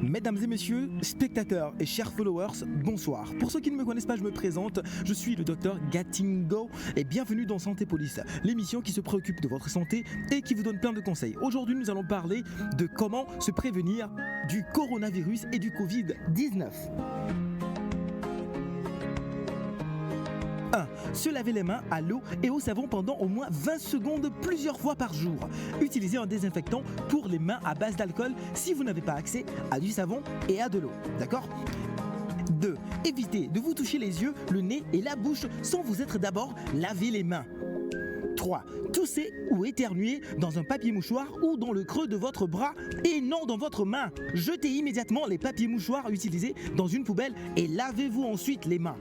Mesdames et messieurs, spectateurs et chers followers, bonsoir. Pour ceux qui ne me connaissent pas, je me présente, je suis le docteur Gatingo et bienvenue dans Santé Police, l'émission qui se préoccupe de votre santé et qui vous donne plein de conseils. Aujourd'hui, nous allons parler de comment se prévenir du coronavirus et du Covid-19. 1. Se laver les mains à l'eau et au savon pendant au moins 20 secondes plusieurs fois par jour. Utilisez un désinfectant pour les mains à base d'alcool si vous n'avez pas accès à du savon et à de l'eau. D'accord ? 2. Évitez de vous toucher les yeux, le nez et la bouche sans vous être d'abord lavé les mains. 3. Toussez ou éternuez dans un papier mouchoir ou dans le creux de votre bras et non dans votre main. Jetez immédiatement les papiers mouchoirs utilisés dans une poubelle et lavez-vous ensuite les mains.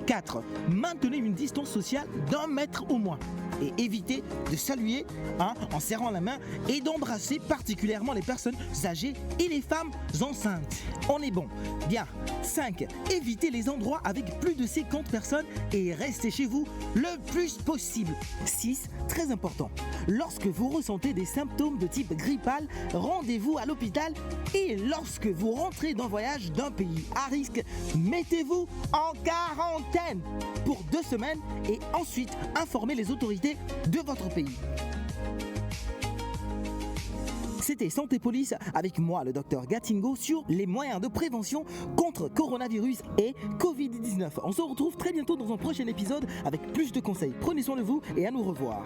4. Maintenez une distance sociale d'1 mètre au moins. Et évitez de saluer en serrant la main et d'embrasser particulièrement les personnes âgées et les femmes enceintes. On est bon. Bien. 5. Évitez les endroits avec plus de 50 personnes et restez chez vous le plus possible. 6. Très important. Lorsque vous ressentez des symptômes de type grippal, rendez-vous à l'hôpital et lorsque vous rentrez d'un voyage d'un pays à risque, mettez-vous en quarantaine pour 2 semaines et ensuite informez les autorités de votre pays. C'était Santé Police avec moi, le docteur Gatingo, sur les moyens de prévention contre coronavirus et Covid-19. On se retrouve très bientôt dans un prochain épisode avec plus de conseils. Prenez soin de vous et à nous revoir.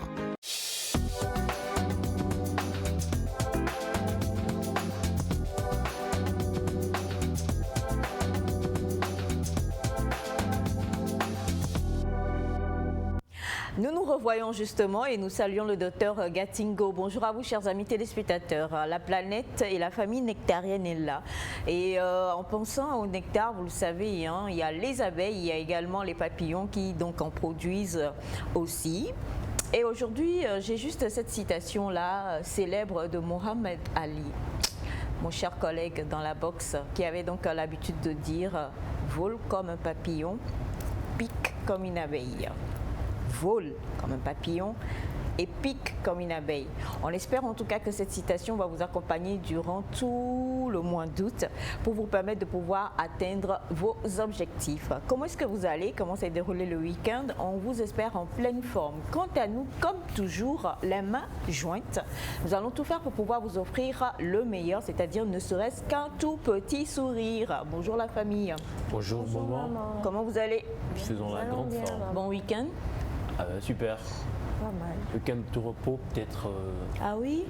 Nous nous revoyons justement et nous saluons le docteur Gatingo. Bonjour à vous, chers amis téléspectateurs. La planète et la famille nectarienne est là. Et en pensant au nectar, vous le savez, il y a les abeilles, il y a également les papillons qui donc en produisent aussi. Et aujourd'hui, j'ai juste cette citation-là, célèbre de Mohamed Ali, mon cher collègue dans la boxe, qui avait donc l'habitude de dire « Vole comme un papillon, pique comme une abeille ». Vole comme un papillon et pique comme une abeille. On espère en tout cas que cette citation va vous accompagner durant tout le mois d'août pour vous permettre de pouvoir atteindre vos objectifs. Comment est-ce que vous allez? Comment s'est déroulé le week-end? On vous espère en pleine forme. Quant à nous, comme toujours, les mains jointes, nous allons tout faire pour pouvoir vous offrir le meilleur, c'est-à-dire ne serait-ce qu'un tout petit sourire. Bonjour la famille. Bonjour maman. Comment vous allez? Faisons la grande forme. Bon week-end. Super. Pas mal. Week-end de repos, peut-être. Ah oui?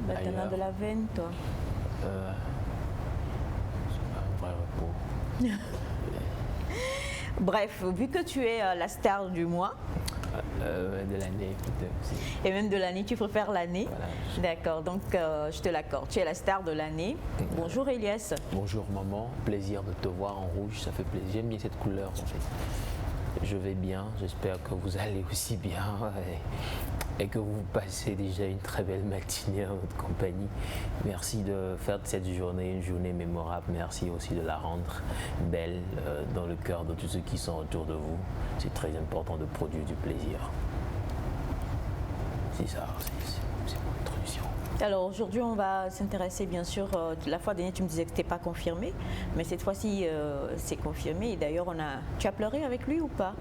T'en as de la veine, toi. C'est pas un vrai repos. Bref, vu que tu es la star du mois. De l'année, peut-être aussi. Et même de l'année, tu préfères l'année? Voilà. D'accord, donc je te l'accorde. Tu es la star de l'année. Bonjour Elias. Bonjour maman, plaisir de te voir en rouge, ça fait plaisir. J'aime bien cette couleur en fait. Je vais bien, j'espère que vous allez aussi bien et que vous passez déjà une très belle matinée en notre compagnie. Merci de faire de cette journée une journée mémorable. Merci aussi de la rendre belle dans le cœur de tous ceux qui sont autour de vous. C'est très important de produire du plaisir. C'est ça, c'est mon introduction. Alors aujourd'hui, on va s'intéresser bien sûr, la fois dernière tu me disais que tu n'étais pas confirmé, mais cette fois-ci c'est confirmé et d'ailleurs tu as pleuré avec lui ou pas?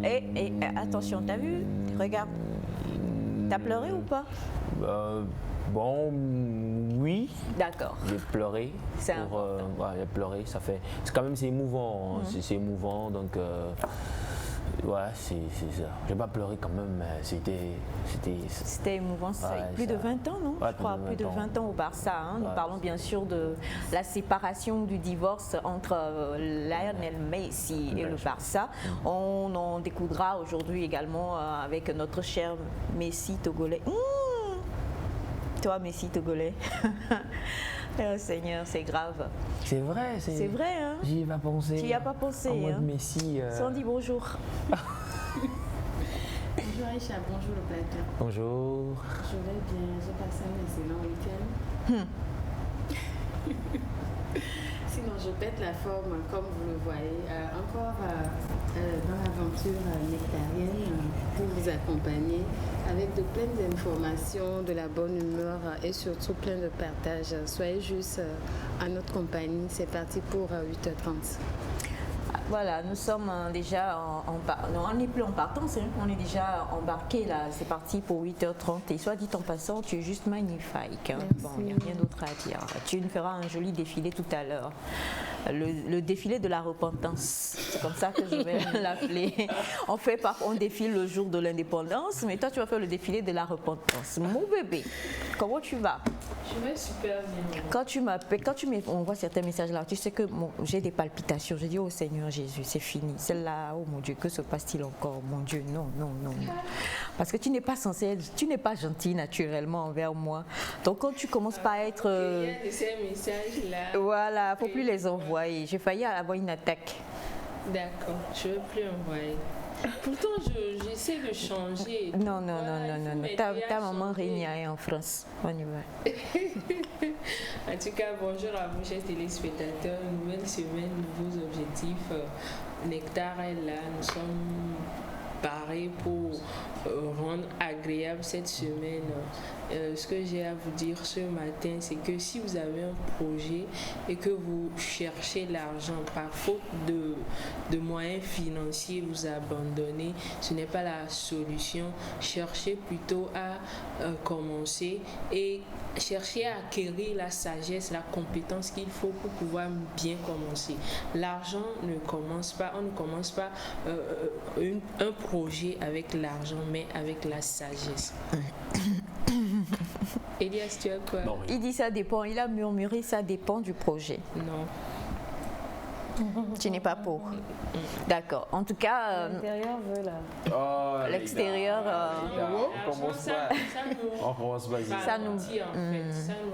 Et attention, t'as vu? Regarde, t'as pleuré ou pas? Bon, oui. D'accord. J'ai pleuré. C'est j'ai pleuré, ça fait... C'est émouvant, c'est émouvant, donc... Ouais, c'est ça. J'ai pas pleuré quand même, mais c'était émouvant. Ça a plus de 20 ans, non? Ouais, je crois, plus de 20 ans au Barça. Nous parlons bien sûr de la séparation, du divorce entre Lionel Messi et le Barça. On en découdra aujourd'hui également avec notre cher Messi togolais. Toi, Messi togolais. Oh Seigneur, c'est grave. C'est vrai, c'est vrai, hein? J'y ai pas pensé. Tu n'y as pas pensé, en mode Messi. Sandy, bonjour. Bonjour Aïcha, bonjour le plateau. Bonjour. Je vais bien, j'ai passé un excellent week-end. Sinon, Alors, je pète la forme, comme vous le voyez, encore dans l'aventure nectarienne pour vous accompagner avec de pleines informations, de la bonne humeur et surtout plein de partage. Soyez juste à notre compagnie. C'est parti pour 8h30. Voilà, nous sommes déjà non, on n'est plus en partance, hein. On est déjà embarqué là, c'est parti pour 8h30 et soit dit en passant, tu es juste magnifique, hein. Bon, il n'y a rien d'autre à dire. Tu nous feras un joli défilé tout à l'heure. Le défilé de la repentance, c'est comme ça que je vais l'appeler. On défile le jour de l'indépendance, mais toi tu vas faire le défilé de la repentance. Mon bébé, comment tu vas? Je vais super bien. Quand tu m'appelles, on voit certains messages là, tu sais que j'ai des palpitations. Je dis, oh Seigneur Jésus, c'est fini. Celle-là, oh mon Dieu, que se passe-t-il encore? Mon Dieu, non. Parce que tu n'es pas censé, tu n'es pas gentil naturellement envers moi. Donc quand tu commences pas à être... Il y a de ces messages-là. Voilà, il ne faut plus les envoyer. J'ai failli avoir une attaque. D'accord, je ne veux plus envoyer. Pourtant, j'essaie de changer. Non. Ta maman règne en France. On y va. En tout cas, bonjour à vous, chers téléspectateurs. Nouvelle semaine, nouveaux objectifs. Nectar est là. Nous sommes parés pour rendre agréable cette semaine. Ce que j'ai à vous dire ce matin, c'est que si vous avez un projet et que vous cherchez l'argent par faute de moyens financiers, vous abandonnez, ce n'est pas la solution. Cherchez plutôt à commencer et cherchez à acquérir la sagesse, la compétence qu'il faut pour pouvoir bien commencer. L'argent ne commence pas, on ne commence pas un projet avec l'argent, mais avec la sagesse. Elias, tu as quoi? Non, Il dit ça dépend, il a murmuré ça dépend du projet. Non. Tu n'es pas pour. D'accord. En tout cas, L'intérieur veut là. Oh, l'extérieur. On commence pas. On commence pas. Ça nous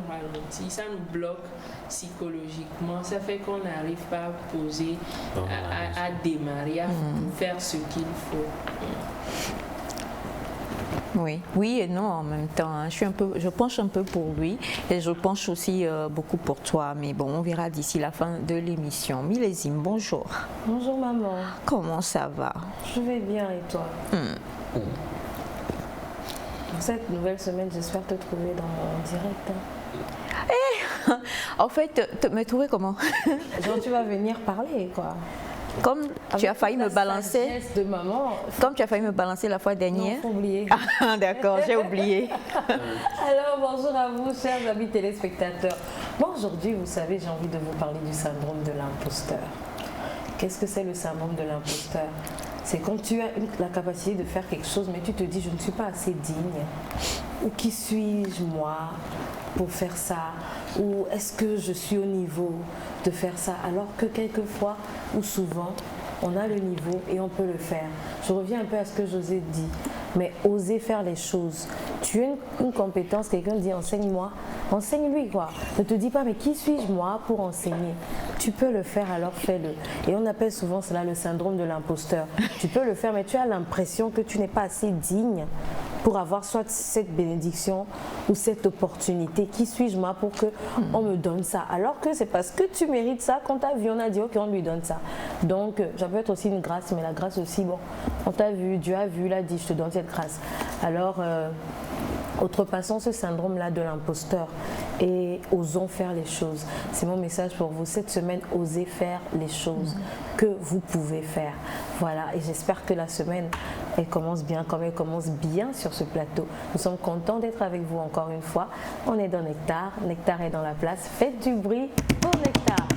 ralentit, ça nous bloque psychologiquement. Ça fait qu'on n'arrive pas à poser, à démarrer, à faire ce qu'il faut. Oui et non en même temps. Hein. Je penche un peu pour lui et je penche aussi beaucoup pour toi. Mais bon, on verra d'ici la fin de l'émission. Millésime, bonjour. Bonjour maman. Comment ça va? Je vais bien et toi? Pour cette nouvelle semaine, j'espère te trouver dans mon direct. Hein. En fait, me trouver comment? Genre tu vas venir parler quoi. Comme tu Avec as failli la me balancer. sagesse de maman. Comme tu as failli me balancer la fois dernière. Non, faut oublier. Ah, d'accord, j'ai oublié. Alors bonjour à vous chers amis téléspectateurs. Bon, aujourd'hui vous savez j'ai envie de vous parler du syndrome de l'imposteur. Qu'est-ce que c'est le syndrome de l'imposteur? C'est quand tu as la capacité de faire quelque chose mais tu te dis je ne suis pas assez digne. Ou qui suis-je moi pour faire ça? Ou est-ce que je suis au niveau de faire ça? Alors que quelquefois ou souvent on a le niveau et on peut le faire. Je reviens un peu à ce que José dit, mais oser faire les choses. Tu as une compétence, quelqu'un dit enseigne-moi, enseigne-lui quoi. Ne te dis pas mais qui suis-je moi pour enseigner? Tu peux le faire alors fais-le. Et on appelle souvent cela le syndrome de l'imposteur. Tu peux le faire mais tu as l'impression que tu n'es pas assez digne pour avoir soit cette bénédiction ou cette opportunité. Qui suis-je moi pour qu'on me donne ça? Alors que c'est parce que tu mérites ça qu'on t'a vu, on a dit ok on lui donne ça. Donc ça peut être aussi une grâce, mais la grâce aussi, bon, on t'a vu, Dieu a vu, il a dit je te donne cette grâce. Alors outrepassons ce syndrome-là de l'imposteur et osons faire les choses. C'est mon message pour vous cette semaine, osez faire les choses que vous pouvez faire. Voilà, et j'espère que la semaine, elle commence bien, comme elle commence bien sur ce plateau. Nous sommes contents d'être avec vous encore une fois. On est dans Nectar, Nectar est dans la place. Faites du bruit pour Nectar.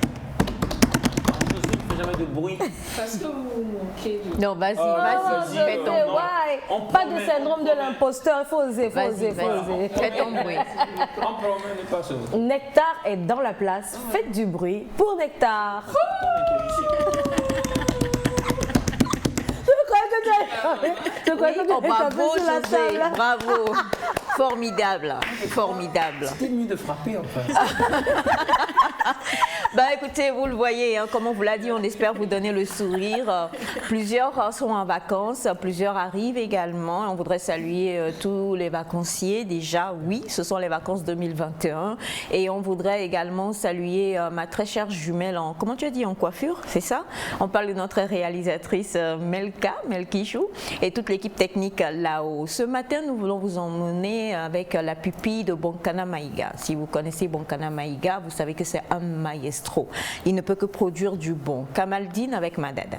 Jamais de bruit. Parce que vous manquez de... Non, vas-y, fais ton bruit. Pas de syndrome de l'imposteur, il faut oser, faut oser. Fais ton bruit. On promet ne pas se... Nectar est dans la place. Faites du bruit pour Nectar. Je crois que tu es Bravo, sur la José, table. bravo. Formidable, formidable. C'était mieux de frapper enfin. Bah écoutez, vous le voyez, hein, comme on vous l'a dit, on espère vous donner le sourire. Plusieurs sont en vacances, plusieurs arrivent également. On voudrait saluer tous les vacanciers. Déjà, oui, ce sont les vacances 2021. Et on voudrait également saluer ma très chère jumelle en, comment tu as dit, en coiffure, c'est ça? On parle de notre réalisatrice Melkichou, et toute l'équipe technique là-haut. Ce matin, nous voulons vous emmener avec la pupille de Bonkana Maïga. Si vous connaissez Bonkana Maïga, vous savez que c'est un maestro. Il ne peut que produire du bon. Kamaldine avec Madada.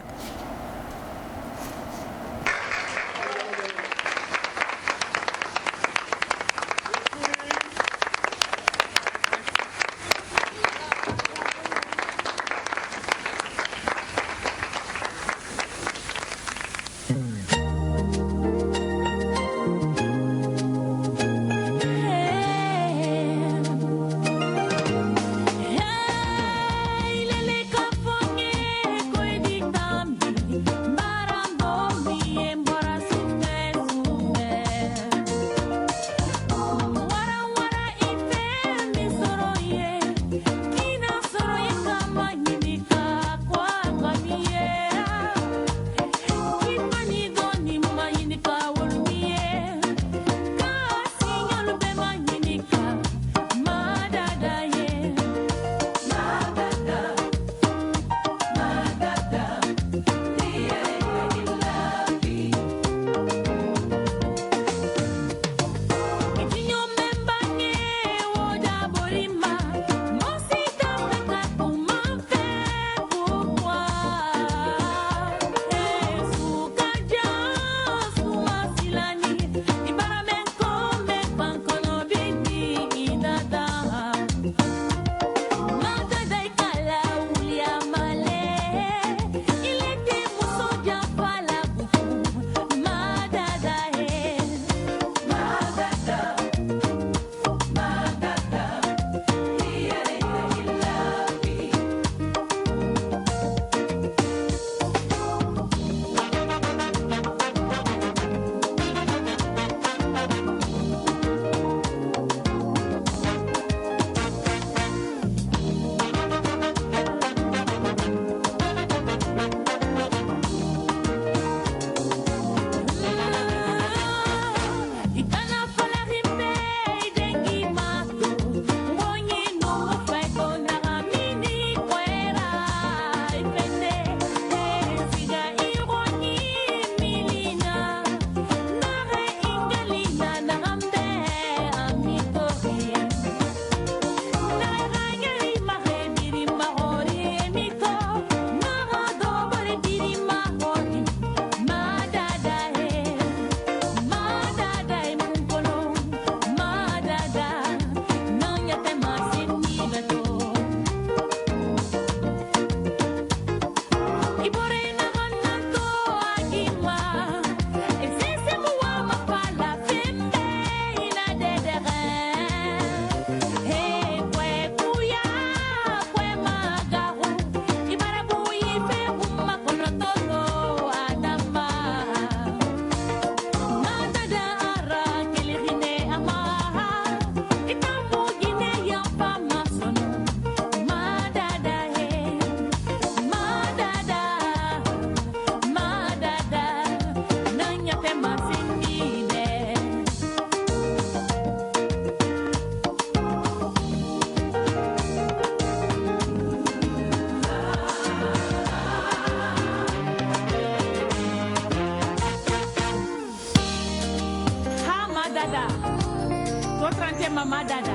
mama dada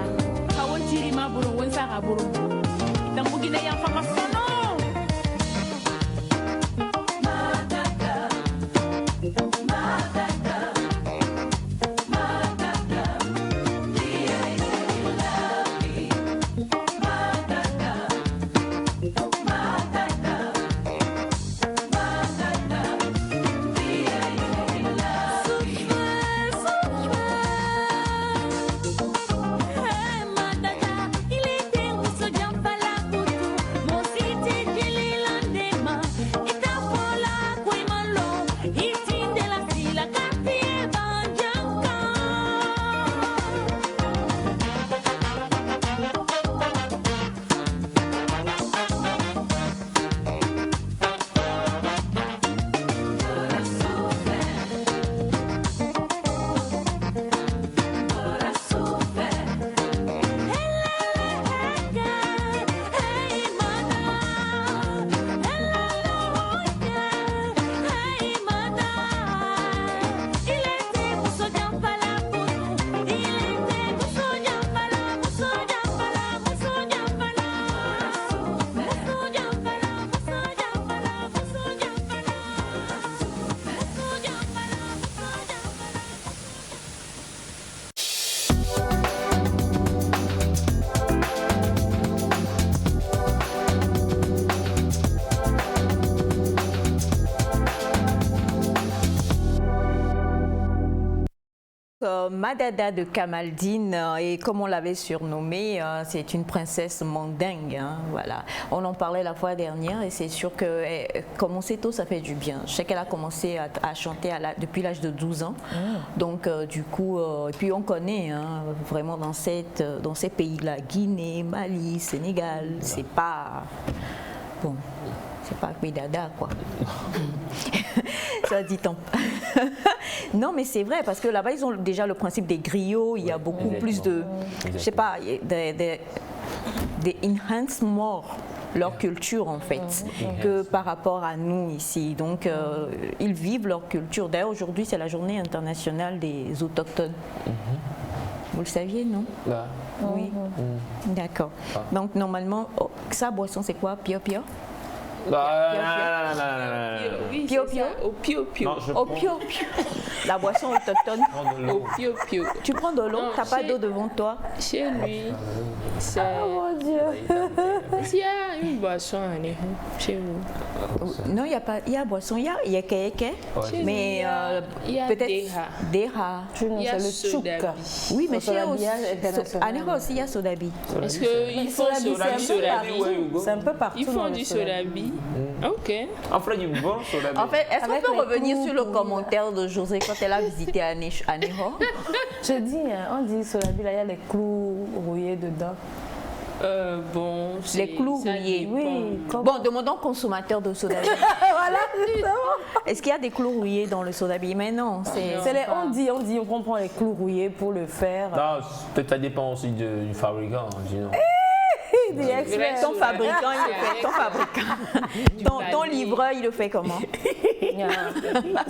kawon tiri ma buru won sa ka buru dan bugina yan fama sono City Madada de Kamaldine, et comme on l'avait surnommée, c'est une princesse mandingue. Hein, voilà. On en parlait la fois dernière et c'est sûr que commencer tôt, ça fait du bien. Je sais qu'elle a commencé à chanter depuis l'âge de 12 ans. Donc, du coup, et puis on connaît hein, vraiment dans ces pays-là, Guinée, Mali, Sénégal, c'est pas... Bon, c'est pas Dada quoi. Ça dit tant. Non mais c'est vrai parce que là-bas ils ont déjà le principe des griots, il y a beaucoup plus de, je sais pas, des enhance more leur culture en fait que par rapport à nous ici. Donc ils vivent leur culture. D'ailleurs aujourd'hui c'est la journée internationale des autochtones. Vous le saviez, non? Oui. D'accord. Donc normalement, sa boisson c'est quoi? Pio pio? Oui, Pio c'est ça, au pio pio. Au pio pio. La boisson autochtone. Au pio pio. Tu prends de l'eau, Non, t'as pas d'eau devant toi? Chez lui, c'est... Mon Dieu. Il y a une boisson chez vous. Non, il y a pas, il y a boisson, il y a keke, mais il y a peut-être Deha. Il y a C'est le chouk. Sodabi. Oui, mais chez Sodabi international. à Nero aussi il y a Sodabi. Est-ce qu'ils font Sodabi? C'est un peu partout. Ils dans font le du Sodabi. Sodabi. Ok. En fait, du bon Sodabi. En fait, est-ce Avec qu'on peut les revenir clous sur le pour- commentaire de José quand elle a visité à Nero? Je dis, hein, on dit Sodabi, là, il y a les clous rouillés dedans. Bon, Les clous ça rouillés. dépend. Oui, comme... Bon, demandons au consommateur de Sodabi. voilà, justement. Est-ce qu'il y a des clous rouillés dans le Sodabi? Mais non, C'est les, on comprend les clous rouillés pour le faire. Non, peut-être ça dépend aussi du fabricant. Disons. Des experts. Ton fabricant, il le fait. Ton fabricant. Ton livreur, il le fait comment?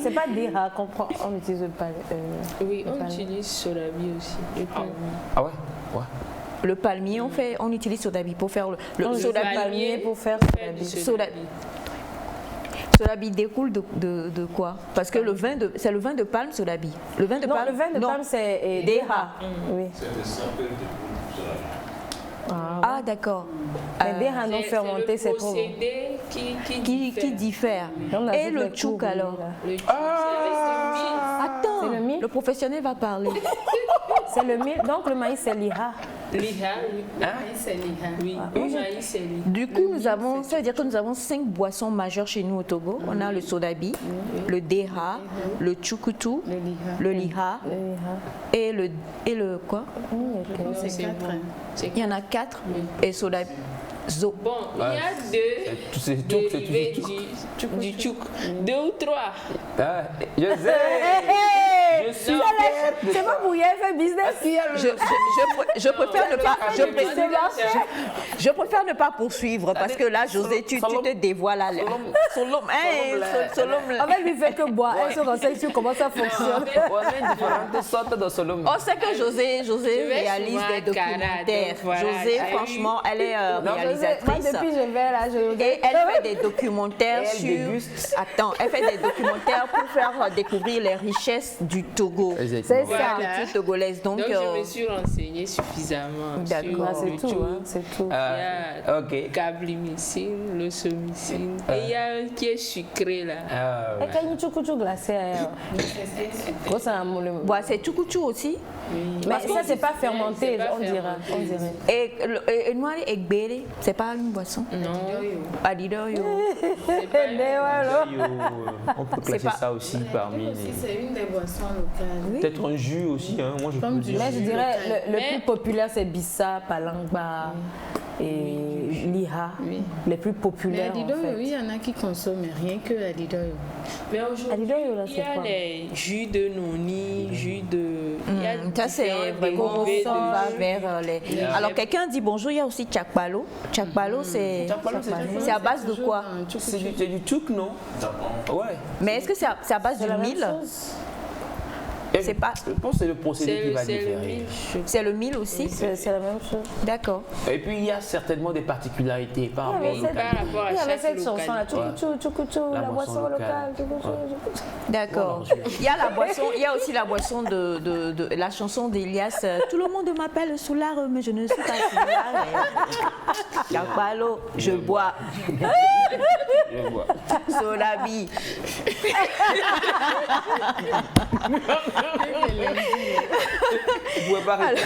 C'est pas des rats qu'on prend, on utilise pas. Oui, on utilise Sodabi aussi. Le palmier. Ah ouais? Ouais. Le palmier, on utilise Sodabi pour faire le Sodabi. palmier pour faire Du Sodabi. Sodabi découle de quoi? Parce que c'est le vin de palme Sodabi. Le vin de Non, palme. le vin de non. palme, c'est Des des rats. rats. Oui. Ah, d'accord. Mais des rats non fermentés, c'est trop bon. procédé Qui diffère. On Et ajoute le les tchouk clous alors? rouillés, là. Le tchouk, Attends, C'est le mil? le professionnel va parler. C'est le mil, donc le maïs, c'est l'ira. c'est liha, oui. C'est liha. Oui, le maïs, c'est liha. Du coup, ça veut dire que nous avons 5 boissons majeures chez nous au Togo. On a le Sodabi, le Deha, le Tchoukutu, le Liha et le quoi? C'est 4. Il y en a 4 et Sodabi. Bon, il y a deux C'est tout, c'est dérivés tout. du tchouk. 2 ou 3. Ah, je sais. Je suis fier de C'est pas pour y aller faire business. Je préfère ne pas. Je préfère ne pas poursuivre parce que là, José, tu te dévoiles à l'air. Solom. En fait, lui fait que boire. Elle se renseigne sur comment ça fonctionne. On a différentes sortes de solom. On sait que José vais réalise souvent des à Canada, documentaires. donc voilà, José, j'ai franchement, elle est Moi, réalisatrice. depuis je vais là, je regarde. Et elle fait des documentaires Et elle sur. déguste. Attends, elle fait des documentaires pour faire découvrir les richesses du Togo. C'est ça. Voilà. Culture togolaise. Donc, Donc, je me suis renseignée suffisamment. D'accord. Ah, sur c'est le tout, tchouk. hein, c'est tout. Il y a Ok. gablimicine, le somicine. Et il y a un qui est sucré là. Ah, Et quand il y a du glacé, quoi ça a moulé. bon, c'est tchoukoutchou aussi. Mais ça, c'est pas fermenté, c'est pas on dirait. fermenté. On dirait. Et noir et gbéré, c'est pas une boisson. Non, Adidoyo. c'est pas on peut classer pas- ça aussi parmi les... C'est une des boissons locales. Peut-être un jus aussi, hein. Moi je peux dire. Mais je dirais le Mais- plus populaire, c'est Bissa, Palangba et Liha. Oui. Les plus Mais populaires. à En Didoyo, fait. il y en a qui consomment rien que à Didoyo. Mais aujourd'hui, Adidoyo, là, il y c'est a quoi? les jus de noni, jus de... il y a Ça, c'est différents vraiment dérivés on de va jus. vers les. Alors, quelqu'un dit bonjour, il y a aussi Tchakbalo. Tchakbalo, c'est à base de quoi? C'est du tchouk, non? Ouais. Mais est-ce que c'est à base C'est du la même mil? chose. C'est pas. Je pense que c'est le procédé qui va C'est le différer. mil. C'est le mil aussi? C'est la même chose. D'accord. Et puis il y a certainement des particularités par rapport mais au c'est- local. Par rapport à Il y avait chaque cette chanson-là, localité. Tchoukou Tchoukou, La la boisson boisson locale. locale. Tchoukou, Tchoukou. D'accord. Il y a la boisson, il y a aussi la boisson de la chanson d'Elias. Tout le monde m'appelle Soulard, mais je ne suis pas Soulard. Tchakbalo, je bois. Je vois. Solabi. Vous pouvez pas répondre.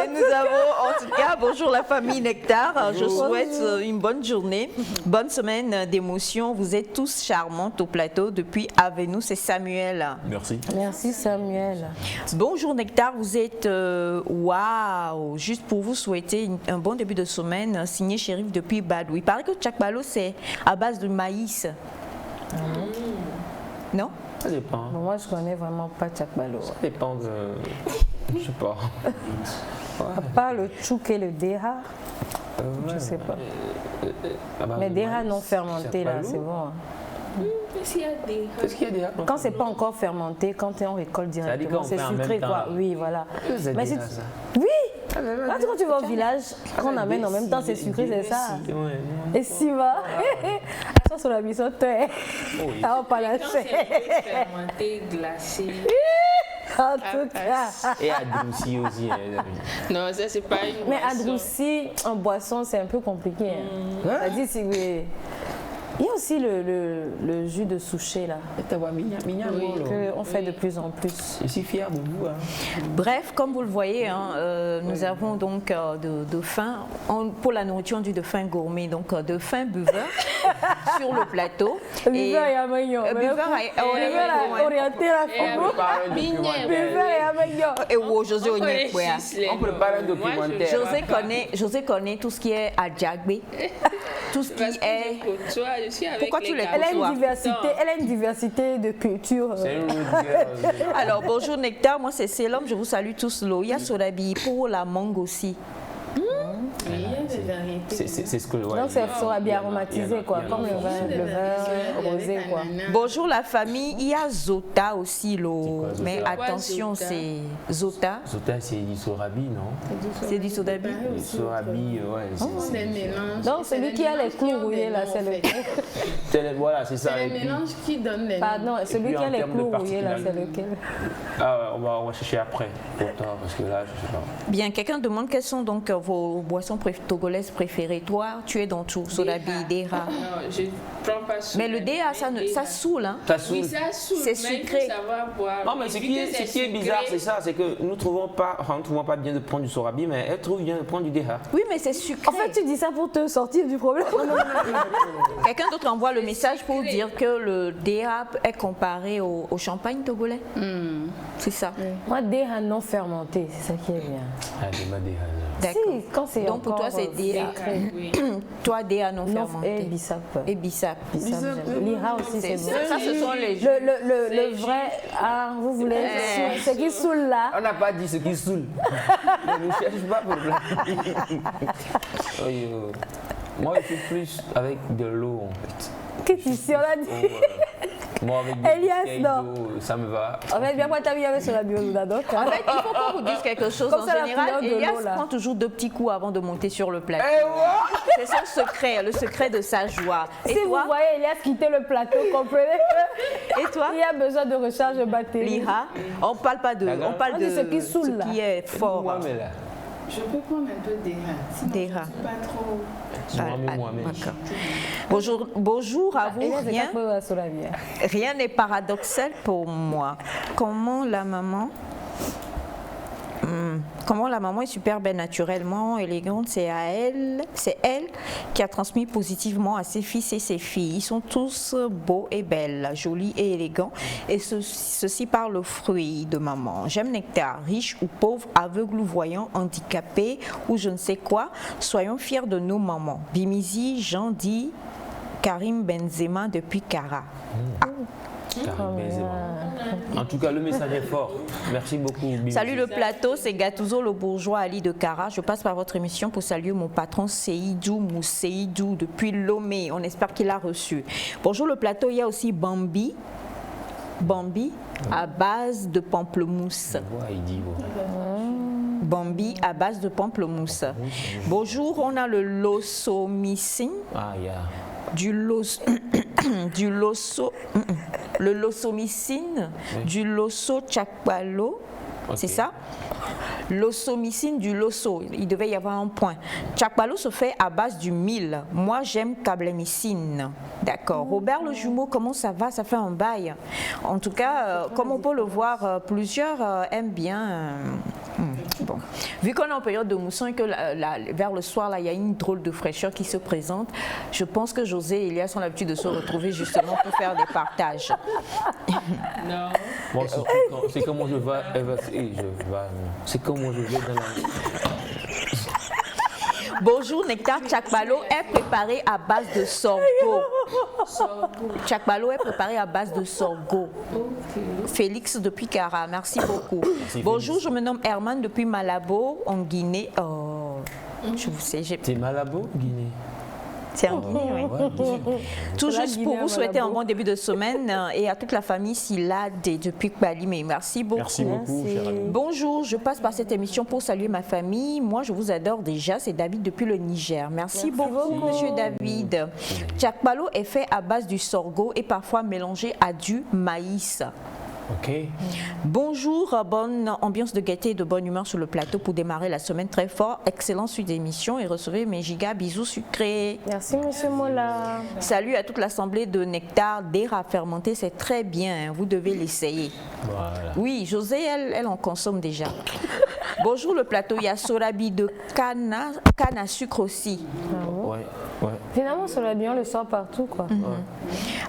Et nous avons en tout cas, bonjour la famille Nectar. Je souhaite une bonne journée, bonne semaine d'émotions. Vous êtes tous charmantes au plateau. Depuis Avenou, c'est Samuel. Merci. Merci Samuel. Bonjour Nectar, vous êtes waouh. Juste pour vous souhaiter un bon début de semaine, signé Chérif depuis Badou. Il paraît que Tchakbalo c'est à base de maïs. Non? Ça dépend. Bon, moi, je connais vraiment pas Tchakbalo. Ça dépend de. Je sais pas. À part le tchouk et le deha, je sais pas. Mais deha non fermenté, là, c'est bon. S'il y a des... Est-ce qu'il y a des Quand c'est pas encore fermenté, quand on récolte directement, qu'on c'est fait en sucré, même temps, quoi. là. Oui, voilà. Mais c'est... ça. Oui! Là, quand tu vas au village, qu'on amène en même temps, c'est sucré, c'est ça. Et si va, ça sur la mission, on pas la Quand c'est fermenté, glacé... En tout cas. Et adouci aussi. Non, ça c'est pas une Mais boisson. adouci en boisson, c'est un peu compliqué. C'est-à-dire, il y a aussi le jus de souché là, qu'on fait de plus en plus. Je suis fier de vous. Bref, comme vous le voyez, nous avons donc de fins, pour la nourriture du dauphin gourmet, donc de fins buveurs sur le plateau. Buveur et amagnon. Orienté la Buveur et amagnon. Et José Onyekouya. On prépare un documentaire. José connaît tout ce qui est adjagbe, tout ce qui est... Je suis avec Pourquoi tu les Elle a une diversité de culture. Alors, bonjour Nectar, moi c'est Célom, je vous salue tous. Loya Sodabi pour la mangue aussi. C'est ce que Donc ça sera bien aromatisé quoi, comme le vin rosé quoi. Bonjour la famille, il y a Zota aussi l'eau. Mais attention, Zota? c'est Zota. Zota, c'est du sorabi, non? C'est du sodabi. Le sorabi, ouais. C'est mélange. Donc celui qui a les clous rouillés là, c'est lequel? Voilà, c'est ça. C'est Et le puis- mélange qui donne les Pardon, celui puis, qui a en les termes clous de rouillés là, c'est particularité. lequel? Ah ouais, on va chercher après. Pourtant, parce que là, je sais pas. Bien, quelqu'un demande quelles sont donc vos boissons togolaises préférées. Toi, tu es dans tout, sodabi, Dera. Non, je prends pas souvent. Mais le Dera, ça saoule, hein? Ça saoule. Oui, ça saoule, C'est mais il sucré. faut savoir boire. Non, mais ce qui est bizarre, c'est ça, c'est que nous ne trouvons pas bien de prendre du sorabi, mais elle trouve bien de prendre du deha. Oui, mais c'est sucré. En fait, tu dis ça pour te sortir du problème. Quelqu'un d'autre envoie le message pour dire que le Dera est comparé au champagne togolais. C'est ça. Moi, Deha non fermenté, c'est ça qui est bien. Ah, débat deha. D'accord. Si, quand c'est Donc pour toi, c'est Dera. Oui. Toi, Dera non non, fermenté. et bissap. Et bissap. Bissap, j'aime. L'Ira aussi, c'est bon. Ça, ce sont les Le vrai, vous voulez, ce qui saoule là. On n'a pas dit ce qui saoule. Ne nous cherche pas pour Moi, je suis plus avec de l'eau en fait. Qu'est-ce que tu on a dit? Moi, avec des Elias, bouteilles non. d'eau, ça me va. En fait, bien moi, t'as vu avec sur la biologie donc. En fait, il faut qu'on vous dise quelque chose. Comme En ça, la général, couleur de Elias l'eau, là. prend toujours 2 petits coups avant de monter sur le plateau. C'est son secret, le secret de sa joie. Et Si vous toi, voyez Elias quitter le plateau, comprenez et toi, qu'il y a besoin de recharge de batterie. Lira, on parle pas de, on parle On de dit ce qui saoule, ce qui est fort. Moi, mais là. Je peux prendre un peu des rats. Sinon, Des je rats. suis pas trop. Moi-même. D'accord. Bonjour à vous. Elias est Rien, capable sur la bière. rien n'est paradoxal pour moi. Comment la maman est super belle naturellement, élégante, c'est elle qui a transmis positivement à ses fils et ses filles. Ils sont tous beaux et belles, jolis et élégants, et ceci par le fruit de maman. J'aime Nectar, riche ou pauvre, aveugle ou voyant, handicapé ou je ne sais quoi. Soyons fiers de nos mamans. Bimizi, Jean dit Karim Benzema depuis Cara. Karim Benzema. En tout cas, le message est fort. Merci beaucoup. Bibi. Salut le plateau, c'est Gatouzo le bourgeois Ali de Cara. Je passe par votre émission pour saluer mon patron Seydou Mousseïdou depuis Lomé. On espère qu'il a reçu. Bonjour le plateau, il y a aussi Bambi à base de pamplemousse. Je vois, il dit, bon. Bambi à base de pamplemousse. Bonjour, on a le losomycine, Ah, il y a. le losomycine, du loso tchakbalo, c'est ça? L'osomycine du loso, il devait y avoir un point. Tchakbalo se fait à base du mil. Moi, j'aime cablémycine. D'accord. Robert le jumeau, comment ça va? Ça fait un bail. En tout cas, comme on peut le voir, plusieurs aiment bien. Bon. Vu qu'on est en période de mousson et que vers le soir, là, il y a une drôle de fraîcheur qui se présente, je pense que José et Elias ont l'habitude de se retrouver justement pour faire des partages. Non. Bon, c'est comment je vais, c'est comment je vais dans la... Bonjour, Nectar. Tchakbalo est préparé à base de sorgho. Tchakbalo est préparé à base de sorgho. Félix depuis Cara, merci beaucoup. Bonjour, je me nomme Herman depuis Malabo, en Guinée. Oh, je vous sais, j'ai... C'est Malabo, Guinée? C'est en Guinée, oui. Tout juste pour vous souhaiter un bon début de semaine et à toute la famille Silade depuis Kbalimé. Merci beaucoup. Merci beaucoup, cher ami. Bonjour, je passe par cette émission pour saluer ma famille. Moi, je vous adore déjà. C'est David depuis le Niger. Merci beaucoup, monsieur David. Tchakbalo est fait à base du sorgho et parfois mélangé à du maïs. Ok. Bonjour, bonne ambiance de gaieté et de bonne humeur sur le plateau pour démarrer la semaine très fort. Excellente suite d'émission et recevez mes gigas bisous sucrés. Merci, monsieur Mola. Salut à toute l'assemblée de Nectar d'Era fermenté, c'est très bien, vous devez l'essayer. Voilà. Oui, José, elle en consomme déjà. Bonjour le plateau, il y a Sorabi de canne à sucre aussi. Ouais. Finalement, Sorabi, on le sort partout, quoi.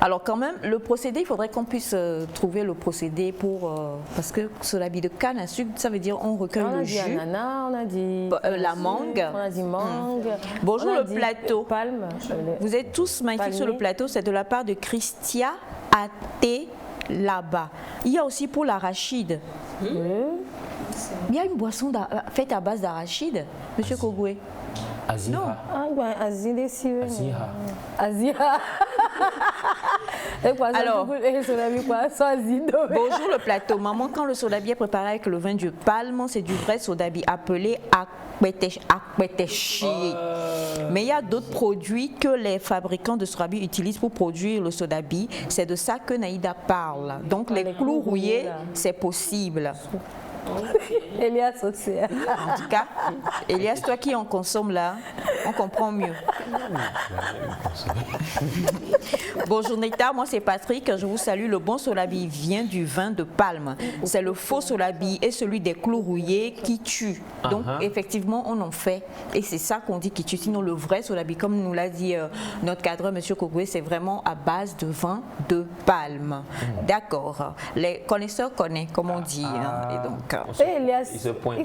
Alors quand même, le procédé, il faudrait qu'on puisse trouver le procédé pour... parce que Sorabi de canne à sucre, ça veut dire on recueille le jus. On a dit ananas, on a dit... la mangue. On a dit mangue. Bonjour on a le dit plateau. Palme. Vous êtes tous magnifiques sur le plateau, c'est de la part de Christia Até là-bas. Il y a aussi pour l'arachide. Il y a une boisson faite à base d'arachide, monsieur Kogoué. Azira. Non. Ah, ben, Azira. Azira. Azira. Alors, bonjour le plateau. Maman, quand le sodabi est préparé avec le vin du palme, c'est du vrai sodabi appelé akpeteshi. Mais il y a d'autres produits que les fabricants de sodabi utilisent pour produire le sodabi. C'est de ça que Naïda parle. Donc, les clous rouillés, c'est possible. Elias aussi. En tout cas, Elias, toi qui en consommes là, on comprend mieux. Bonjour Nectar, moi c'est Patrick, je vous salue. Le bon solabi vient du vin de palme. C'est le faux solabi et celui des clous rouillés qui tue. Donc effectivement, on en fait. Et c'est ça qu'on dit qui tue. Sinon, le vrai solabi, comme nous l'a dit notre cadre, M. Kogoué, c'est vraiment à base de vin de palme. D'accord. Les connaisseurs connaissent, comme on dit. Et donc, Elias, il se pointe.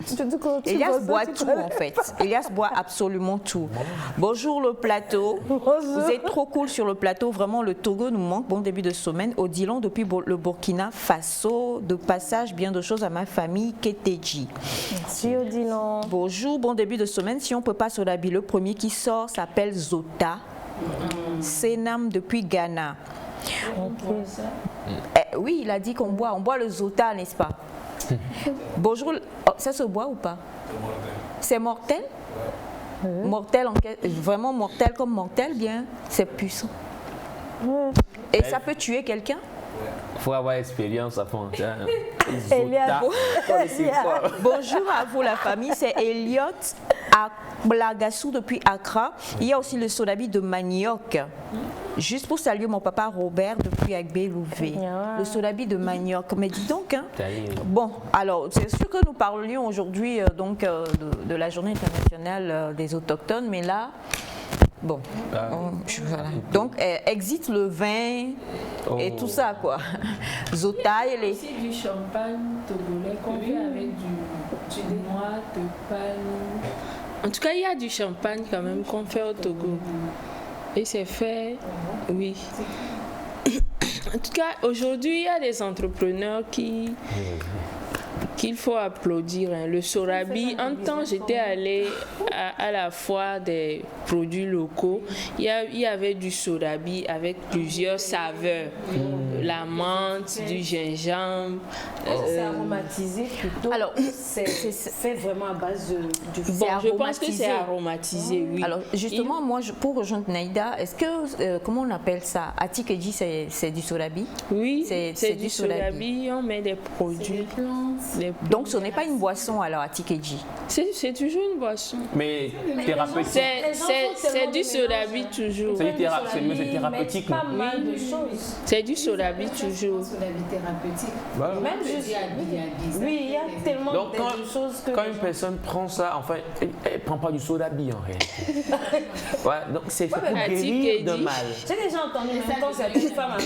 Elias boit tout en fait. Elias boit absolument tout. Bonjour le plateau. Vous êtes trop cool sur le plateau. Vraiment, le Togo nous manque. Bon début de semaine. Odilon depuis le Burkina Faso. De passage, bien de choses à ma famille Keteji. Merci Odilon. Bonjour, bon début de semaine. Si on peut pas Sodabi, le premier qui sort s'appelle Zota. Senam depuis Ghana. Oui, il a dit qu'on boit. On boit le Zota, n'est-ce pas? Bonjour, ça se boit ou pas? C'est mortel? Mortel, vraiment mortel comme mortel, bien, c'est puissant. Et ça peut tuer quelqu'un? Il faut avoir expérience à fond. Bonjour à vous la famille, c'est Elliot à Blagassou depuis Accra. Il y a aussi le sodabi de manioc. Juste pour saluer mon papa Robert depuis Agbelouvé. Le sodabi de manioc. Mais dis donc, hein. Bon, alors c'est sûr que nous parlions aujourd'hui de la journée internationale des autochtones, mais là, bon, voilà. Donc existe le vin et tout ça quoi. Zota et les... aussi du champagne togolais qu'on fait avec du noix de palme. En tout cas, il y a du champagne quand même qu'on fait au Togo. Et c'est fait, oui. En tout cas, aujourd'hui, il y a des entrepreneurs qu'il faut applaudir. Hein. Le sorabi, un temps, j'étais allée à la foire des produits locaux. Il y avait du sorabi avec plusieurs saveurs. La menthe, du gingembre. C'est aromatisé plutôt. Alors, c'est fait vraiment à base du bon, je pense que c'est aromatisé, oui. Alors, justement, moi, pour rejoindre Naïda, est-ce que, comment on appelle ça? Atikeji, c'est du sorabi? Oui, c'est du sorabi. On met des produits n'est plus. Donc ce n'est pas une boisson alors à Tikeji. C'est toujours une boisson. Mais thérapeutique. C'est du sodabi toujours. C'est thérapeutique. Pas mal de choses. C'est du sodabi toujours. Sur la vie thérapeutique. Voilà. Même juste. Oui, il y a tellement Donc, de choses que. quand une personne prend ça, enfin, elle ne prend pas du sodabi en réalité. Ouais, donc c'est pour guérir d'un mal. J'ai déjà entendu même quand c'est une femme.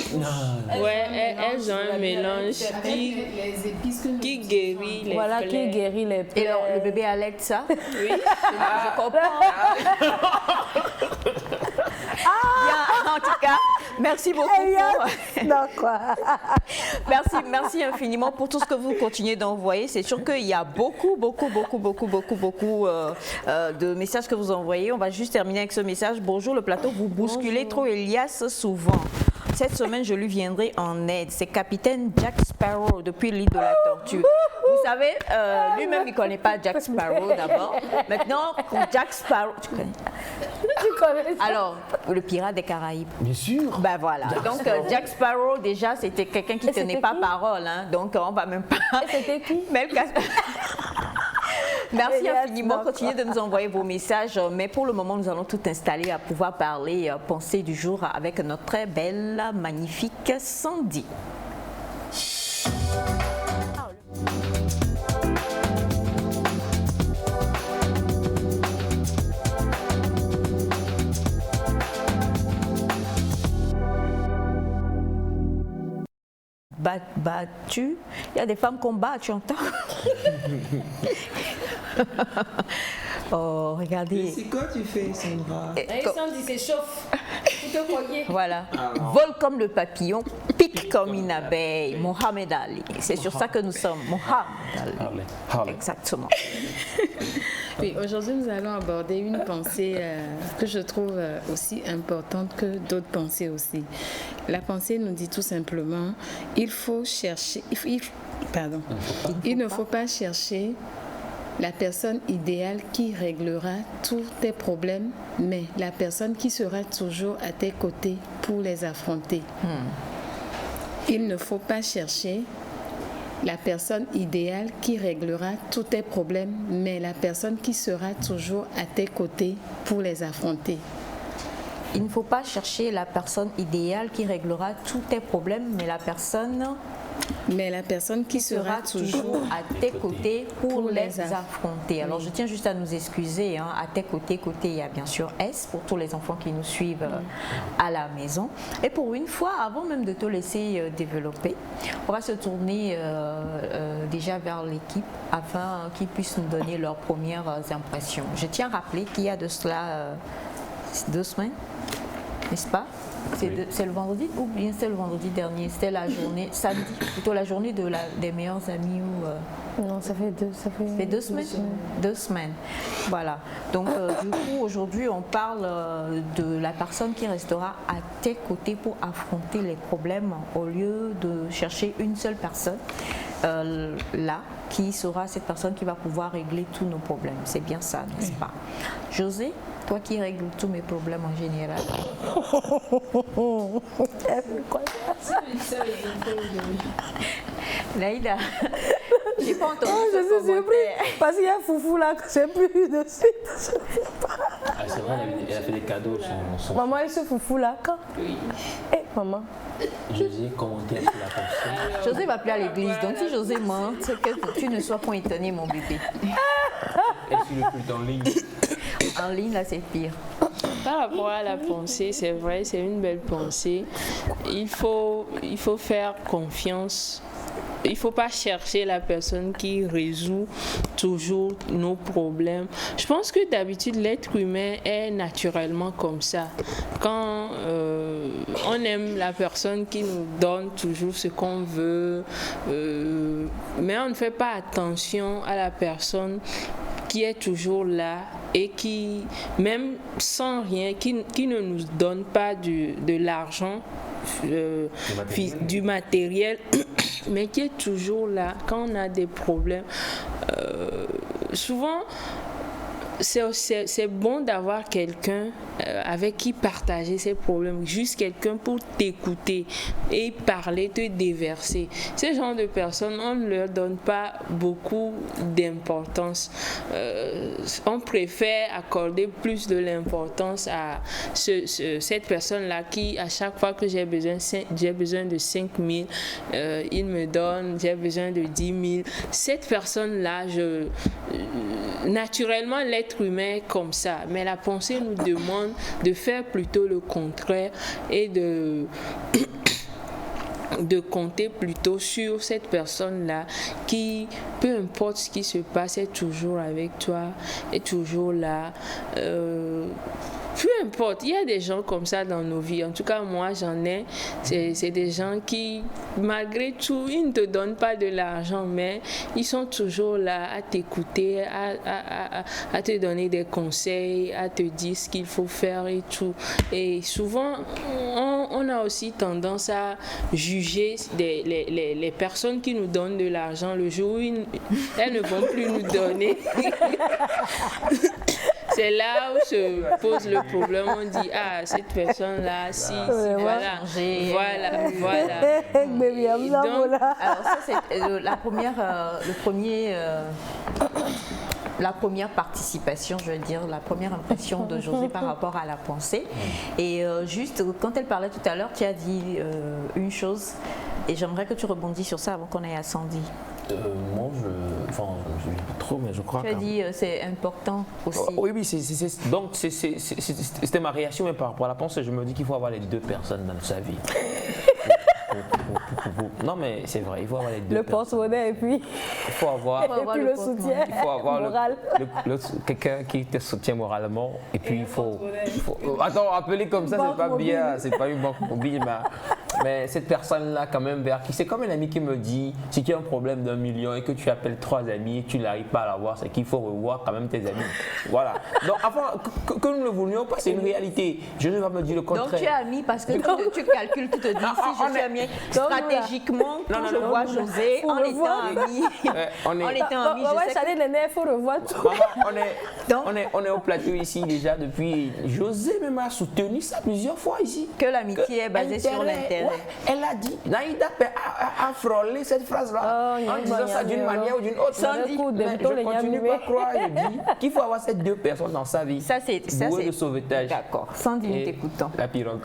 Ouais, elles ont un mélange Les épices que nous qui guérit les Voilà, qui plaies. guérit les Et plaies. alors, le bébé allait ça? Oui. Je comprends. Bien, en tout cas, merci beaucoup. Merci infiniment pour tout ce que vous continuez d'envoyer. C'est sûr qu'il y a beaucoup de messages que vous envoyez. On va juste terminer avec ce message. Bonjour le plateau, vous bousculez trop Elias souvent. Cette semaine, je lui viendrai en aide. C'est capitaine Jack Sparrow depuis l'île de la Tortue. Vous savez, lui-même, il ne connaît pas Jack Sparrow d'abord. Maintenant, Jack Sparrow, tu connais? Alors, le pirate des Caraïbes. Bien sûr. Ben voilà. Donc, Jack Sparrow, déjà, c'était quelqu'un qui ne tenait pas parole. Hein. Donc, on ne va même pas. C'était qui? Merci infiniment. Continuez de nous envoyer vos messages. Mais pour le moment, nous allons tout installer à pouvoir parler pensée du jour avec notre très belle, magnifique Sandy. Battu, il y a des femmes qu'on bat, tu entends? Oh, regardez. C'est quoi tu fais, Sandra? Sandy s'échauffe. Vous te croyez? Voilà. Vole comme le papillon, pique comme une abeille. Mohamed Ali. C'est sur ça que nous sommes. Mohamed Ali. Exactement. Oui, aujourd'hui nous allons aborder une pensée que je trouve aussi importante que d'autres pensées aussi. La pensée nous dit tout simplement, il ne faut pas chercher la personne idéale qui réglera tous tes problèmes, mais la personne qui sera toujours à tes côtés pour les affronter. Il ne faut pas chercher la personne idéale qui réglera tous tes problèmes, mais la personne qui sera toujours à tes côtés pour les affronter. Il ne faut pas chercher la personne idéale qui réglera tous tes problèmes, mais la personne qui sera toujours à tes côtés pour les affronter. Alors je tiens juste à nous excuser, hein, à tes côtés, il y a bien sûr S pour tous les enfants qui nous suivent à la maison. Et pour une fois, avant même de te laisser développer, on va se tourner déjà vers l'équipe afin qu'ils puissent nous donner leurs premières impressions. Je tiens à rappeler qu'il y a de cela 2 semaines, n'est-ce pas? C'est le vendredi ou bien c'est le vendredi dernier? C'était la journée, samedi, plutôt la journée des meilleurs amis ou... Non, ça fait 2 semaines. 2 semaines. Voilà. Donc du coup, aujourd'hui, on parle de la personne qui restera à tes côtés pour affronter les problèmes au lieu de chercher une seule personne. Là, qui sera cette personne qui va pouvoir régler tous nos problèmes. C'est bien ça, n'est-ce pas? José, toi qui règles tous mes problèmes en général. Naïda, j'ai pas entendu ce commentaire. Parce qu'il y a Foufou là, que j'ai plus de suite. C'est vrai, elle a fait des cadeaux. Maman, et ce Foufou là, quand? Oui. Eh, maman. José, commenter sur la pensée. José va plus à l'église, donc si José ment, c'est que tu ne sois pas étonné, mon bébé. Elle suit le culte en ligne. En ligne, là, c'est pire. Par rapport à la pensée, c'est vrai, c'est une belle pensée. Il faut faire confiance. Il ne faut pas chercher la personne qui résout toujours nos problèmes. Je pense que d'habitude, l'être humain est naturellement comme ça. Quand on aime la personne qui nous donne toujours ce qu'on veut, mais on ne fait pas attention à la personne qui est toujours là et qui, même sans rien, qui ne nous donne pas de l'argent, du matériel, mais qui est toujours là quand on a des problèmes. Souvent, c'est bon d'avoir quelqu'un avec qui partager ses problèmes, juste quelqu'un pour t'écouter et parler, te déverser. Ces genres de personnes, on ne leur donne pas beaucoup d'importance. On préfère accorder plus de l'importance à cette personne-là qui, à chaque fois que j'ai besoin de 5 000, il me donne, j'ai besoin de 10 000. Cette personne-là, naturellement, l'être humain est comme ça, mais la pensée nous demande de faire plutôt le contraire et de compter plutôt sur cette personne-là qui, peu importe ce qui se passe, est toujours avec toi, est toujours là. Peu importe, il y a des gens comme ça dans nos vies. En tout cas, moi, j'en ai. C'est des gens qui, malgré tout, ils ne te donnent pas de l'argent, mais ils sont toujours là à t'écouter, à te donner des conseils, à te dire ce qu'il faut faire et tout. Et souvent, on a aussi tendance à juger les personnes qui nous donnent de l'argent le jour où elles ne vont plus nous donner. C'est là où se pose le problème. On dit, ah, cette personne-là, voilà. Donc, alors ça, c'est la première participation, je veux dire, la première impression de José par rapport à la pensée. Et juste, quand elle parlait tout à l'heure, tu as dit une chose, et j'aimerais que tu rebondisses sur ça avant qu'on aille à Sandy. Moi, je ne sais pas trop, mais je crois que... Tu as dit c'est important aussi. Oui, donc c'était ma réaction, mais par rapport à la pensée, je me dis qu'il faut avoir les deux personnes dans sa vie. Non, mais c'est vrai, il faut avoir les deux. Le porte-monnaie et puis. Il faut avoir le soutien. Il faut avoir moral. quelqu'un qui te soutient moralement. Et puis il faut attends, appeler comme ça, c'est pas bien. C'est pas une banque mobile, mais cette personne-là, quand même, vers qui c'est comme un ami qui me dit si tu as un problème d'1 million et que tu appelles 3 amis et tu n'arrives pas à l'avoir, c'est qu'il faut revoir quand même tes amis. Voilà. Donc, avant que nous ne le voulions pas, c'est une réalité. Je ne vais pas me dire le contraire. Donc tu es ami parce que tu calcules, tu te dis si je suis ami. Stratégiquement, quand je vois José, en étant ami, il faut revoir tout. On est au plateau ici déjà depuis. José me m'a soutenu ça plusieurs fois ici. Que l'amitié est basée sur l'intérêt. Ouais, elle a dit, Naïda a frôlé cette phrase-là en disant ça d'une manière ou d'une autre. Mais je continue pas à croire, je dis qu'il faut avoir ces deux personnes dans sa vie. Ça c'est de sauvetage. D'accord. Sandy, nous t'écoutons. La pirogue.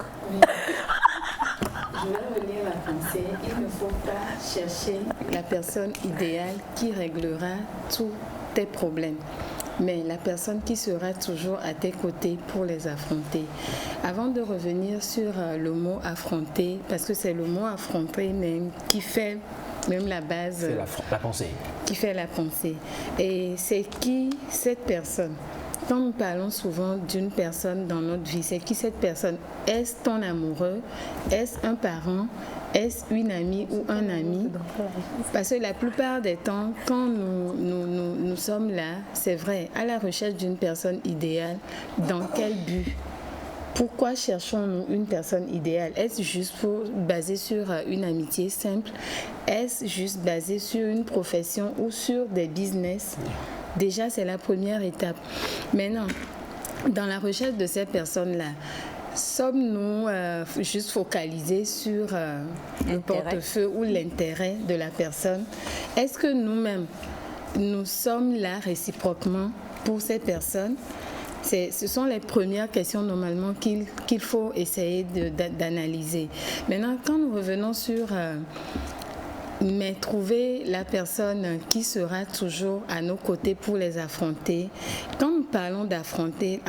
Je vais revenir à la pensée. Il ne faut pas chercher la personne idéale qui réglera tous tes problèmes, mais la personne qui sera toujours à tes côtés pour les affronter. Avant de revenir sur le mot affronter, parce que c'est le mot affronter même qui fait même la base. C'est la pensée. Qui fait la pensée. Et c'est qui cette personne? Quand nous parlons souvent d'une personne dans notre vie, c'est qui cette personne? Est-ce ton amoureux? Est-ce un parent? Est-ce une amie ou un ami? Parce que la plupart des temps, quand nous sommes là, c'est vrai, à la recherche d'une personne idéale, dans quel but? Pourquoi cherchons-nous une personne idéale? Est-ce juste basé sur une amitié simple? Est-ce juste basé sur une profession ou sur des business? Déjà, c'est la première étape. Maintenant, dans la recherche de ces personnes-là, sommes-nous juste focalisés sur le portefeuille ou l'intérêt de la personne? Est-ce que nous-mêmes, nous sommes là réciproquement pour ces personnes? Ce sont les premières questions normalement qu'il faut essayer d'analyser. Maintenant, quand nous revenons sur... mais trouver la personne qui sera toujours à nos côtés pour les affronter. Quand nous parlons d'affronter,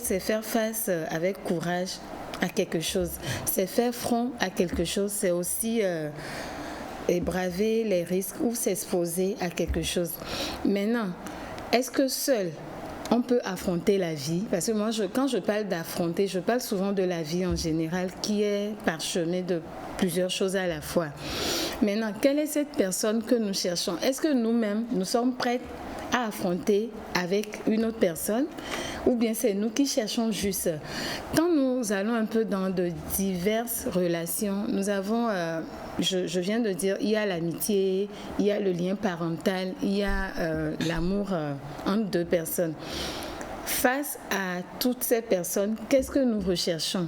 c'est faire face avec courage à quelque chose. C'est faire front à quelque chose. C'est aussi braver les risques ou s'exposer à quelque chose. Maintenant, est-ce que seul on peut affronter la vie? Parce que moi, quand je parle d'affronter, je parle souvent de la vie en général qui est parsemée de plusieurs choses à la fois. Maintenant, quelle est cette personne que nous cherchons? Est-ce que nous-mêmes, nous sommes prêts à affronter avec une autre personne? Ou bien c'est nous qui cherchons juste? Quand nous allons un peu dans de diverses relations, nous avons, je viens de dire, il y a l'amitié, il y a le lien parental, il y a l'amour entre deux personnes. face à toutes ces personnes, qu'est-ce que nous recherchons?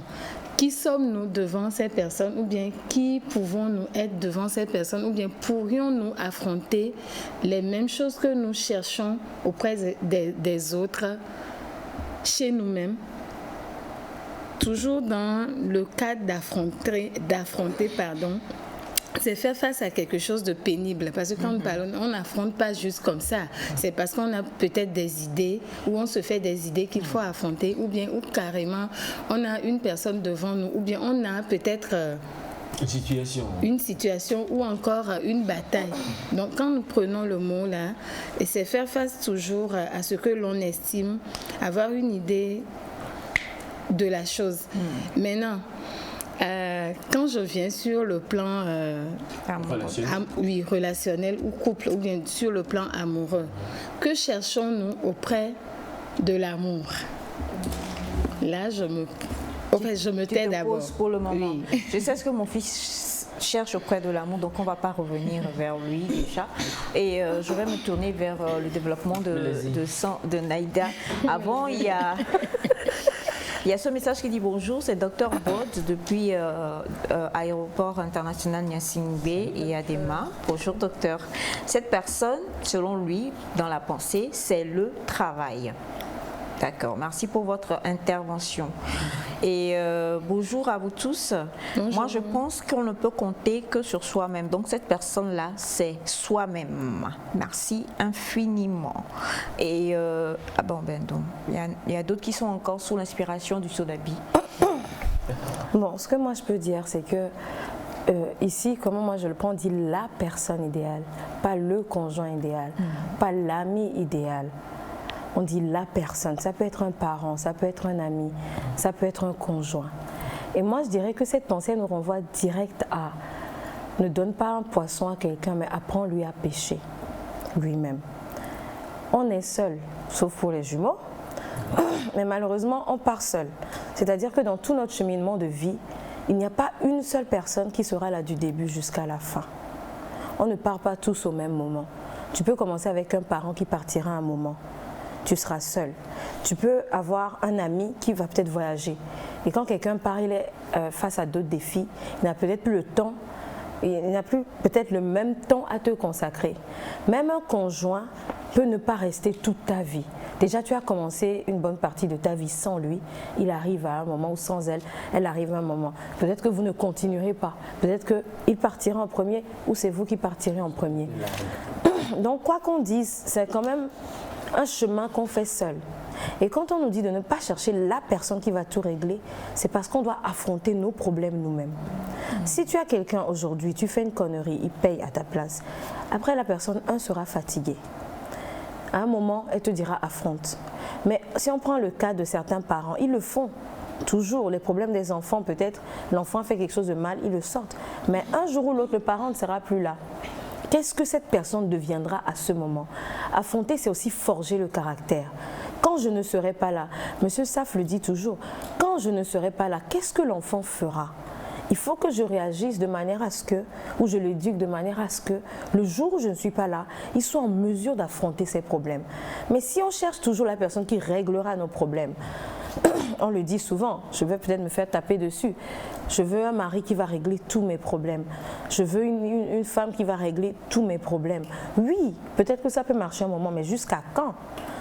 Qui sommes-nous devant ces personnes, ou bien qui pouvons-nous être devant ces personnes, ou bien pourrions-nous affronter les mêmes choses que nous cherchons auprès des autres chez nous-mêmes? Toujours dans le cadre d'affronter, c'est faire face à quelque chose de pénible. Parce que quand nous parlons, on n'affronte pas juste comme ça. C'est parce qu'on a peut-être des idées, ou on se fait des idées qu'il faut affronter, ou bien, ou carrément, on a une personne devant nous, ou bien on a peut-être une situation ou encore une bataille. Donc quand nous prenons le mot là, et c'est faire face toujours à ce que l'on estime, avoir une idée de la chose. Maintenant, quand je viens sur le plan relationnel ou couple, ou bien sur le plan amoureux, que cherchons-nous auprès de l'amour? Là, je me tais d'abord. Pour le moment. Oui. Je sais ce que mon fils cherche auprès de l'amour, donc on ne va pas revenir vers lui déjà. Et je vais me tourner vers le développement de Naïda. Avant, il y a ce message qui dit bonjour, c'est Dr Bod depuis aéroport international Gnassingbé et Adema. Bonjour docteur. Cette personne, selon lui, dans la pensée, c'est le travail. D'accord, merci pour votre intervention. Et bonjour à vous tous. Bonjour. Moi, je pense qu'on ne peut compter que sur soi-même. Donc, cette personne-là, c'est soi-même. Merci infiniment. Et il y a d'autres qui sont encore sous l'inspiration du Sodabi. Bon, ce que moi je peux dire, c'est que ici, comment moi je le prends, on dit la personne idéale, pas le conjoint idéal, pas l'ami idéal. On dit la personne, ça peut être un parent, ça peut être un ami, ça peut être un conjoint. Et moi je dirais que cette pensée nous renvoie direct à ne donne pas un poisson à quelqu'un, mais apprends-lui à pêcher lui-même. On est seul, sauf pour les jumeaux, mais malheureusement on part seul. C'est-à-dire que dans tout notre cheminement de vie, il n'y a pas une seule personne qui sera là du début jusqu'à la fin. On ne part pas tous au même moment. Tu peux commencer avec un parent qui partira à un moment. Tu seras seul. Tu peux avoir un ami qui va peut-être voyager. Et quand quelqu'un part, il est face à d'autres défis, il n'a peut-être plus le temps, il n'a plus peut-être le même temps à te consacrer. Même un conjoint peut ne pas rester toute ta vie. Déjà, tu as commencé une bonne partie de ta vie sans lui. Il arrive à un moment, ou sans elle, elle arrive à un moment. Peut-être que vous ne continuerez pas. Peut-être qu'il partira en premier, ou c'est vous qui partirez en premier. Donc, quoi qu'on dise, c'est quand même un chemin qu'on fait seul. Et quand on nous dit de ne pas chercher la personne qui va tout régler, c'est parce qu'on doit affronter nos problèmes nous-mêmes. Si tu as quelqu'un aujourd'hui, tu fais une connerie, il paye à ta place. Après, la personne, sera fatiguée. À un moment, elle te dira affronte. Mais si on prend le cas de certains parents, ils le font toujours. Les problèmes des enfants, peut-être, l'enfant fait quelque chose de mal, ils le sortent. Mais un jour ou l'autre, le parent ne sera plus là. Qu'est-ce que cette personne deviendra à ce moment? Affronter, c'est aussi forger le caractère. Quand je ne serai pas là, M. Saff le dit toujours, quand je ne serai pas là, qu'est-ce que l'enfant fera? Il faut que je réagisse de manière à ce que, ou je l'éduque de manière à ce que, le jour où je ne suis pas là, il soit en mesure d'affronter ses problèmes. Mais si on cherche toujours la personne qui réglera nos problèmes, on le dit souvent, je vais peut-être me faire taper dessus. Je veux un mari qui va régler tous mes problèmes. Je veux une femme qui va régler tous mes problèmes. Oui, peut-être que ça peut marcher un moment, mais jusqu'à quand?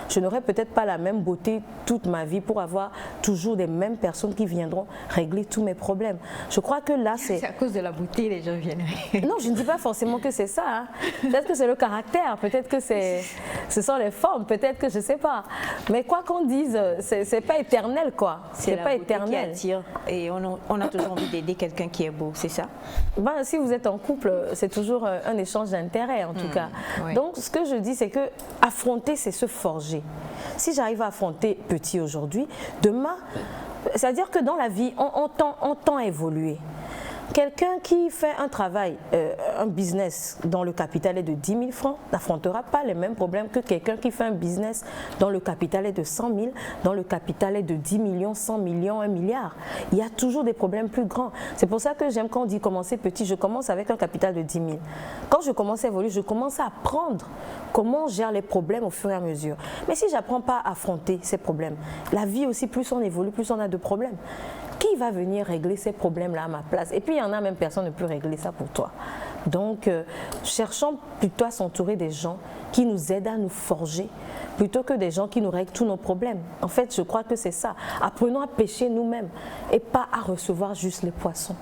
Je n'aurai peut-être pas la même beauté toute ma vie pour avoir toujours les mêmes personnes qui viendront régler tous mes problèmes. Je crois que là, c'est... C'est à cause de la beauté, les gens viennent. Non, je ne dis pas forcément que c'est ça. Hein. Peut-être que c'est le caractère, peut-être que ce sont les formes, peut-être que je ne sais pas. Mais quoi qu'on dise, c'est pas éternel, quoi. C'est pas éternel. Qui attire et on a toujours envie d'aider quelqu'un qui est beau, c'est ça? Ben, si vous êtes en couple, c'est toujours un échange d'intérêts, en tout cas. Oui. Donc, ce que je dis, c'est que affronter, c'est se forger. Si j'arrive à affronter petit aujourd'hui, demain, c'est-à-dire que dans la vie, on tend à évoluer. Quelqu'un qui fait un travail, un business dont le capital est de 10 000 francs n'affrontera pas les mêmes problèmes que quelqu'un qui fait un business dont le capital est de 100 000, dont le capital est de 10 millions, 100 millions, 1 milliard. Il y a toujours des problèmes plus grands. C'est pour ça que j'aime quand on dit commencer petit. Je commence avec un capital de 10 000. Quand je commence à évoluer, je commence à apprendre comment on gère les problèmes au fur et à mesure. Mais si je n'apprends pas à affronter ces problèmes, la vie aussi, plus on évolue, plus on a de problèmes. Qui va venir régler ces problèmes-là à ma place? Et puis, il y en a même personne ne peut régler ça pour toi. Donc, cherchons plutôt à s'entourer des gens qui nous aident à nous forger, plutôt que des gens qui nous règlent tous nos problèmes. En fait, je crois que c'est ça. Apprenons à pêcher nous-mêmes et pas à recevoir juste les poissons.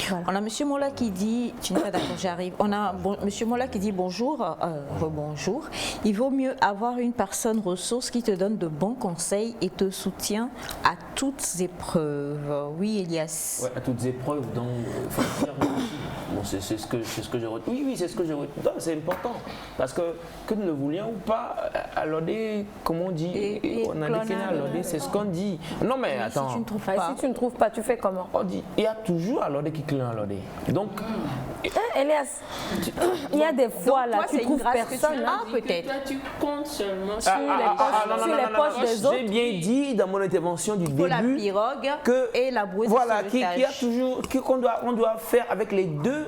Voilà. On a M. Mola qui dit, tu n'es pas d'accord, j'arrive. On a M. Mola qui dit bonjour, rebonjour. Il vaut mieux avoir une personne ressource qui te donne de bons conseils et te soutient à toutes épreuves. Oui, Elias. Ouais, à toutes épreuves, donc bon, c'est ce que je retiens. Oui, c'est ce que je retiens. C'est important parce que nous le voulions ou pas, alors comme on dit, on a décliné alors c'est ce qu'on dit. Non mais attends. Si tu ne trouves pas, tu fais comment? On dit, il y a toujours alors qui cligne alors. Donc, Elias, il y a des fois là, tu trouves personne. Peut-être. Toi, tu comptes seulement sur les poches des autres. J'ai bien dit dans mon intervention du début la pirogue que et la bouée voilà, de qu'il y a toujours qu'on doit faire avec les deux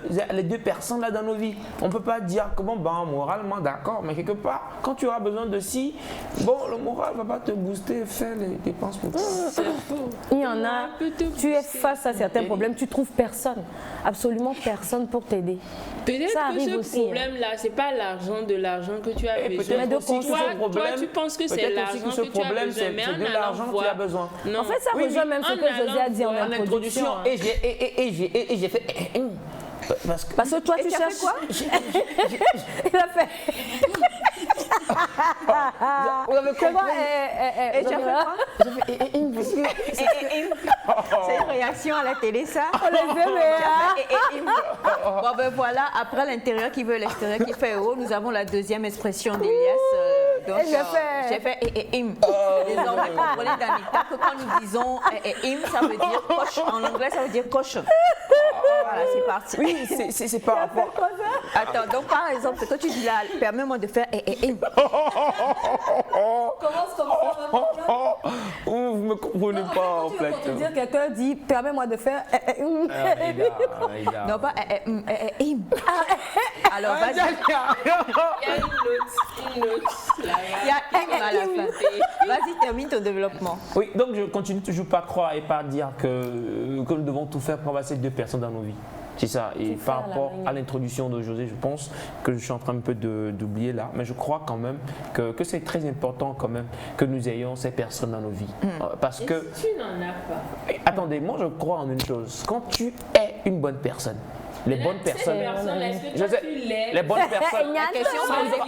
personnes là dans nos vies. On peut pas dire que bon, moralement d'accord, mais quelque part, quand tu auras besoin de si, bon, le moral va pas te booster, faire les dépenses pour toi. Il y en a, tu es face à certains problèmes, tu trouves personne, absolument personne pour t'aider. Peut-être que ce problème-là, c'est pas l'argent que tu as besoin. Mais de toi, tu penses que c'est l'argent que tu as besoin, mais c'est de l'argent que tu as besoin. Non. En fait, ça rejoint même ce que José a dit en introduction. Et j'ai fait... Parce que toi, tu cherches quoi? Il a fait... Vous avez compris? Et tu as fait quoi? C'est une réaction à la télé, ça? On les aime, Bon, ben voilà, après l'intérieur qui veut l'extérieur qui fait haut, nous avons la deuxième expression d'Elias. Donc, j'ai fait Désormais, vous comprenez, Danita, que quand nous disons ça veut dire coche. En anglais, ça veut dire coche. Voilà, c'est parti. Oui, c'est par rapport. Attends, donc par exemple, ce que tu dis là, permets-moi de faire Commence comme ça. Vous me comprenez pas en fait. Quand tu dire quelqu'un dit permets-moi de faire non pas alors vas-y. Il y a une note. Il y a à la fin. Vas-y, termine ton développement. Oui, donc je continue toujours par croire et par dire que nous devons tout faire pour avoir ces deux personnes dans nos vies. C'est ça. Et par rapport à l'introduction de José, je pense que je suis en train un peu d'oublier là, mais je crois quand même que c'est très important quand même que nous ayons ces personnes dans nos vies. Parce que... Si tu n'en as pas. Attendez, moi je crois en une chose. Quand tu es une bonne personne, les bonnes personnes. Les bonnes personnes. La question,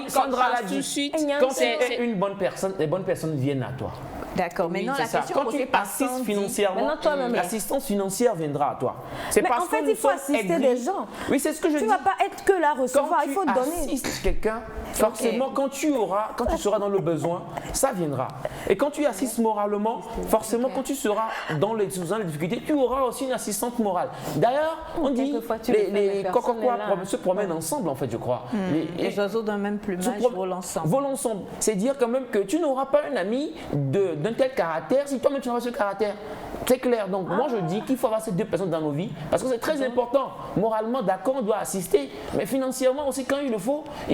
Sandra l'a dit. Quand tu es une bonne personne, les bonnes personnes viennent à toi. D'accord, maintenant la question quand tu assistes financièrement, l'assistance financière viendra à toi. Mais en fait, il faut assister des gens. Oui, c'est ce que je dis. Tu ne vas pas être que là recevoir, il faut donner. Quand tu assistes quelqu'un, forcément, quand tu seras dans le besoin, ça viendra. Et quand tu assistes moralement, forcément, quand tu seras dans les difficultés, tu auras aussi une assistante morale. D'ailleurs, on dit les cococois se promènent ensemble, en fait, je crois. Les oiseaux d'un même plumage volent ensemble. Volent ensemble. C'est dire quand même que tu n'auras pas un ami d'un tel caractère si toi-même tu n'as pas ce caractère. C'est clair. Donc moi je dis qu'il faut avoir ces deux personnes dans nos vies parce que c'est très important. Moralement, d'accord, on doit assister, mais financièrement aussi quand il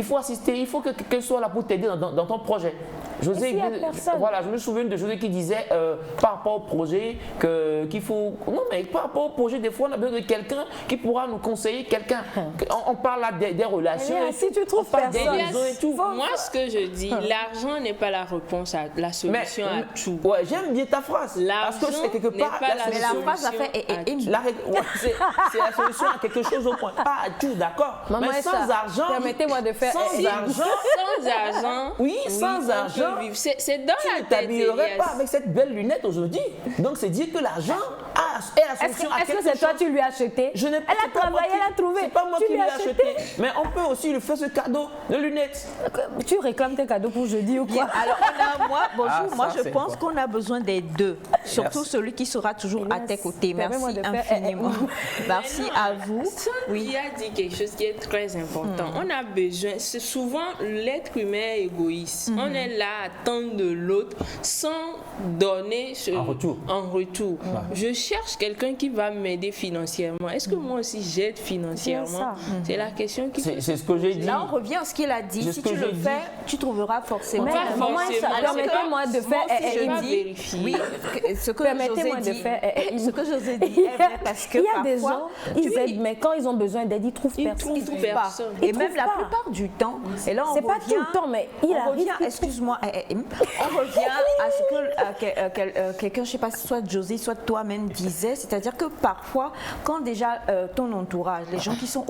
faut assister. Il faut que quelqu'un soit là pour t'aider dans ton projet. José, voilà, je me souviens de José qui disait par rapport au projet qu'il faut... Non mais par rapport au projet, des fois on a besoin de quelqu'un qui pourra nous conseiller, quelqu'un. On parle là des relations. Et si tu trouves personne, et tout. Moi ce que je dis, l'argent n'est pas la réponse à la solution à tout. Ouais, j'aime bien ta phrase. Parce que c'est quelque part mais la phrase a fait c'est la solution à quelque chose au point. Pas à tout, d'accord. Mais sans argent. Permettez-moi de faire sans argent. Oui, sans argent. C'est dans la tête. Tu ne t'habillerais pas avec cette belle lunette aujourd'hui. Donc c'est dire que l'argent la solution à Est-ce quelque que c'est toi chose. qui lui as acheté? Je n'ai pas. Elle c'est a pas moi travaillé, qui- elle a trouvé. C'est pas moi Tu qui lui lui ai as acheté. Mais on peut aussi lui faire ce cadeau de lunettes. Tu réclames tes cadeaux pour jeudi ou Bien, quoi? alors bonjour, Ah, moi ça, je c'est pense quoi? qu'on a besoin des deux, surtout Merci. celui qui sera toujours à tes côtés. Permets-moi Merci de faire infiniment. Merci à vous. Il a dit quelque chose qui est très important. On a besoin, c'est souvent l'être humain est égoïste. On est là à attendre de l'autre sans donner En retour. Je cherche quelqu'un qui va m'aider financièrement. Est-ce que moi aussi j'aide financièrement? C'est la question qui C'est ce que j'ai dit. Là, on revient à ce qu'il a dit. C'est Si ce que tu le j'ai dit. fais, tu trouveras forcément. Mais Pas moi, forcément. permettez-moi de faire. Je vais dis, vérifier. oui, ce que Permettez-moi José de dit, faire. ce que José dit est vrai parce que Il y a des parfois, gens, ils aident, mais quand ils ont besoin d'aide, ils trouvent Ils personne. trouvent pas. personne. Et Ils même trouvent la pas. plupart du temps, et là on C'est pas revient, tout le temps, mais il on arrive. revient, que- excuse-moi, on revient à ce que quelqu'un, je sais pas, soit José, soit toi-même disait, c'est-à-dire que parfois, quand déjà ton entourage, les gens qui sont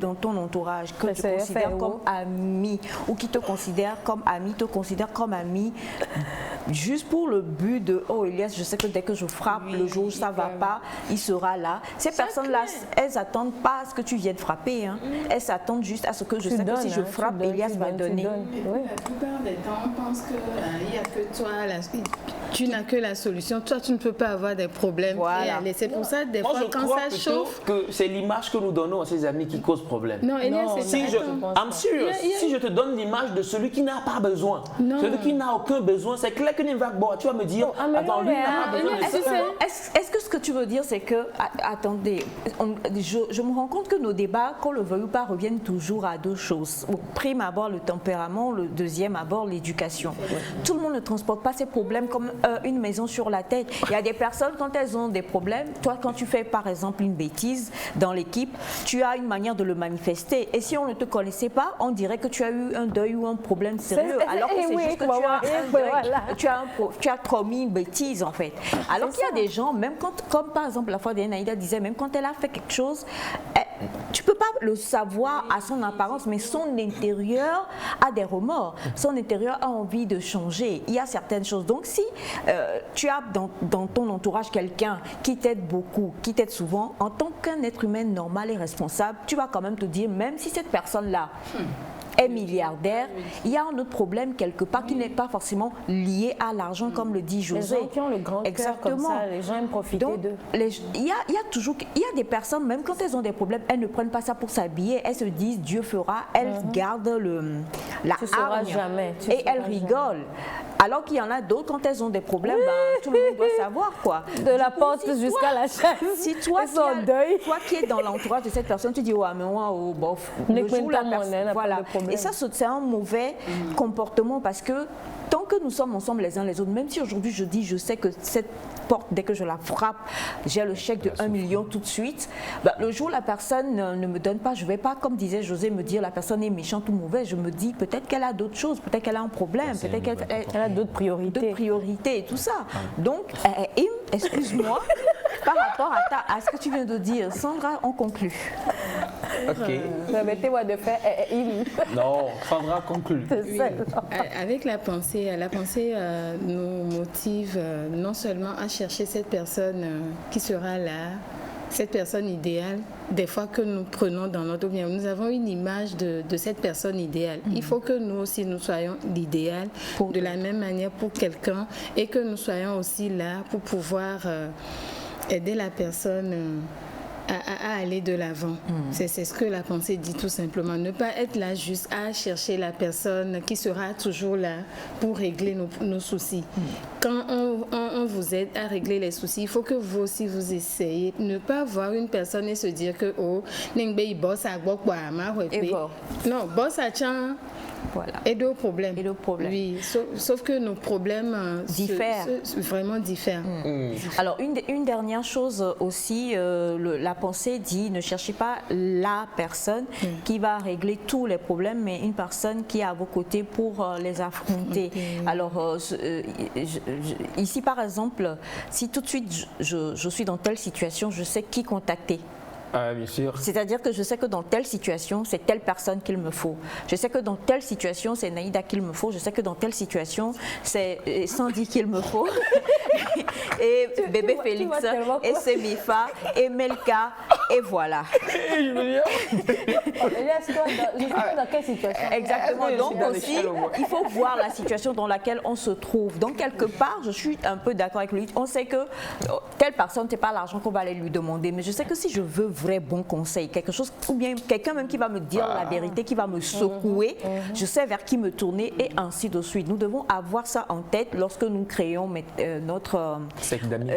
dans ton entourage, que tu c'est considères FRO. comme ami ou qui te considèrent comme ami, te considèrent comme ami, juste pour le but de oh Elias, je sais que dès que je frappe, le jour où ça va pas, il sera là. Ces personnes-là, elles attendent pas à ce que tu viennes frapper, hein. Elles s'attendent juste à ce que je sais que si je frappe, Elias va donner. Oui. La plupart des temps, on pense qu'il n'y a que toi, tu n'as que la solution. Toi, tu ne peux pas avoir des problèmes. Voilà. Et aller. C'est pour ça, des Moi, fois, je quand crois ça plutôt chauffe. que c'est l'image que nous donnons à ces amis qui cause problème. Non, Elias, c'est Si je, I'm serious. Si je te donne l'image de celui qui n'a pas besoin, Non. celui qui n'a aucun besoin, c'est clair que tu vas me dire, attends, lui, il n'a pas besoin de ça. Est-ce que ce que tu veux dire, c'est que, attendez, je me rends compte que nos débats, qu'on le veuille ou pas, reviennent toujours à deux choses. Au prime abord, le tempérament, le deuxième abord, l'éducation. Tout le monde ne transporte pas ses problèmes comme une maison sur la tête. Il y a des personnes, quand elles ont des problèmes, toi, quand tu fais par exemple une bêtise dans l'équipe, tu as une manière de le manifester. Et si on ne te connaissait pas, on dirait que tu as eu un deuil ou un problème sérieux. Alors que c'est juste que tu as commis une bêtise en fait. Alors qu'il y a des gens, même quand, comme par exemple la fois d'Anaïda disait, même quand elle a fait quelque chose, tu peux pas le savoir à son apparence, mais son intérieur a des remords. Son intérieur a envie de changer. Il y a certaines choses. Donc si tu as dans ton entourage quelqu'un qui t'aide beaucoup, qui t'aide souvent, en tant qu'un être humain normal et responsable, tu vas quand même te dire, même si cette personne-là est milliardaire, il y a un autre problème quelque part qui n'est pas forcément lié à l'argent, comme le dit Les José. gens qui ont le grand cœur comme ça, les gens aiment profiter Donc, d'eux. il y a des personnes, même quand elles ont des problèmes, elles ne prennent pas ça pour s'habiller, elles se disent Dieu fera, elles gardent la Tu sauras hargne jamais, tu et sauras elles jamais. rigolent. Alors qu'il y en a d'autres, quand elles ont des problèmes, tout le monde doit savoir quoi. De la Du coup, porte si jusqu'à toi- la chaise. Si toi Ils sont en deuil. qui es dans l'entourage de cette personne, tu dis ouais mais moi oh, bof, Ne le jour où prenne la pas mon personne- aile, n'a pas voilà. de problème. Et ça c'est un mauvais comportement parce que tant que nous sommes ensemble les uns les autres, même si aujourd'hui je dis je sais que cette porte, dès que je la frappe, j'ai le chèque de 1 million tout de suite, le jour où la personne ne me donne pas, je ne vais pas, comme disait José, me dire la personne est méchante ou mauvaise, je me dis peut-être qu'elle a d'autres choses, peut-être qu'elle a un problème, peut-être qu'elle Elle a d'autres priorités. et tout ça. Donc, excuse-moi, par rapport à ce que tu viens de dire, Sandra, on conclut. Ok. Permettez-moi de faire. Non, Sandra conclut. Oui. Avec la pensée nous motive non seulement à chercher cette personne qui sera là, cette personne idéale, des fois que nous prenons dans notre bien, nous avons une image de cette personne idéale. Il faut que nous aussi, nous soyons l'idéal de la même manière pour quelqu'un et que nous soyons aussi là pour pouvoir aider la personne à aller de l'avant. C'est ce que la pensée dit tout simplement. Ne pas être là juste à chercher la personne qui sera toujours là pour régler nos soucis. Quand on vous aide à régler les soucis, il faut que vous aussi vous essayez. Ne pas voir une personne et se dire que oh, n'engbe boss à quoi Et bon. non, boss à tchan. Voilà. Et de problèmes. Et de problèmes. Oui, sauf que nos problèmes Diffèrent. vraiment diffèrent. Alors, une dernière chose aussi, la pensée dit ne cherchez pas la personne qui va régler tous les problèmes, mais une personne qui est à vos côtés pour les affronter. Alors, ici, par exemple, si tout de suite je suis dans telle situation, je sais qui contacter. Bien sûr. C'est-à-dire que je sais que dans telle situation, c'est telle personne qu'il me faut. Je sais que dans telle situation, c'est Naïda qu'il me faut. Je sais que dans telle situation, c'est Sandy qu'il me faut. Et bébé Félix, et c'est Mifa, et Melka, et voilà. Je veux dire... dans quelle situation? Exactement. Donc aussi, il faut voir la situation dans laquelle on se trouve. Donc quelque part, je suis un peu d'accord avec lui. On sait que telle personne, c'est pas l'argent qu'on va aller lui demander, mais je sais que si je veux vrai bon conseil, quelque chose, ou bien quelqu'un même qui va me dire la vérité, qui va me secouer, je sais vers qui me tourner et ainsi de suite. Nous devons avoir ça en tête lorsque nous créons notre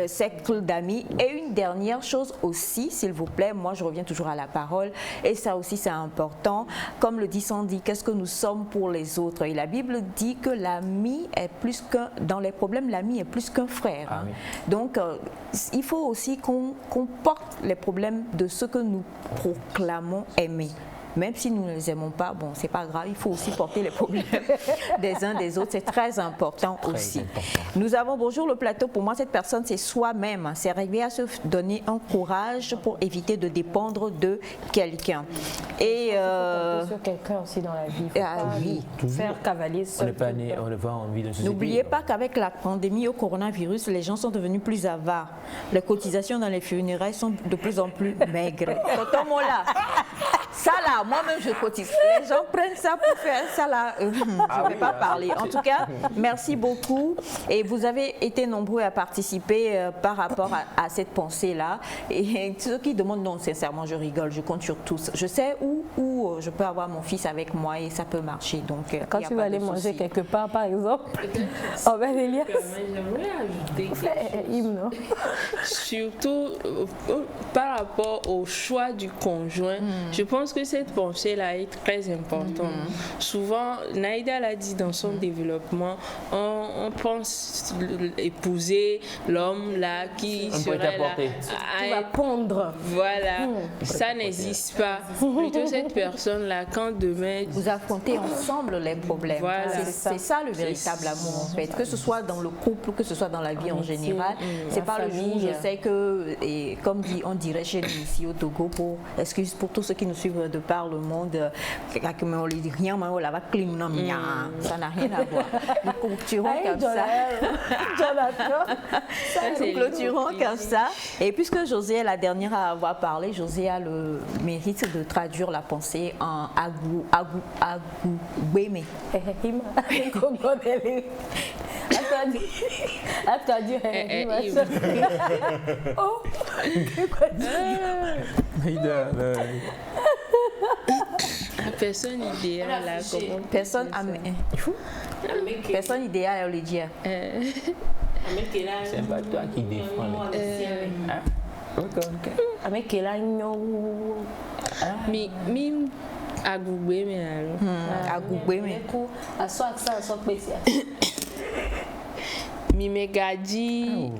cercle d'amis. Et une dernière chose aussi, s'il vous plaît, moi je reviens toujours à la parole, et ça aussi c'est important. Comme le dit Sandy, qu'est-ce que nous sommes pour les autres? Et la Bible dit que l'ami est plus qu'un, dans les problèmes, l'ami est plus qu'un frère. Hein. Donc il faut aussi qu'on porte les problèmes de ceux que nous proclamons aimer. Même si nous ne les aimons pas, bon, c'est pas grave, il faut aussi porter les problèmes des uns des autres, c'est très important aussi. Nous avons, bonjour le plateau, pour moi cette personne c'est soi-même, c'est arriver à se donner un courage pour éviter de dépendre de quelqu'un. Et sur quelqu'un aussi dans la vie, faire cavalier seul. On n'est pas envie de se N'oubliez pas qu'avec la pandémie au coronavirus, les gens sont devenus plus avares. Les cotisations dans les funérailles sont de plus en plus maigres. Tonton Mola, ça là, moi-même je cotise. Les gens prennent ça pour faire ça là. Je ne vais pas parler. En tout cas, merci beaucoup. Et vous avez été nombreux à participer par rapport à cette pensée-là. Et ceux qui demandent, non, sincèrement, je rigole, je compte sur tous. Je sais où je peux avoir mon fils avec moi et ça peut marcher. Donc, quand tu vas aller manger quelque part, par exemple, oh ben Elias. J'aimerais ajouter quelque chose. Surtout par rapport au choix du conjoint, je pense que cette pensée-là est très importante. Souvent, Naïda l'a dit dans son développement, on pense épouser l'homme là qui serait là qui va pondre. Voilà, ça n'existe pas. Plutôt cette personne-là, quand demain... Vous affrontez ensemble les problèmes. Voilà. C'est ça le véritable amour en fait. Que ce soit dans le couple, que ce soit dans la vie en général. C'est pas le jour, je sais que, et comme on dirait chez nous ici au Togo, excuse pour tous ceux qui nous suivent de par le monde, ça n'a rien à voir. Nous clôturons comme ça. Nous clôturons comme ça. Et puisque José est la dernière à avoir parlé, José a le mérite de traduire la pensée en Agoubémé. La personne idéale, là, comment personne idéale, on le dit. C'est pas toi qui défends Mim Agoubémé alors. Agoubémé. Mimegadi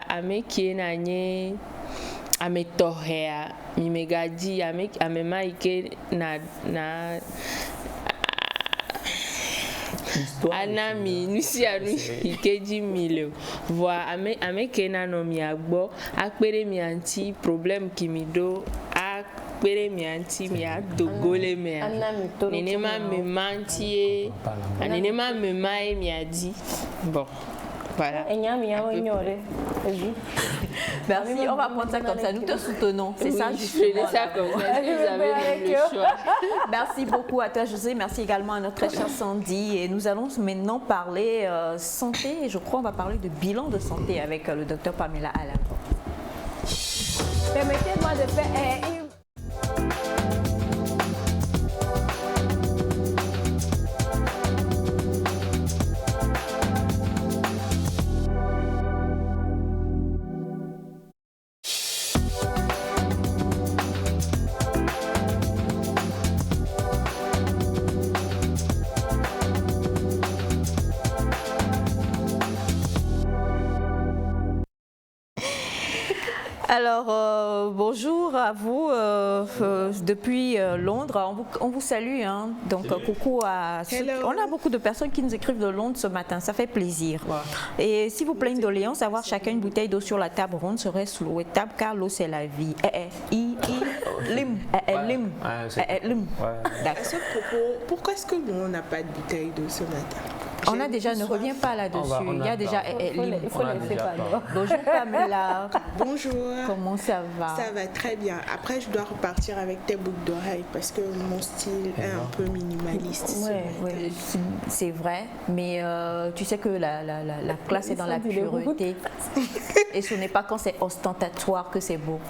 ameki nanye ametohea mimegadi amema ike na anami nusi anu ikeji mile voa ameke na no mi agbo akpere mi anti problème qui mi do akpere mi anti mi adogole me nene ma me mantie nene ma me mai mi adi bon. Voilà. Merci, on va prendre ça comme ça. Nous te soutenons. C'est ça, justement. Ça comme ça. Vous avez même le choix. Merci beaucoup à toi, José. Merci également à notre très chère Sandy. Et nous allons maintenant parler santé. Et je crois qu'on va parler de bilan de santé avec le docteur Pamela Alain. Permettez-moi de faire Alors, bonjour à vous depuis Londres. On vous salue. Hein. Donc, coucou à ceux. On a beaucoup de personnes qui nous écrivent de Londres ce matin. Ça fait plaisir. Ouais. Et s'il vous plaît, une doléance, avoir chacun une bouteille d'eau sur la table ronde serait souhaitable car l'eau, c'est la vie. À ce propos, pourquoi est-ce que nous, on n'a pas de bouteille d'eau ce matin? On a déjà, ne reviens pas là-dessus. Il y a déjà il faut laisser pas. Bonjour Pamela. Bonjour. Comment ça va? Ça va très bien. Après, je dois repartir avec tes boucles d'oreilles parce que mon style est un peu minimaliste. Oui, c'est vrai. Mais tu sais que la classe est dans la pureté. Et ce n'est pas quand c'est ostentatoire que c'est beau,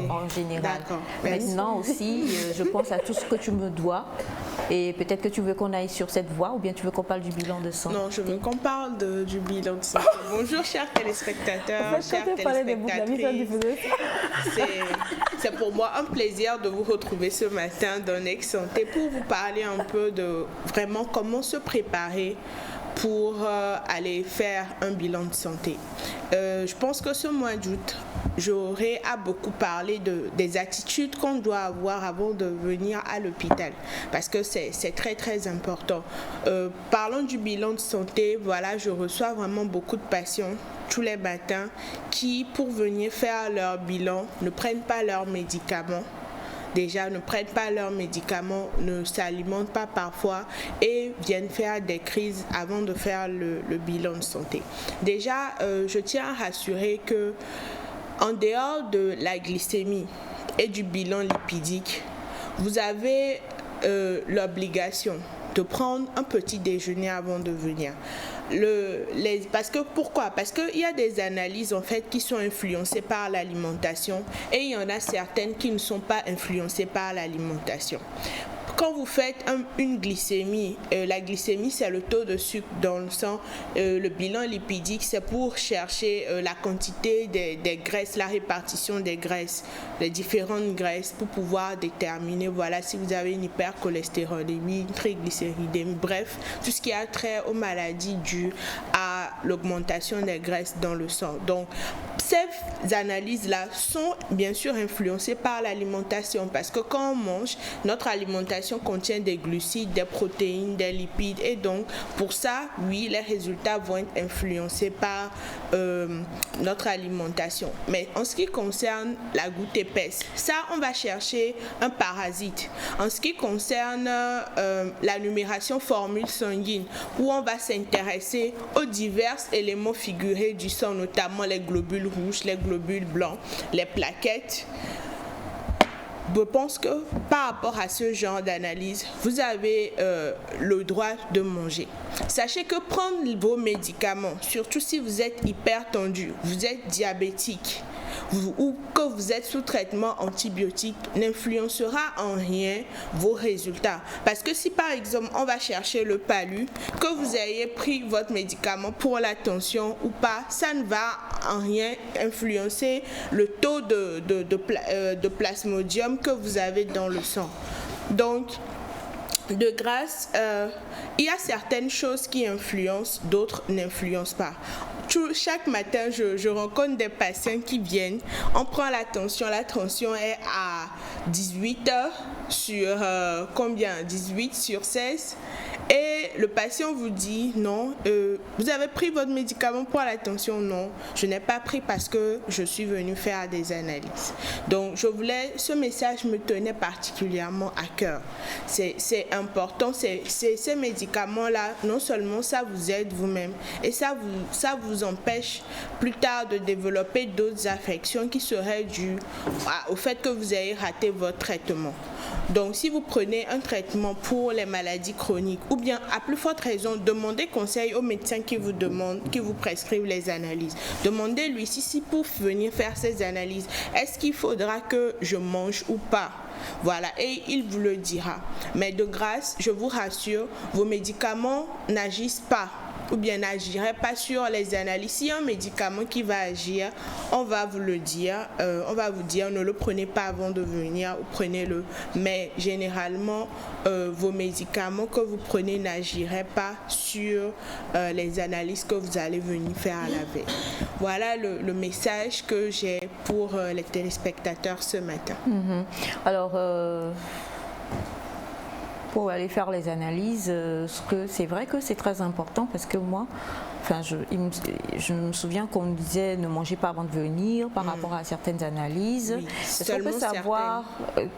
en général. Maintenant aussi, je pense à tout ce que tu me dois. Et peut-être que tu veux qu'on aille sur cette voie ou bien tu veux qu'on parle du bilan de santé? Non, je veux qu'on parle du bilan de santé. Bonjour chers téléspectateurs, chères téléspectatrices. C'est pour moi un plaisir de vous retrouver ce matin dans Next Santé pour vous parler un peu de vraiment comment se préparer pour aller faire un bilan de santé. Je pense que ce mois d'août, j'aurai à beaucoup parler des attitudes qu'on doit avoir avant de venir à l'hôpital parce que c'est très très important. Parlons du bilan de santé. Voilà, je reçois vraiment beaucoup de patients tous les matins qui, pour venir faire leur bilan, ne prennent pas leurs médicaments. Déjà, ne prennent pas leurs médicaments, ne s'alimentent pas parfois et viennent faire des crises avant de faire le bilan de santé. Déjà, je tiens à rassurer que en dehors de la glycémie et du bilan lipidique, vous avez l'obligation de prendre un petit déjeuner avant de venir. Pourquoi? Parce qu'il y a des analyses en fait qui sont influencées par l'alimentation et il y en a certaines qui ne sont pas influencées par l'alimentation. Quand vous faites une glycémie, la glycémie c'est le taux de sucre dans le sang, le bilan lipidique c'est pour chercher la quantité des graisses, la répartition des graisses, les différentes graisses pour pouvoir déterminer voilà si vous avez une hypercholestérolémie, une triglycéridémie, bref, tout ce qui a trait aux maladies dues à l'augmentation des graisses dans le sang. Donc ces analyses-là sont bien sûr influencées par l'alimentation parce que quand on mange, notre alimentation contient des glucides, des protéines, des lipides et donc pour ça, oui, les résultats vont être influencés par notre alimentation. Mais en ce qui concerne la goutte épaisse, ça, on va chercher un parasite. En ce qui concerne la numération formule sanguine, où on va s'intéresser aux divers éléments figurés du sang, notamment les globules rouges, les globules blancs, les plaquettes. Je pense que par rapport à ce genre d'analyse, vous avez le droit de manger. Sachez que prendre vos médicaments, surtout si vous êtes hypertendu, vous êtes diabétique ou que vous êtes sous traitement antibiotique, n'influencera en rien vos résultats. Parce que si par exemple on va chercher le palu, que vous ayez pris votre médicament pour la tension ou pas, ça ne va en rien influencer le taux de plasmodium que vous avez dans le sang. Donc, de grâce, il y a certaines choses qui influencent, d'autres n'influencent pas. Chaque matin, je rencontre des patients qui viennent, on prend la tension est à 18 sur combien? 18 sur 16. Et le patient vous dit non, vous avez pris votre médicament pour la tension? Non, je n'ai pas pris parce que je suis venue faire des analyses. Donc ce message me tenait particulièrement à cœur. C'est important, ces médicaments-là, non seulement ça vous aide vous-même, et ça vous empêche plus tard de développer d'autres affections qui seraient dues au fait que vous ayez raté votre traitement. Donc, si vous prenez un traitement pour les maladies chroniques, ou bien à plus forte raison, demandez conseil au médecin qui vous prescrivent les analyses. Demandez-lui si pour venir faire ces analyses, est-ce qu'il faudra que je mange ou pas? Voilà, et il vous le dira. Mais de grâce, je vous rassure, vos médicaments n'agissent pas ou bien n'agirait pas sur les analyses. S'il y a un médicament qui va agir, on va vous le dire, on va vous dire ne le prenez pas avant de venir ou prenez-le. Mais généralement, vos médicaments que vous prenez n'agiraient pas sur les analyses que vous allez venir faire à la veille. Voilà le message que j'ai pour les téléspectateurs ce matin. Alors, pour aller faire les analyses, c'est vrai que c'est très important parce que moi, je me souviens qu'on me disait ne mangez pas avant de venir par rapport à certaines analyses. Oui, est-ce qu'on peut savoir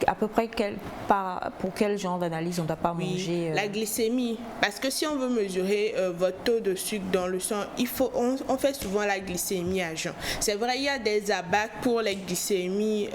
à peu près pour quel genre d'analyse on ne doit pas manger La glycémie, parce que si on veut mesurer votre taux de sucre dans le sang, on fait souvent la glycémie à jeun. C'est vrai, il y a des abacs pour les glycémies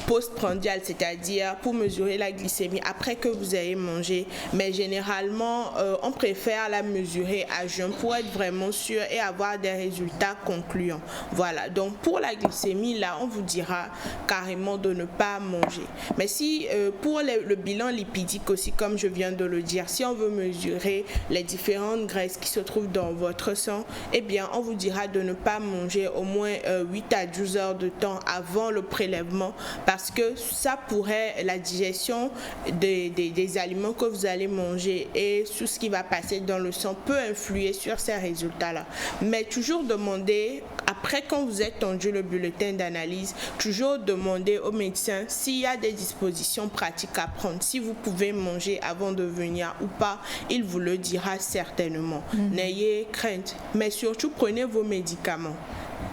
postprandiales, c'est-à-dire pour mesurer la glycémie après que vous ayez mangé, mais généralement on préfère la mesurer à jeun pour être vraiment sûr et avoir des résultats concluants. Voilà, donc pour la glycémie, là, on vous dira carrément de ne pas manger. Mais si, pour le bilan lipidique aussi, comme je viens de le dire, si on veut mesurer les différentes graisses qui se trouvent dans votre sang, eh bien, on vous dira de ne pas manger au moins 8 à 12 heures de temps avant le prélèvement, parce que ça pourrait, la digestion des aliments que vous allez manger et tout ce qui va passer dans le sang peut influer sur ces résultats-là. Mais toujours demander, après quand vous êtes tendu le bulletin d'analyse, toujours demander au médecin s'il y a des dispositions pratiques à prendre. Si vous pouvez manger avant de venir ou pas, il vous le dira certainement. N'ayez crainte, mais surtout prenez vos médicaments.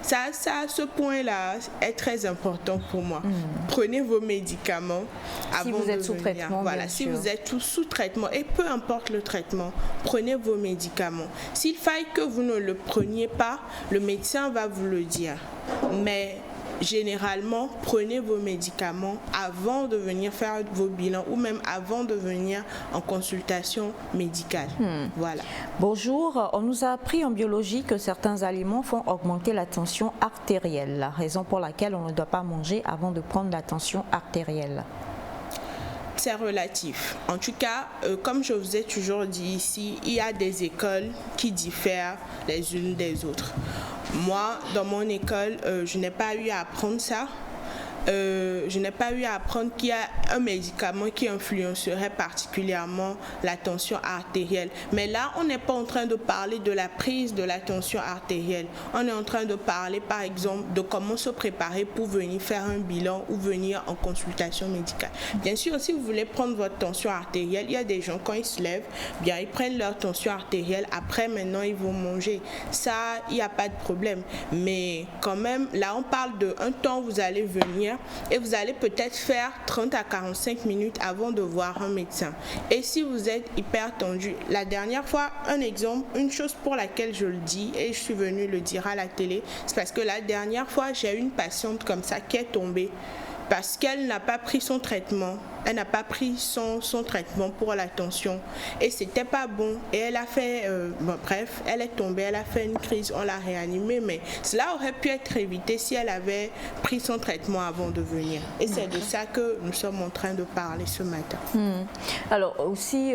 Ça, ce point-là est très important pour moi. Prenez vos médicaments avant de venir. Si vous êtes sous traitement, voilà, si vous êtes sous traitement, et peu importe le traitement, prenez vos médicaments. S'il faille que vous ne le preniez pas, le médecin va vous le dire. Mais généralement, prenez vos médicaments avant de venir faire vos bilans ou même avant de venir en consultation médicale. Voilà. Bonjour, on nous a appris en biologie que certains aliments font augmenter la tension artérielle, la raison pour laquelle on ne doit pas manger avant de prendre la tension artérielle. C'est relatif. En tout cas, comme je vous ai toujours dit ici, il y a des écoles qui diffèrent les unes des autres. Moi, dans mon école, je n'ai pas eu à apprendre ça. Je n'ai pas eu à apprendre qu'il y a un médicament qui influencerait particulièrement la tension artérielle. Mais là, on n'est pas en train de parler de la prise de la tension artérielle. On est en train de parler, par exemple, de comment se préparer pour venir faire un bilan ou venir en consultation médicale. Bien sûr, si vous voulez prendre votre tension artérielle, il y a des gens, quand ils se lèvent, bien, ils prennent leur tension artérielle. Après, maintenant, ils vont manger. Ça, il n'y a pas de problème. Mais quand même, là, on parle d'un temps où vous allez venir et vous allez peut-être faire 30 à 45 minutes avant de voir un médecin. Et si vous êtes hyper tendu, la dernière fois, un exemple, une chose pour laquelle je le dis et je suis venue le dire à la télé, c'est parce que la dernière fois, j'ai eu une patiente comme ça qui est tombée parce qu'elle n'a pas pris son traitement. Elle n'a pas pris son traitement pour la tension et c'était pas bon et elle a fait bref, elle est tombée, elle a fait une crise, on l'a réanimée, mais cela aurait pu être évité si elle avait pris son traitement avant de venir et c'est de ça que nous sommes en train de parler ce matin. Alors aussi,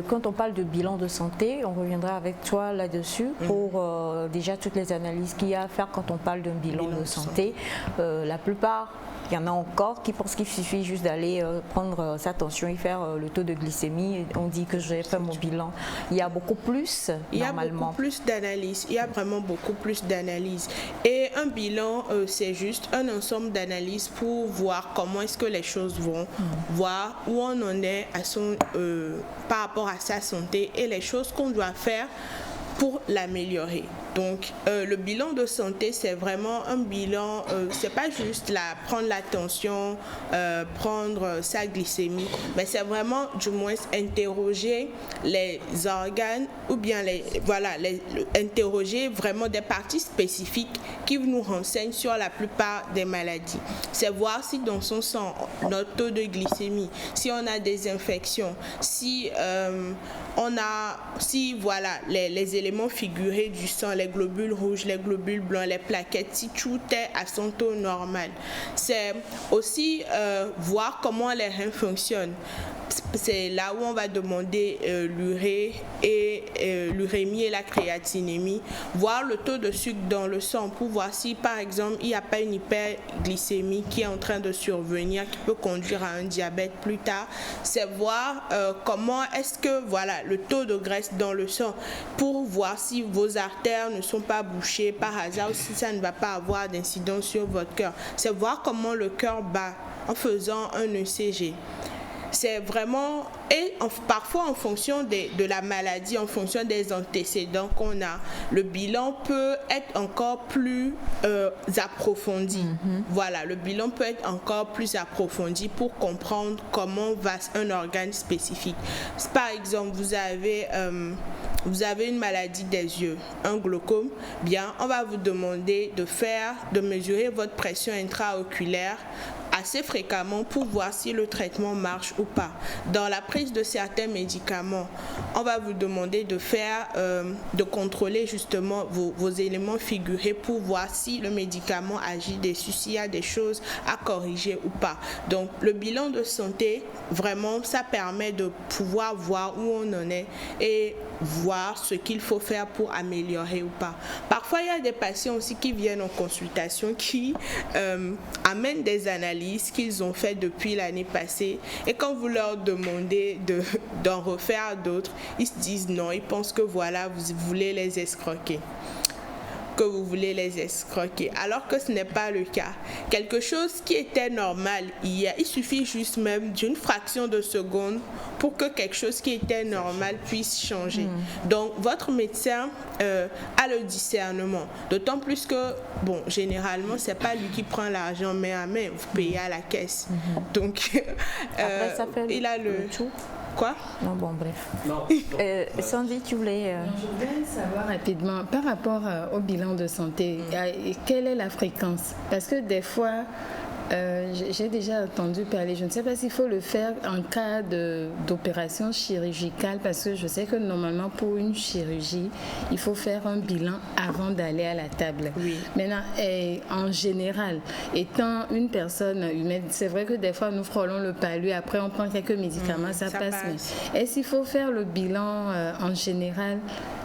quand on parle de bilan de santé, on reviendra avec toi là-dessus pour déjà toutes les analyses qu'il y a à faire quand on parle d'un bilan de santé. La plupart, il y en a encore qui pensent qu'il suffit juste d'aller prendre sa tension et faire le taux de glycémie. On dit que j'ai fait mon bilan. Il y a beaucoup plus, normalement. Il y a beaucoup plus d'analyses. Il y a vraiment beaucoup plus d'analyses. Et un bilan, c'est juste un ensemble d'analyses pour voir comment est-ce que les choses vont, voir où on en est par rapport à sa santé et les choses qu'on doit faire pour l'améliorer. Donc, le bilan de santé, c'est vraiment un bilan, c'est pas juste prendre la tension, prendre sa glycémie, mais c'est vraiment, du moins, interroger les organes ou bien interroger vraiment des parties spécifiques qui nous renseignent sur la plupart des maladies. C'est voir si dans son sang, notre taux de glycémie, si on a des infections, si les éléments figurés du sang, les globules rouges, les globules blancs, les plaquettes, si tout est à son taux normal. C'est aussi voir comment les reins fonctionnent. c'est là où on va demander l'urée et l'urémie et la créatinémie, voir le taux de sucre dans le sang pour voir si par exemple il n'y a pas une hyperglycémie qui est en train de survenir, qui peut conduire à un diabète plus tard. C'est voir comment est-ce que voilà le taux de graisse dans le sang pour voir si vos artères ne sont pas bouchées par hasard ou si ça ne va pas avoir d'incidence sur votre cœur. C'est voir comment le cœur bat en faisant un ECG. C'est vraiment, et parfois en fonction de la maladie, en fonction des antécédents qu'on a, le bilan peut être encore plus approfondi. Voilà, le bilan peut être encore plus approfondi pour comprendre comment va un organe spécifique. Par exemple, vous avez une maladie des yeux, un glaucome, bien, on va vous demander de mesurer votre pression intraoculaire assez fréquemment pour voir si le traitement marche ou pas. Dans la prise de certains médicaments, on va vous demander de contrôler justement vos éléments figurés pour voir si le médicament agit dessus, s'il y a des choses à corriger ou pas. Donc le bilan de santé, vraiment, ça permet de pouvoir voir où on en est et voir ce qu'il faut faire pour améliorer ou pas. Parfois, il y a des patients aussi qui viennent en consultation qui amènent des analyses qu'ils ont fait depuis l'année passée et quand vous leur demandez d'en refaire d'autres, ils se disent non, ils pensent que voilà, vous voulez les escroquer. Alors que ce n'est pas le cas. Quelque chose qui était normal hier, il suffit juste même d'une fraction de seconde pour que quelque chose qui était normal puisse changer. Donc, votre médecin a le discernement. D'autant plus que, bon, généralement, c'est pas lui qui prend l'argent main à main, vous payez à la caisse. Donc, après, ça fait il a le tout. Quoi? Non, bon, bref. Sandy, tu voulais... Je voulais savoir rapidement, par rapport au bilan de santé, quelle est la fréquence? Parce que des fois, j'ai déjà entendu parler, je ne sais pas s'il faut le faire en cas d'opération chirurgicale, parce que je sais que normalement pour une chirurgie, il faut faire un bilan avant d'aller à la table. Oui. Maintenant, en général, étant une personne humaine, c'est vrai que des fois nous frôlons le palu, après on prend quelques médicaments, ça passe. Mais est-ce qu'il faut faire le bilan en général?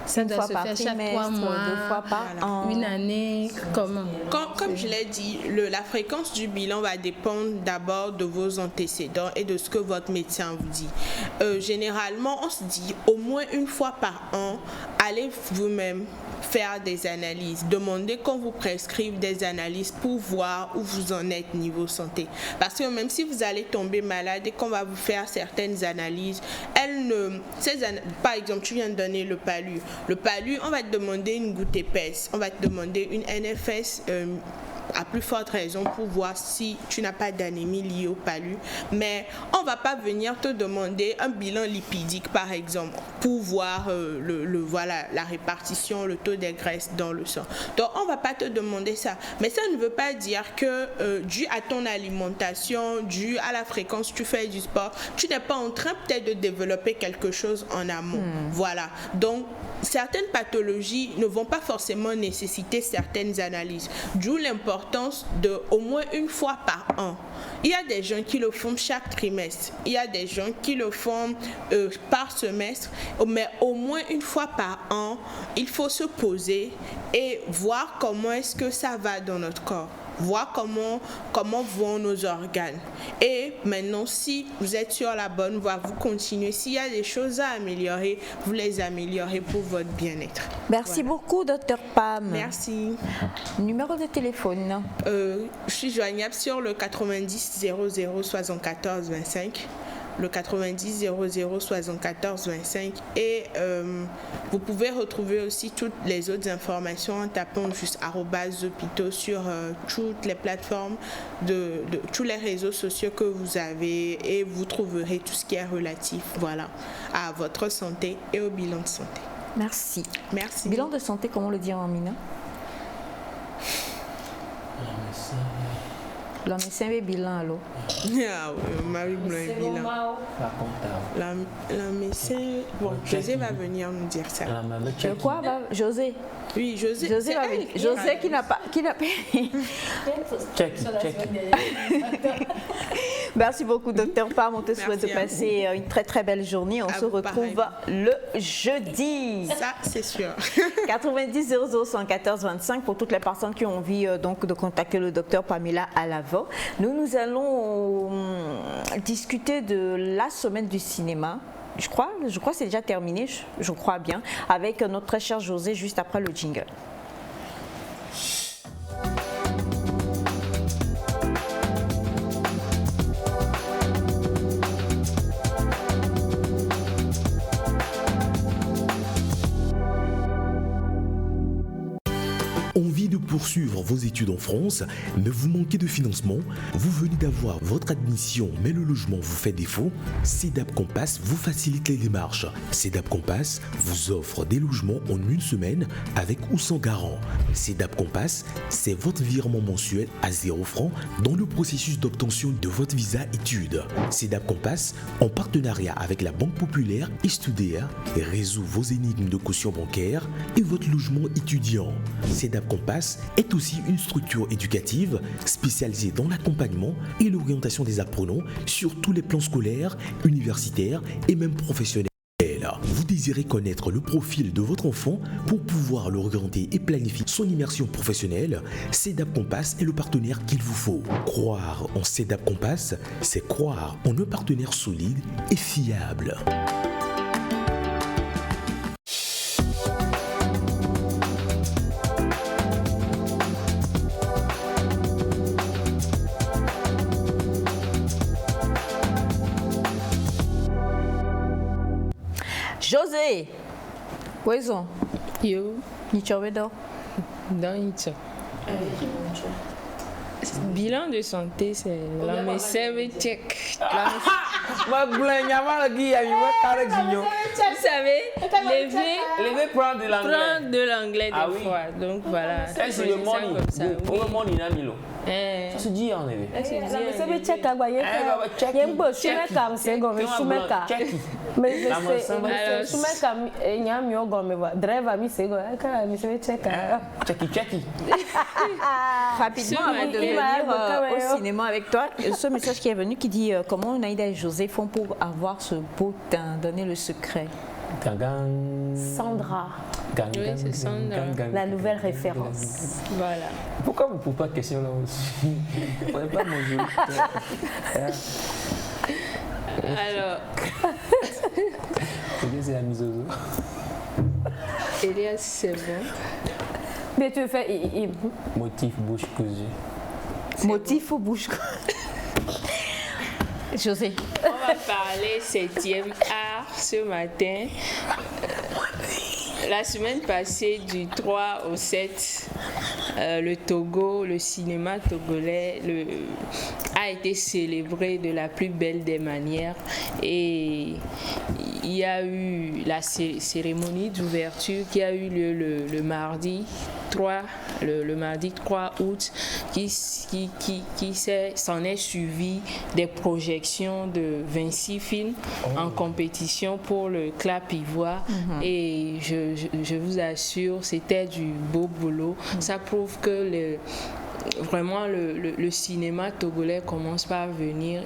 Ça doit se faire chaque 3 mois, 2 fois par an, une année, comment? Comme je l'ai dit, la fréquence du bilan va dépendre d'abord de vos antécédents et de ce que votre médecin vous dit. Généralement, on se dit au moins une fois par an, allez vous-même faire des analyses. Demandez qu'on vous prescrive des analyses pour voir où vous en êtes niveau santé. Parce que même si vous allez tomber malade et qu'on va vous faire certaines analyses, par exemple, tu viens de donner le palu. Le palu, on va te demander une goutte épaisse, on va te demander une NFS à plus forte raison pour voir si tu n'as pas d'anémie liée au palu. Mais on ne va pas venir te demander un bilan lipidique, par exemple, pour voir la répartition, le taux des graisses dans le sang. Donc, on ne va pas te demander ça. Mais ça ne veut pas dire que, dû à ton alimentation, dû à la fréquence que tu fais du sport, tu n'es pas en train peut-être de développer quelque chose en amont. Voilà. Donc, certaines pathologies ne vont pas forcément nécessiter certaines analyses, d'où l'importance de au moins une fois par an. Il y a des gens qui le font chaque trimestre, il y a des gens qui le font par semestre, mais au moins une fois par an, il faut se poser et voir comment est-ce que ça va dans notre corps. Voir comment vont nos organes. Et maintenant, si vous êtes sur la bonne voie, vous continuez. S'il y a des choses à améliorer, vous les améliorez pour votre bien-être. Merci beaucoup, Dr Pam. Merci. Numéro de téléphone? Je suis joignable sur le 90 00 74 25. Le 90 00 74 25 et vous pouvez retrouver aussi toutes les autres informations en tapant juste @zopito sur toutes les plateformes de tous les réseaux sociaux que vous avez et vous trouverez tout ce qui est relatif à votre santé et au bilan de santé. Merci. Merci. Bilan de santé, comment le dire en mina? La médecin est bilan, alors. Ah oui, Marie Blanc est bilan. La médecin... Bon, José va venir nous dire ça. Quoi, José? Oui, José. José va venir. José qui n'a pas... Merci beaucoup, docteur Pam. On te souhaite de Merci à passer une très très belle journée. On se vous, retrouve pareil. le jeudi. Ça, c'est sûr. 90 00 114 25 pour toutes les personnes qui ont envie donc de contacter le docteur Pamela Alavant. Nous allons discuter de la semaine du cinéma. Je crois que c'est déjà terminé, je crois bien, avec notre très cher José juste après le jingle. Envie de poursuivre vos études en France, mais vous manquez de financement? Vous venez d'avoir votre admission, mais le logement vous fait défaut? CEDAP Compass vous facilite les démarches. CEDAP Compass vous offre des logements en une semaine avec ou sans garant. CEDAP Compass, c'est votre virement mensuel à 0 francs dans le processus d'obtention de votre visa études. CEDAP Compass, en partenariat avec la Banque Populaire et Studéa, résout vos énigmes de caution bancaire et votre logement étudiant. CEDAP Compass est aussi une structure éducative spécialisée dans l'accompagnement et l'orientation des apprenants sur tous les plans scolaires, universitaires et même professionnels. Vous désirez connaître le profil de votre enfant pour pouvoir l'orienter et planifier son immersion professionnelle? CEDAP Compass est le partenaire qu'il vous faut. Croire en CEDAP Compass, c'est croire en un partenaire solide et fiable. José, où est-on? Yo, Nichowedo. dans Itcha. Bilan de santé, c'est la médecine check. Vous savez, lever prendre de l'anglais. de l'anglais Ah des oui. fois. Donc voilà. C'est le money. Pour le money, ça se dit en effet. Rapidement, avant de venir au cinéma avec toi, ce message qui est venu qui dit comment Naïda et José font pour avoir ce beau teint, donner le secret. Sandra, Oui, c'est Sandra. la nouvelle référence. Voilà. Pourquoi vous ne posez pas de questions là aussi? Vous ne prenez pas mon jeu. Alors, C'est la mise aux eaux. Elias, c'est bon. Mais tu fais Motif bouche cousue. Motif ou bouche? José. On va parler 7e art ce matin. La semaine passée, du 3 au 7, le Togo, le cinéma togolais a été célébré de la plus belle des manières. Et il y a eu la cérémonie d'ouverture qui a eu lieu le mardi 3, le mardi 3 août, qui s'en est suivi des projections de 26 films en compétition pour le Clap Ivoire. Et je vous assure, c'était du beau boulot. Ça prouve que vraiment le cinéma togolais commence par venir.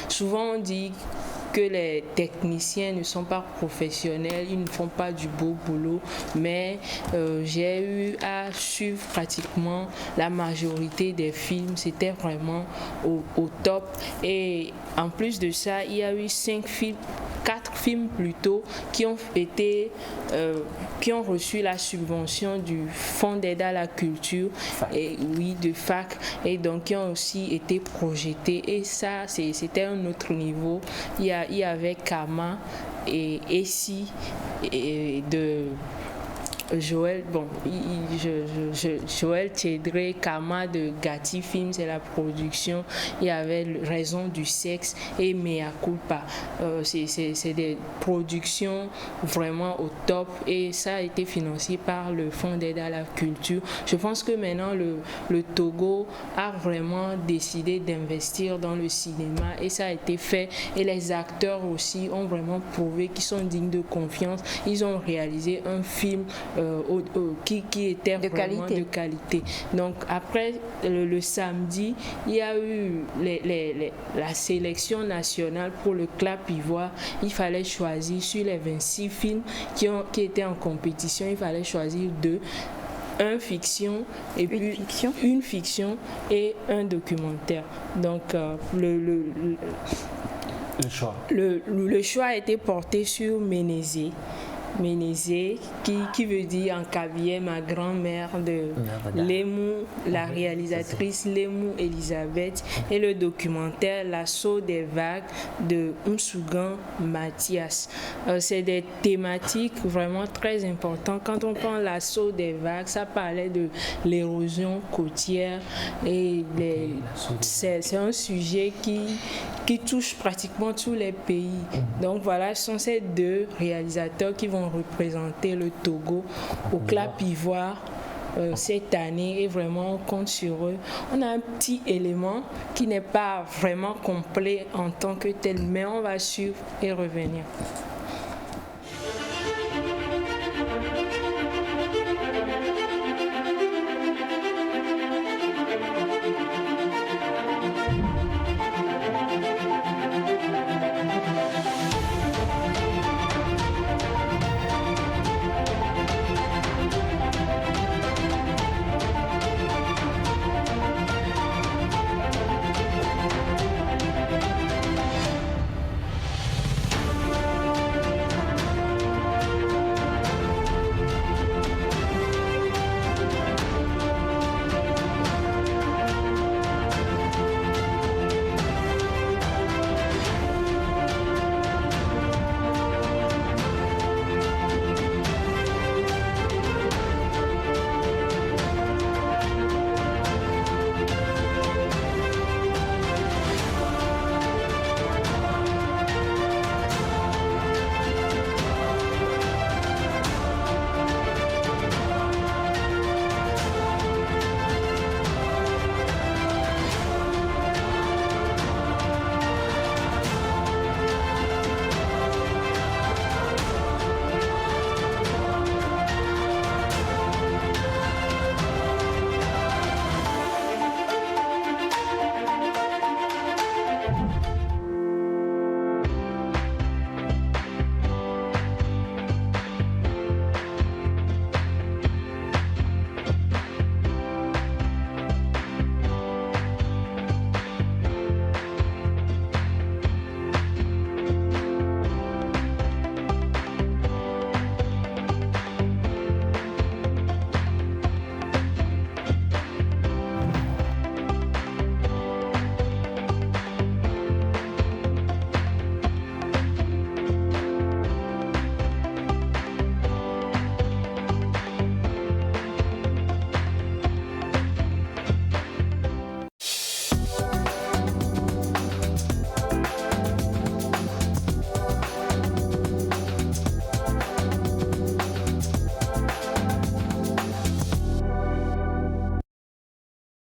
Souvent on dit que les techniciens ne sont pas professionnels, ils ne font pas du beau boulot, mais j'ai eu à suivre pratiquement la majorité des films, c'était vraiment au top. Et en plus de ça, il y a eu 4 films plutôt qui ont reçu la subvention du Fonds d'aide à la culture de FAC, et donc qui ont aussi été projetés, et ça c'était un autre niveau. Il y avait Kama et Essie et de Joël, Joël Tchédré, Kama de Gatti Film, c'est la production. Il y avait Raison du sexe et Mea Culpa. C'est des productions vraiment au top, et ça a été financé par le Fonds d'aide à la culture. Je pense que maintenant le Togo a vraiment décidé d'investir dans le cinéma, et ça a été fait, et les acteurs aussi ont vraiment prouvé qu'ils sont dignes de confiance. Ils ont réalisé un film qui étaient vraiment de qualité. Donc après le samedi, il y a eu la sélection nationale pour le CLAP Ivoire. Il fallait choisir sur les 26 films qui étaient en compétition, il fallait choisir 2. Une fiction et un documentaire. Donc le choix a été porté sur Ménézé. Ménézé, qui veut dire en kabyle ma grand-mère de Lémou, la réalisatrice Lémou Elisabeth, et le documentaire L'assaut des vagues de Msougan Mathias. C'est des thématiques vraiment très importantes. Quand on prend l'assaut des vagues, ça parlait de l'érosion côtière et c'est un sujet qui touche pratiquement tous les pays. Donc voilà, ce sont ces 2 réalisateurs qui vont représenter le Togo au CLAP Ivoire cette année, et vraiment on compte sur eux. On a un petit élément qui n'est pas vraiment complet en tant que tel, mais on va suivre et revenir.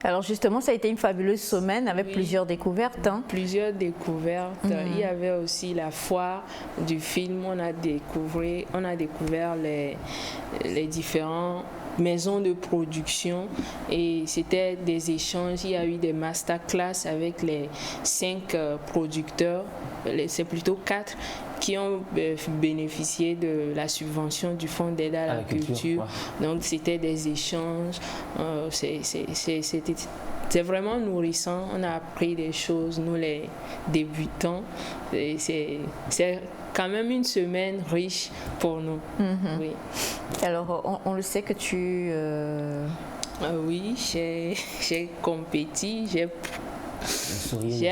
Alors justement, ça a été une fabuleuse semaine avec plusieurs découvertes. Plusieurs découvertes. Il y avait aussi la foire du film. On a découvert les différents maisons de production et c'était des échanges. Il y a eu des masterclass avec les 5 producteurs, c'est plutôt 4 qui ont bénéficié de la subvention du Fonds d'aide à la culture. Ouais. Donc c'était des échanges, c'est vraiment nourrissant. On a appris des choses, nous les débutants. C'est quand même une semaine riche pour nous. Oui. Alors on le sait que tu... Oui, j'ai compéti, j'ai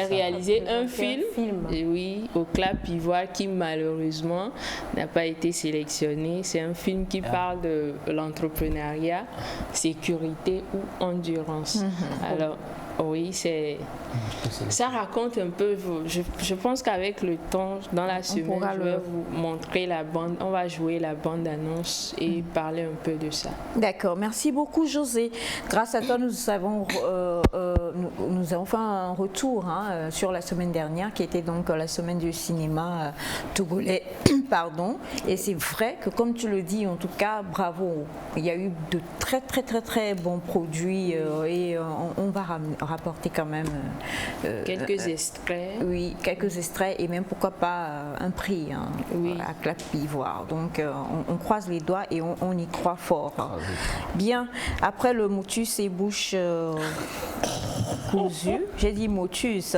réalisé un film, oui, au CLAP Ivoire qui malheureusement n'a pas été sélectionné. C'est un film qui parle de l'entrepreneuriat, sécurité ou endurance. Alors, oui, ça raconte un peu. Je pense qu'avec le temps, dans la semaine, je vais vous montrer la bande. On va jouer la bande-annonce et parler un peu de ça. D'accord. Merci beaucoup, José. Grâce à toi, nous avons nous avons fait un retour sur la semaine dernière, qui était donc la semaine du cinéma togolais. Pardon. Et c'est vrai que, comme tu le dis, en tout cas, bravo. Il y a eu de très très très très bons produits et on va rapporter quand même quelques extraits. Oui, quelques extraits et même pourquoi pas un prix à Clapivoire. Donc on croise les doigts et on y croit fort. Bien, après le motus et bouche cousu, j'ai dit motus.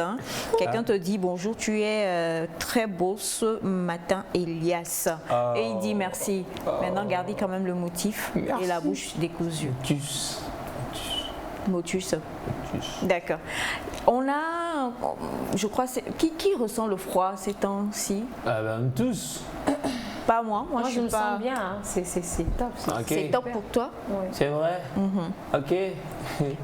Quelqu'un te dit bonjour, tu es très beau ce matin, Elias. Et il dit merci. Maintenant, gardez quand même le motif et la bouche décousue. Motus. D'accord. On a, je crois, qui ressent le froid ces temps-ci? Tous. Pas moi. Moi je me pas... sens bien. C'est top. C'est top pour toi? Oui. C'est vrai. Ok.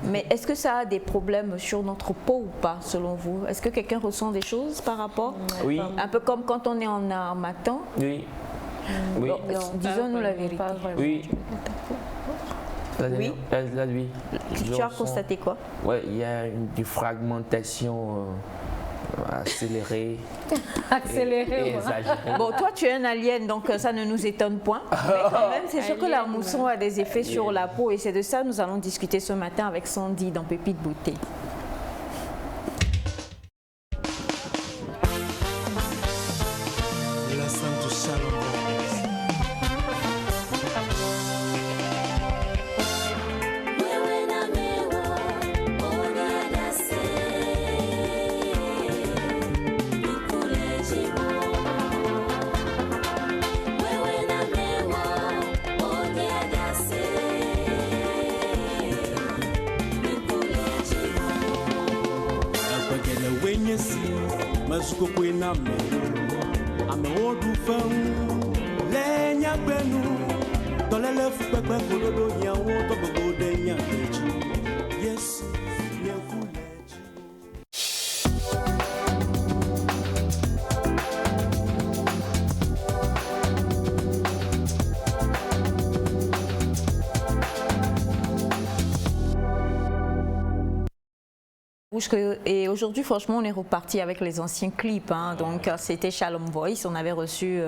Mais est-ce que ça a des problèmes sur notre peau ou pas, selon vous? Est-ce que quelqu'un ressent des choses par rapport? Oui. Un peu comme quand on est en armatan? Oui. Oui. Bon, disons-nous la vérité. Oui. Oui. Tu as constaté quoi? Ouais, il y a une fragmentation accélérée. Accélérée, et exagérée. Bon, toi tu es un alien, donc ça ne nous étonne point. Mais quand même, c'est sûr que la mousson a des effets sur la peau et c'est de ça que nous allons discuter ce matin avec Sandy dans Pépite Beauté. Et aujourd'hui, franchement, on est reparti avec les anciens clips. Donc, c'était Shalom Voice. On avait reçu,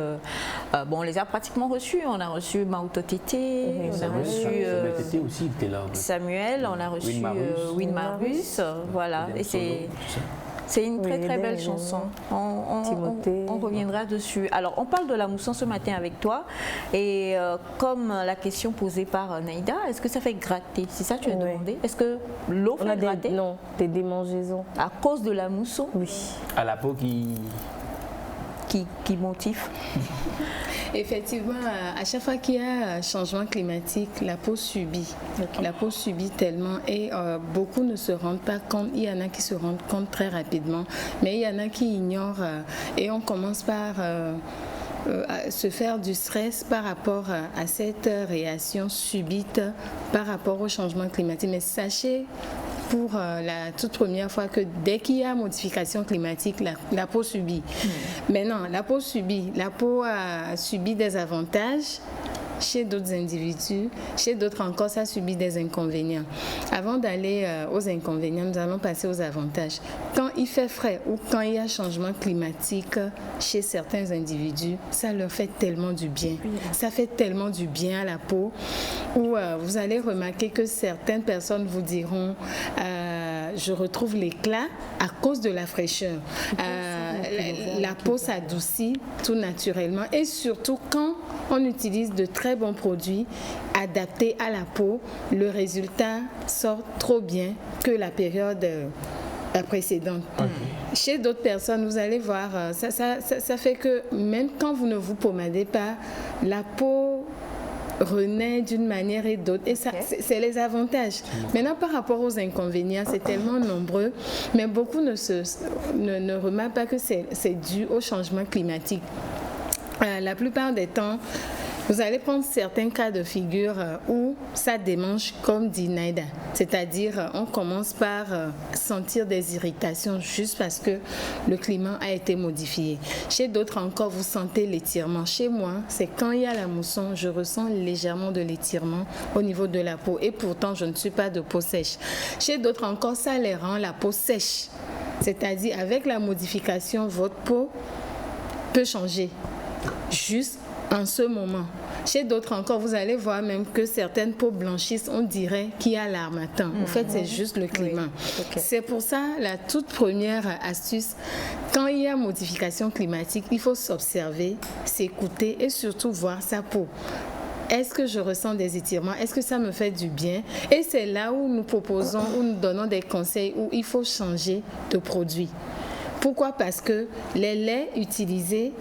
on les a pratiquement reçus. On a reçu Maouto Tété, on a reçu Samuel, on a reçu Win Marus. Voilà. Et c'est une très très belle chanson. On reviendra dessus. Alors, on parle de la mousson ce matin avec toi. Et comme la question posée par Naïda, est-ce que ça fait gratter? C'est ça que tu as demandé? Est-ce que l'eau fait gratter? Non, des démangeaisons. À cause de la mousson? Oui. À la peau qui motive. Effectivement, à chaque fois qu'il y a un changement climatique, la peau subit. La peau subit tellement et beaucoup ne se rendent pas compte. Il y en a qui se rendent compte très rapidement, mais il y en a qui ignorent et on commence par se faire du stress par rapport à cette réaction subite par rapport au changement climatique. Mais sachez pour la toute première fois que dès qu'il y a modification climatique, la peau subit. Maintenant, la peau a subi des avantages chez d'autres individus, chez d'autres encore, ça subit des inconvénients. Avant d'aller aux inconvénients, nous allons passer aux avantages. Quand il fait frais ou quand il y a changement climatique chez certains individus, ça leur fait tellement du bien. Ça fait tellement du bien à la peau où vous allez remarquer que certaines personnes vous diront je retrouve l'éclat à cause de la fraîcheur. La peau s'adoucit tout naturellement et surtout quand on utilise de très bons produits adaptés à la peau, le résultat sort trop bien que la période précédente. Chez d'autres personnes, vous allez voir, ça fait que même quand vous ne vous pommadez pas, la peau renaît d'une manière et d'autre. Et ça, c'est les avantages. Maintenant, par rapport aux inconvénients, c'est tellement nombreux, mais beaucoup ne remarquent pas que c'est dû au changement climatique. La plupart des temps, Vous allez prendre certains cas de figure où ça démange comme dit Naïda. C'est-à-dire, on commence par sentir des irritations juste parce que le climat a été modifié. Chez d'autres encore, vous sentez l'étirement. Chez moi, c'est quand il y a la mousson, je ressens légèrement de l'étirement au niveau de la peau. Et pourtant, je ne suis pas de peau sèche. Chez d'autres encore, ça les rend la peau sèche. C'est-à-dire, avec la modification, votre peau peut changer juste en ce moment. Chez d'autres encore, vous allez voir même que certaines peaux blanchissent, on dirait qu'il y a l'harmattan. En fait, c'est juste le climat. Oui. Okay. C'est pour ça, la toute première astuce, quand il y a modification climatique, il faut s'observer, s'écouter et surtout voir sa peau. Est-ce que je ressens des étirements? Est-ce que ça me fait du bien? Et c'est là où nous proposons, où nous donnons des conseils, où il faut changer de produit. Pourquoi? Parce que les laits utilisés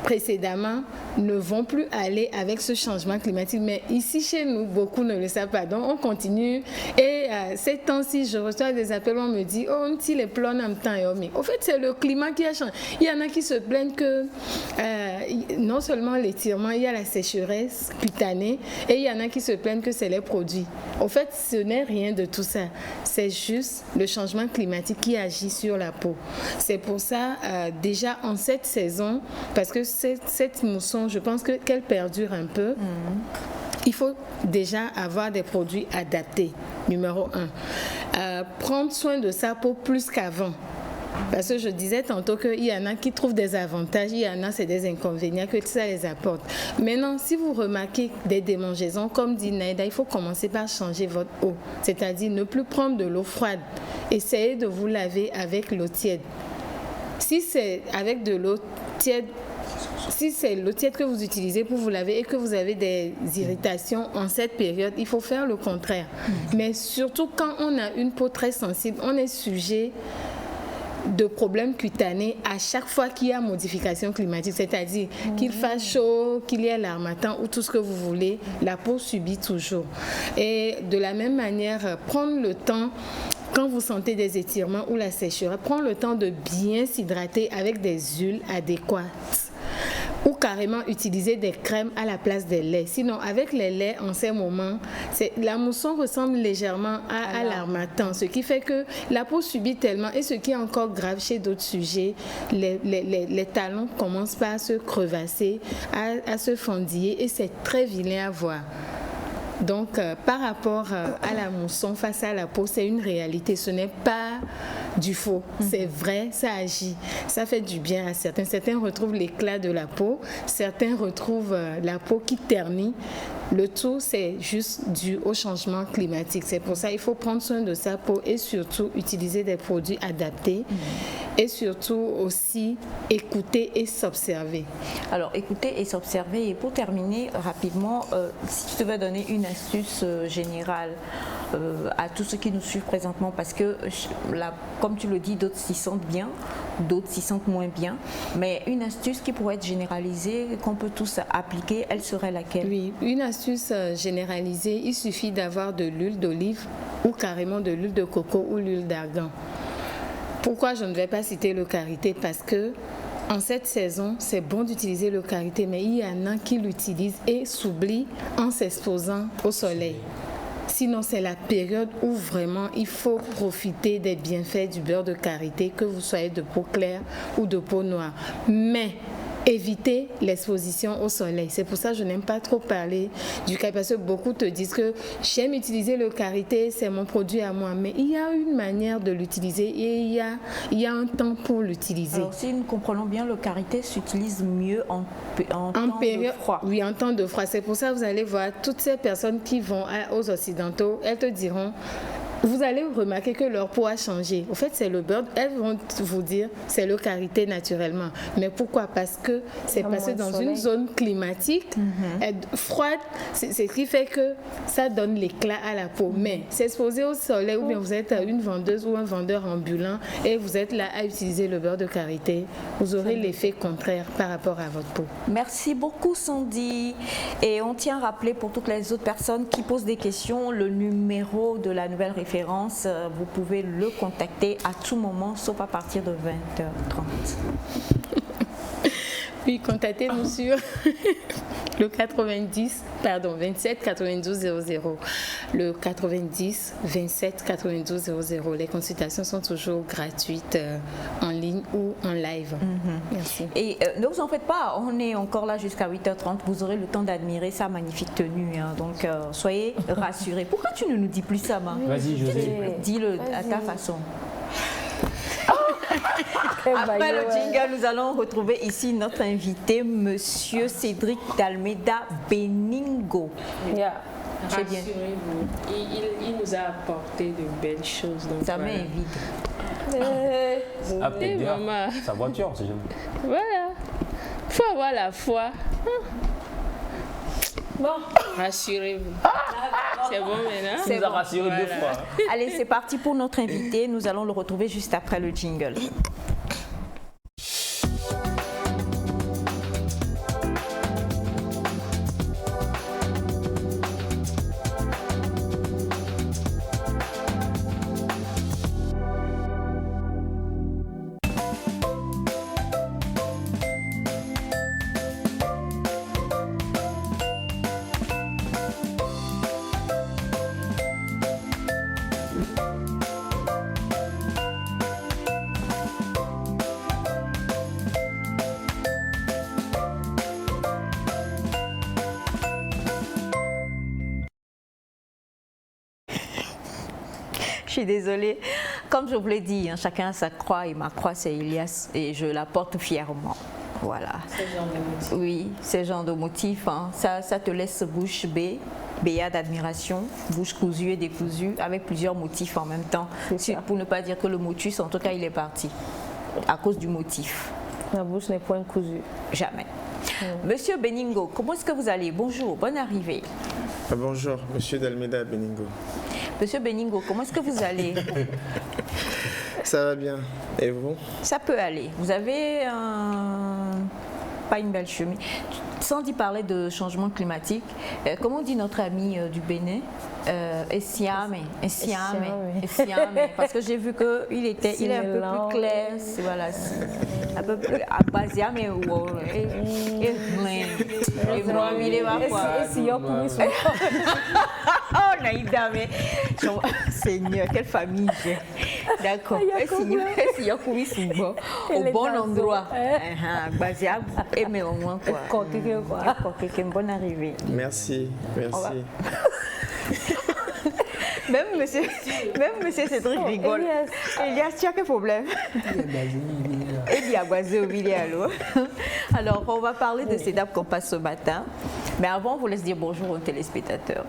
précédemment ne vont plus aller avec ce changement climatique. Mais ici, chez nous, beaucoup ne le savent pas. Donc, on continue. Et ces temps-ci, je reçois des appels, on me dit, oh, si les plans en temps et au fait, c'est le climat qui a changé. Il y en a qui se plaignent que non seulement l'étirement, il y a la sécheresse cutanée, et il y en a qui se plaignent que c'est les produits. Au fait, ce n'est rien de tout ça. C'est juste le changement climatique qui agit sur la peau. C'est pour ça, déjà en cette saison, parce que cette mousson, je pense qu'elle perdure un peu. Il faut déjà avoir des produits adaptés. Numéro 1. Prendre soin de sa peau plus qu'avant. Parce que je disais tantôt qu'il y en a qui trouvent des avantages, il y en a c'est des inconvénients que ça les apporte. Maintenant, si vous remarquez des démangeaisons, comme dit Naïda, il faut commencer par changer votre eau. C'est-à-dire ne plus prendre de l'eau froide. Essayez de vous laver avec l'eau tiède. Si c'est avec de l'eau tiède, si c'est l'eau tiède que vous utilisez pour vous laver et que vous avez des irritations en cette période, il faut faire le contraire. Mais surtout quand on a une peau très sensible, on est sujet de problèmes cutanés à chaque fois qu'il y a modification climatique, c'est-à-dire qu'il fasse chaud, qu'il y ait l'harmattan ou tout ce que vous voulez, la peau subit toujours. Et de la même manière, prendre le temps, quand vous sentez des étirements ou la sécheresse, prendre le temps de bien s'hydrater avec des huiles adéquates. Ou carrément utiliser des crèmes à la place des laits. Sinon, avec les laits, en ces moments, la mousson ressemble légèrement à l'harmattan, ce qui fait que la peau subit tellement, et ce qui est encore grave chez d'autres sujets, les talons commencent par se crevasser, à se fendiller, et c'est très vilain à voir. Donc, par rapport à la mousson face à la peau, c'est une réalité. Ce n'est pas du faux. C'est vrai, ça agit. Ça fait du bien à certains. Certains retrouvent l'éclat de la peau. Certains retrouvent la peau qui ternit. Le tout, c'est juste dû au changement climatique. C'est pour ça qu'il faut prendre soin de sa peau et surtout utiliser des produits adaptés. Et surtout aussi écouter et s'observer. Alors, écouter et s'observer. Et pour terminer rapidement, si tu devais donner une astuce générale à tous ceux qui nous suivent présentement, parce que là, comme tu le dis, d'autres s'y sentent bien, d'autres s'y sentent moins bien, mais une astuce qui pourrait être généralisée, qu'on peut tous appliquer, elle serait laquelle? Oui, une astuce généralisée, il suffit d'avoir de l'huile d'olive ou carrément de l'huile de coco ou l'huile d'argan. Pourquoi je ne vais pas citer le karité? Parce que en cette saison, c'est bon d'utiliser le karité, mais il y en a qui l'utilisent et s'oublient en s'exposant au soleil. Sinon, c'est la période où vraiment il faut profiter des bienfaits du beurre de karité, que vous soyez de peau claire ou de peau noire. Mais éviter l'exposition au soleil. C'est pour ça que je n'aime pas trop parler du karité, parce que beaucoup te disent que j'aime utiliser le karité, c'est mon produit à moi. Mais il y a une manière de l'utiliser et il y a un temps pour l'utiliser. Alors, si nous comprenons bien, le karité s'utilise mieux en temps de froid. Oui, en temps de froid. C'est pour ça que vous allez voir toutes ces personnes qui vont aux Occidentaux, elles te diront... Vous allez remarquer que leur peau a changé. Au fait, c'est le beurre. Elles vont vous dire c'est le karité naturellement. Mais pourquoi? Parce que c'est passé dans une zone climatique froide. C'est ce qui fait que ça donne l'éclat à la peau. Mais s'exposer au soleil, ou bien vous êtes une vendeuse ou un vendeur ambulant et vous êtes là à utiliser le beurre de karité, vous aurez l'effet contraire par rapport à votre peau. Merci beaucoup, Sandy. Et on tient à rappeler pour toutes les autres personnes qui posent des questions, le numéro de la nouvelle référence, vous pouvez le contacter à tout moment, sauf à partir de 20h30. Oui, contactez-nous sur le 27 92 00. Le 90 27 92 00. Les consultations sont toujours gratuites en ligne ou en live. Merci. Et ne vous en faites pas, on est encore là jusqu'à 8h30. Vous aurez le temps d'admirer sa magnifique tenue. Hein. Donc soyez rassurés. Pourquoi tu ne nous dis plus ça, Ma? Vas-y, José. Dis-le à ta façon. Après le jingle, nous allons retrouver ici notre invité, Monsieur Cédric d'Almeida Beningo. C'est bien. Rassurez-vous, il nous a apporté de belles choses. Donc sa main est vide. Ah, peut-être bien sa voiture, c'est jamais. Voilà. Il faut avoir la foi. Bon, rassurez-vous. C'est bon maintenant. Il nous a rassuré 2 fois. Allez, c'est parti pour notre invité. Nous allons le retrouver juste après le jingle. Je suis désolée. Comme je vous l'ai dit, hein, chacun a sa croix et ma croix c'est Elias et je la porte fièrement. Voilà. Ce genre de motif. Oui, ce genre de motif, hein, ça te laisse bouche bée, béat d'admiration, bouche cousue et décousue, avec plusieurs motifs en même temps. Pour ne pas dire que le motus, en tout cas, il est parti à cause du motif. La bouche n'est point cousue. Jamais. Monsieur Beningo, comment est-ce que vous allez? Bonjour, bonne arrivée. Bonjour, Monsieur d'Almeida Beningo. Monsieur Beningo, comment est-ce que vous allez? Ça va bien. Et vous? Ça peut aller. Vous avez pas une belle chemise. Sans y parler de changement climatique, comment dit notre ami du Bénin? Essiame, parce que j'ai vu qu'il est un peu plus clair, voilà, un peu plus abasiame ou oh Naïda, mais Seigneur, quelle famille j'ai. D'accord. Au bon endroit. Et mais au moins quoi. Bonne arrivée. Merci, merci. Même monsieur Cédric rigole. Elias, tu as quel problème? Il y a basé au milieu. Alors, on va parler de CEDAP qu'on passe ce matin. Mais avant, on vous laisse dire bonjour aux téléspectateurs.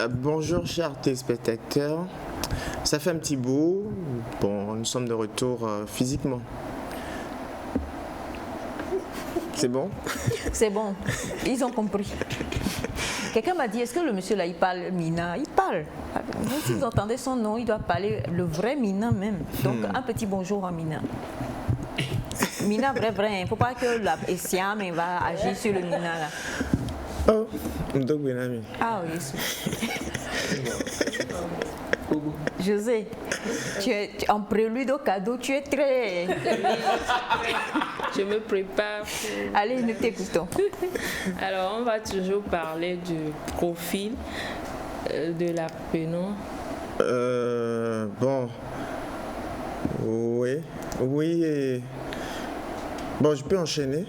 Bonjour, chers téléspectateurs. Ça fait un petit bout. Bon, nous sommes de retour physiquement. C'est bon? C'est bon. Ils ont compris. Quelqu'un m'a dit, est-ce que le monsieur là, il parle Mina? Il parle. Même si vous entendez son nom, il doit parler le vrai Mina même. Donc, un petit bonjour à Mina. Mina, vrai. Il ne faut pas que la Essiam va agir sur le Mina là. Oh, donc Benami. Ah oui. José, tu es en prélude au cadeau, tu es très... Je me prépare. Allez, nous t'écoutons. Alors, on va toujours parler du profil de l'apprenant. Bon. Oui. Et... Bon, je peux enchaîner.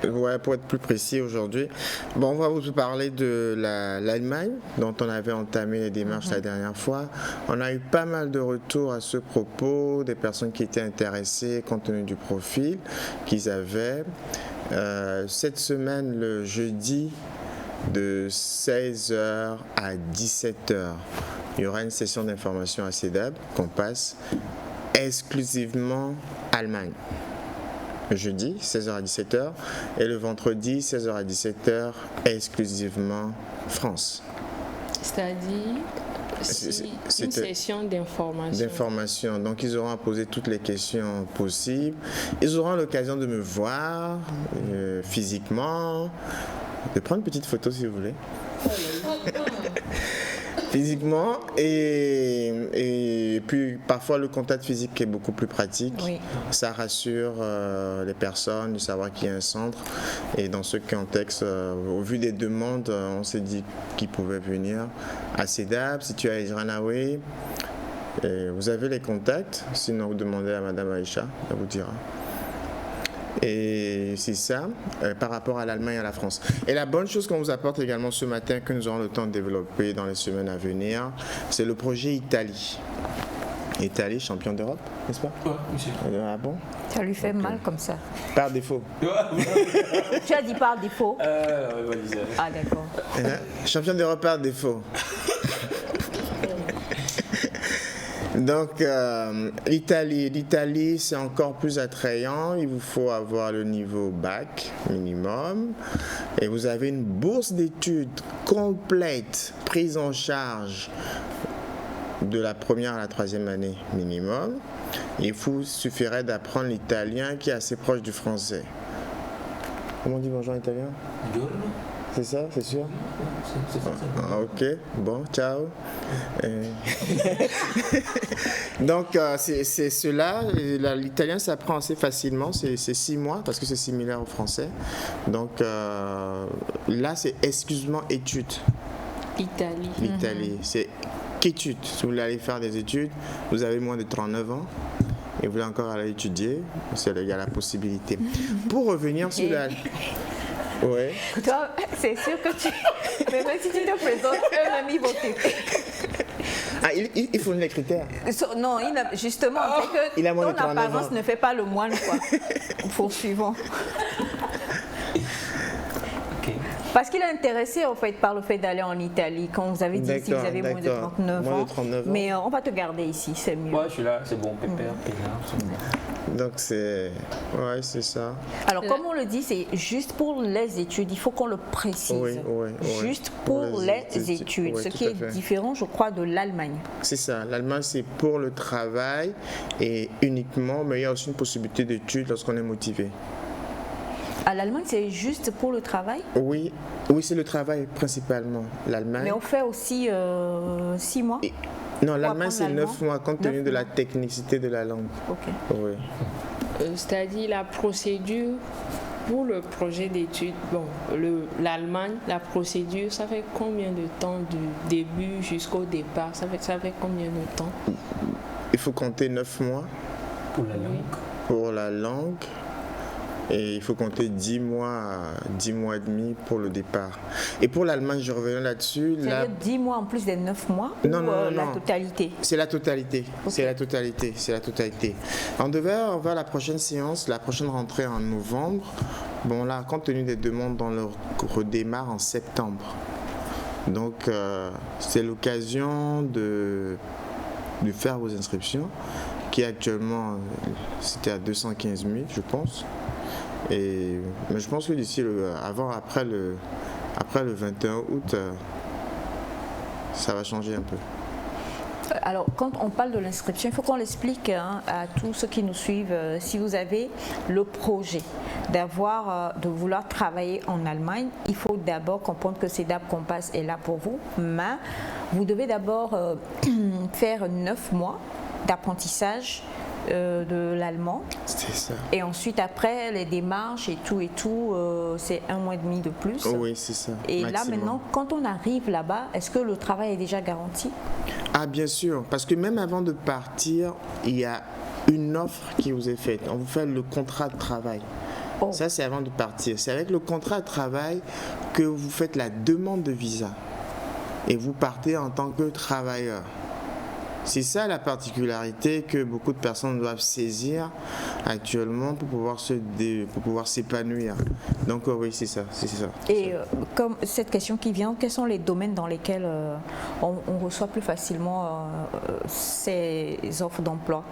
Ouais, pour être plus précis aujourd'hui. Bon, on va vous parler de l'Allemagne, dont on avait entamé les démarches la dernière fois. On a eu pas mal de retours à ce propos, des personnes qui étaient intéressées compte tenu du profil qu'ils avaient. Cette semaine, le jeudi, de 16h à 17h, il y aura une session d'information à CEDAP qu'on passe exclusivement Allemagne. Le jeudi, 16h à 17h, et le vendredi, 16h à 17h, exclusivement France. C'est-à-dire une session d'information. Donc, ils auront à poser toutes les questions possibles. Ils auront l'occasion de me voir physiquement, de prendre une petite photo si vous voulez. physiquement et puis parfois le contact physique est beaucoup plus pratique. Oui. Ça rassure les personnes de savoir qu'il y a un centre et dans ce contexte, au vu des demandes, on s'est dit qu'ils pouvaient venir à CEDAP. Si tu es à Ejranaoui, vous avez les contacts, sinon vous demandez à Madame Aïcha, elle vous dira. Et c'est ça par rapport à l'Allemagne et à la France. Et la bonne chose qu'on vous apporte également ce matin, que nous aurons le temps de développer dans les semaines à venir, c'est le projet Italie. Italie, champion d'Europe, n'est-ce pas? Oui, monsieur. Ah bon? Ça lui fait mal comme ça. Par défaut. Tu as dit par défaut? Ah d'accord. Champion d'Europe par défaut. Donc, l'Italie, c'est encore plus attrayant. Il vous faut avoir le niveau bac minimum. Et vous avez une bourse d'études complète, prise en charge de la première à la troisième année minimum. Il vous suffirait d'apprendre l'italien qui est assez proche du français. Comment on dit bonjour en italien? C'est ça, c'est sûr? Ah, ok, bon, ciao. Donc, c'est cela. L'italien s'apprend assez facilement. C'est 6 mois parce que c'est similaire au français. Donc, là, c'est exclusivement études. L'Italie, c'est qu'études. Si vous voulez aller faire des études, vous avez moins de 39 ans. Et vous voulez encore aller étudier, il y a la possibilité. Pour revenir sur la... Ouais. Toi, c'est sûr que tu... Mais même si tu te présentes, eux-mêmes, ils vont t'aider. Ah, il faut les critères. Non, justement, c'est que ton apparence ne fait pas le moine, quoi. Poursuivons. Parce qu'il est intéressé en fait par le fait d'aller en Italie. Quand vous avez dit si vous avez moins de 39 ans. Mais on va te garder ici, c'est mieux. Ouais, je suis là, c'est bon, pépère, peinard, c'est bon. Donc c'est... Ouais, c'est ça. Alors comme on le dit, c'est juste pour les études. Il faut qu'on le précise. Oui. Juste pour les études. Oui, ce qui est différent, je crois, de l'Allemagne. C'est ça. L'Allemagne, c'est pour le travail et uniquement, mais il y a aussi une possibilité d'études lorsqu'on est motivé. À l'Allemagne, c'est juste pour le travail? Oui, c'est le travail principalement. L'Allemagne. Mais on fait aussi 6 mois? Non, l'Allemagne, c'est 9 mois compte tenu de la technicité de la langue. Ok. Oui. C'est-à-dire la procédure pour le projet d'études. Bon, l'Allemagne, la procédure, ça fait combien de temps du début jusqu'au départ? Ça fait combien de temps? Il faut compter 9 mois. Pour la langue? Pour la langue. Et il faut compter 10 mois et demi pour le départ. Et pour l'Allemagne, je reviens là-dessus. C'est-à-dire 10 mois en plus des 9 mois? Non, la totalité? C'est la totalité. Okay. C'est la totalité. On devait avoir la prochaine séance, la prochaine rentrée en novembre. Bon là, compte tenu des demandes, on le redémarre en septembre. Donc, c'est l'occasion de faire vos inscriptions, qui actuellement, c'était à 215 000, je pense. Mais je pense que d'ici après le 21 août, ça va changer un peu. Alors, quand on parle de l'inscription, il faut qu'on l'explique à tous ceux qui nous suivent. Si vous avez le projet de vouloir travailler en Allemagne, il faut d'abord comprendre que CEDAP Compass est là pour vous. Mais vous devez d'abord faire 9 mois d'apprentissage de l'allemand. C'est ça. Et ensuite, après, les démarches et tout, c'est 1 mois et demi de plus. Oui, c'est ça. Et maximum. là, maintenant, quand on arrive là-bas, est-ce que le travail est déjà garanti? Ah, bien sûr. Parce que même avant de partir, il y a une offre qui vous est faite. On vous fait le contrat de travail. Oh. Ça, c'est avant de partir. C'est avec le contrat de travail que vous faites la demande de visa. Et vous partez en tant que travailleur. C'est ça la particularité que beaucoup de personnes doivent saisir actuellement pour pouvoir s'épanouir. Donc oui, c'est ça. Et comme cette question qui vient, quels sont les domaines dans lesquels on reçoit plus facilement ces offres d'emploi?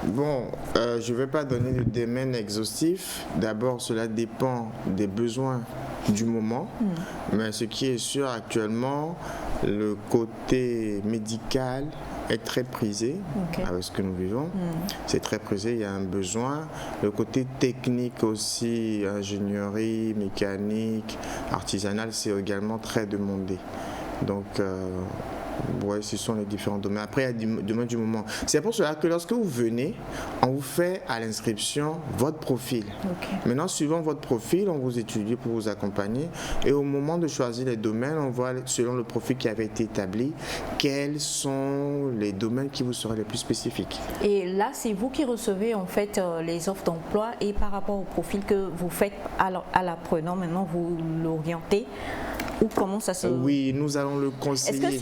Bon, je ne vais pas donner de domaine exhaustif. D'abord, cela dépend des besoins du moment. Mais ce qui est sûr actuellement, le côté médical est très prisé avec ce que nous vivons. C'est très prisé, il y a un besoin. Le côté technique aussi, ingénierie, mécanique, artisanale, c'est également très demandé. Donc, ouais, ce sont les différents domaines. Après, il y a des domaines du moment. C'est pour cela que lorsque vous venez, on vous fait à l'inscription votre profil. Maintenant, suivant votre profil, on vous étudie pour vous accompagner. Et au moment de choisir les domaines, on voit, selon le profil qui avait été établi, quels sont les domaines qui vous seraient les plus spécifiques. Et là, c'est vous qui recevez en fait les offres d'emploi et par rapport au profil que vous faites à l'apprenant, maintenant vous l'orientez. Ou comment ça se... Oui, nous allons le conseiller. Est-ce que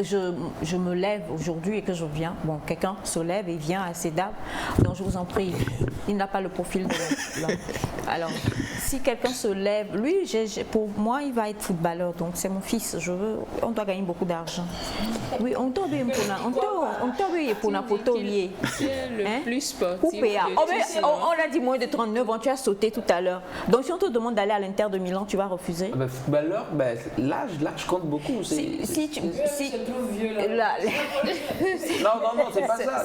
si je me lève aujourd'hui et que je viens, bon, quelqu'un se lève et vient à CEDAP, donc je vous en prie, il n'a pas le profil de l'homme. Alors, si quelqu'un se lève, lui, pour moi, il va être footballeur, donc c'est mon fils, on doit gagner beaucoup d'argent. Oui, on doit bien pour la photo liée. C'est le plus sportif. On a dit moins de 39 ans, tu as sauté tout à l'heure. Donc si on te demande d'aller à l'Inter de Milan, tu vas refuser? Footballeur, l'âge compte beaucoup. Si tu vieux là. Non, c'est pas ça.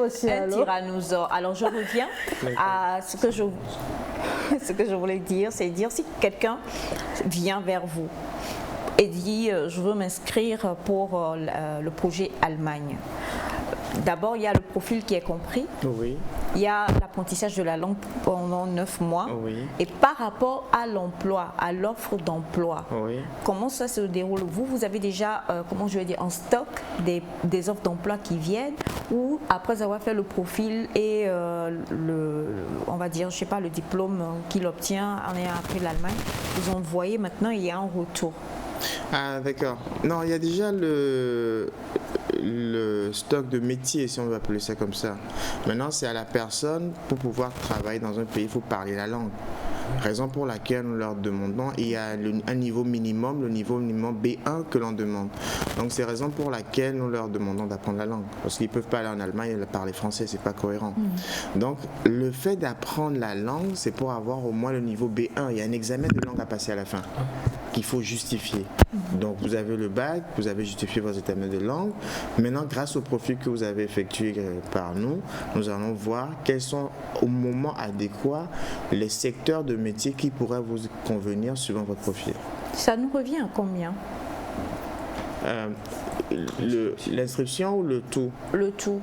C'est un tyrannosaure. Alors je reviens à ce que je voulais dire, c'est dire si quelqu'un vient vers vous et dit je veux m'inscrire pour le projet Allemagne. D'abord, il y a le profil qui est compris. Oui. Il y a l'apprentissage de la langue pendant 9 mois. Oui. Et par rapport à l'emploi, à l'offre d'emploi, oui. Comment ça se déroule? Vous avez déjà, comment je vais dire, en stock des offres d'emploi qui viennent, ou après avoir fait le profil et on va dire, je sais pas, le diplôme qu'il obtient en ayant appris l'Allemagne, vous envoyez maintenant, il y a un retour. Ah, d'accord. Non, il y a déjà le stock de métier, si on veut appeler ça comme ça. Maintenant, c'est à la personne, pour pouvoir travailler dans un pays, il faut parler la langue. Raison pour laquelle nous leur demandons, il y a un niveau minimum, le niveau minimum B1 que l'on demande. Donc c'est raison pour laquelle nous leur demandons d'apprendre la langue. Parce qu'ils ne peuvent pas aller en Allemagne et parler français, c'est pas cohérent. Donc le fait d'apprendre la langue, c'est pour avoir au moins le niveau B1. Il y a un examen de langue à passer à la fin qu'il faut justifier. Donc vous avez le bac, vous avez justifié vos examens de langue. Maintenant, grâce au profil que vous avez effectué par nous, nous allons voir quels sont au moment adéquat les secteurs de métier qui pourraient vous convenir suivant votre profil. Ça nous revient à combien? L'inscription ou le tout? Le tout.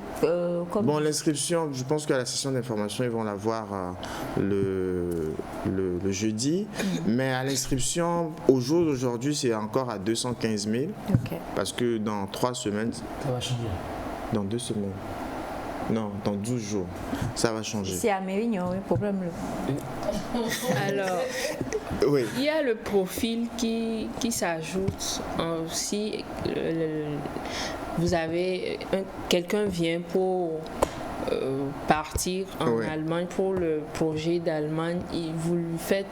Bon, l'inscription, je pense qu'à la session d'information, ils vont la voir le jeudi. Mais à l'inscription, au jour d'aujourd'hui, c'est encore à 215 000. Okay. Parce que dans 3 semaines... Ça va changer. Dans 2 semaines. Non, dans 12 jours, ça va changer. C'est à Mérignon, oui, problème. Alors, oui. Il y a le profil qui s'ajoute aussi. Vous avez quelqu'un vient pour partir en Allemagne pour le projet d'Allemagne. Vous lui faites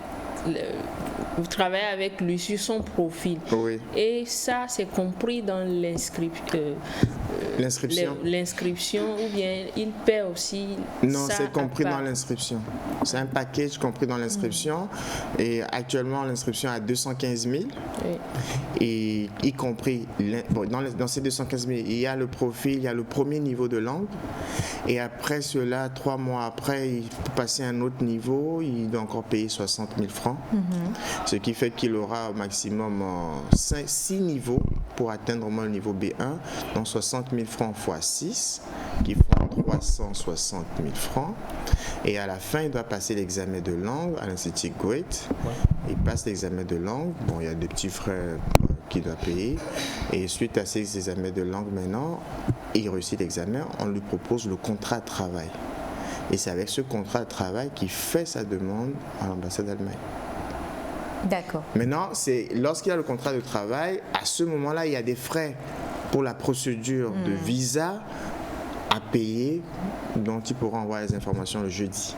vous travaillez avec lui sur son profil. Oui. Et ça, c'est compris dans l'inscription ou bien il paie aussi. Non, c'est compris dans l'inscription. C'est un package compris dans l'inscription. Et actuellement, l'inscription est à 215 000. Oui. Et y compris, dans ces 215 000, il y a le profil, il y a le premier niveau de langue. Et après cela, 3 mois après, il peut passer à un autre niveau. Il doit encore payer 60 000 francs. Ce qui fait qu'il aura au maximum 6 niveaux pour atteindre au moins le niveau B1. Donc 60 000 francs x 6, qui font 360 000 francs. Et à la fin, il doit passer l'examen de langue à l'Institut Goethe. Il passe l'examen de langue. Bon, il y a des petits frais qu'il doit payer. Et suite à ces examens de langue maintenant, il réussit l'examen, on lui propose le contrat de travail. Et c'est avec ce contrat de travail qu'il fait sa demande à l'ambassade d'Allemagne. D'accord. Maintenant, c'est lorsqu'il y a le contrat de travail, à ce moment-là, il y a des frais pour la procédure de visa à payer, dont il pourra envoyer les informations le jeudi.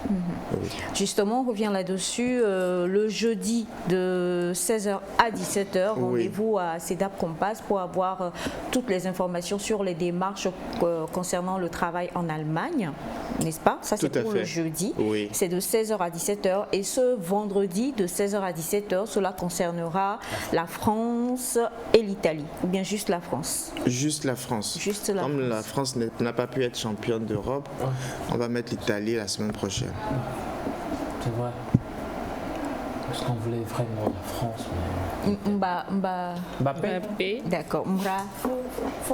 Oui. Justement, on revient là-dessus. Le jeudi de 16h à 17h, rendez-vous à CEDAP Compass pour avoir toutes les informations sur les démarches concernant le travail en Allemagne, n'est-ce pas? Ça, c'est pour le jeudi. Oui. C'est de 16h à 17h. Et ce vendredi, de 16h à 17h, cela concernera la France et l'Italie. Ou bien juste la France? Juste la France. Juste la Comme France. la France n'a pas pu être championne d'Europe, on va mettre l'Italie la semaine prochaine. C'est vrai. Parce qu'on voulait vraiment la France. Mais... Mbappé. D'accord. Mbra.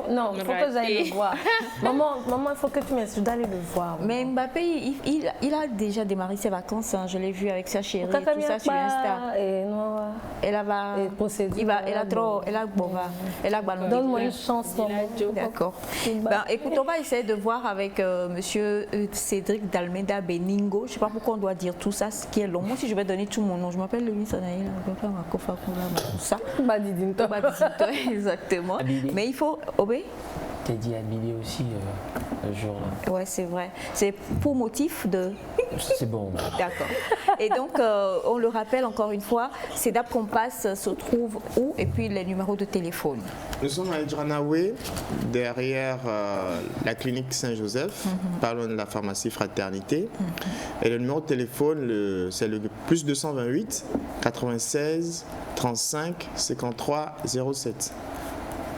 Non, il faut que j'aille le voir. Maman, il faut que tu m'insultes d'aller le voir. Mais Mbappé, il a déjà démarré ses vacances. Hein. Je l'ai vu avec sa chérie, tout ça sur Insta. Elle a Donne-moi une chance. D'accord. Ben, écoute, on va essayer de voir avec monsieur Cédric d'Almeida Beningo. Je ne sais pas pourquoi on doit dire tout ça, ce qui est long. Moi, si je vais donner tout mon nom, je m'appelle Louis Sanaïla, tout ça. Badidinto. Exactement. Abili. Mais il faut... Obé? T'as dit Abili aussi le jour-là. Ouais, c'est vrai. C'est pour motif de... C'est bon. D'accord. Et donc, on le rappelle encore une fois, CEDAP Compass se trouve où? Et puis les numéros de téléphone. Nous sommes à Idjanaoué, derrière la clinique Saint-Joseph, pas loin de la pharmacie Fraternité. Et le numéro de téléphone, c'est le plus 228 96 35 53 07.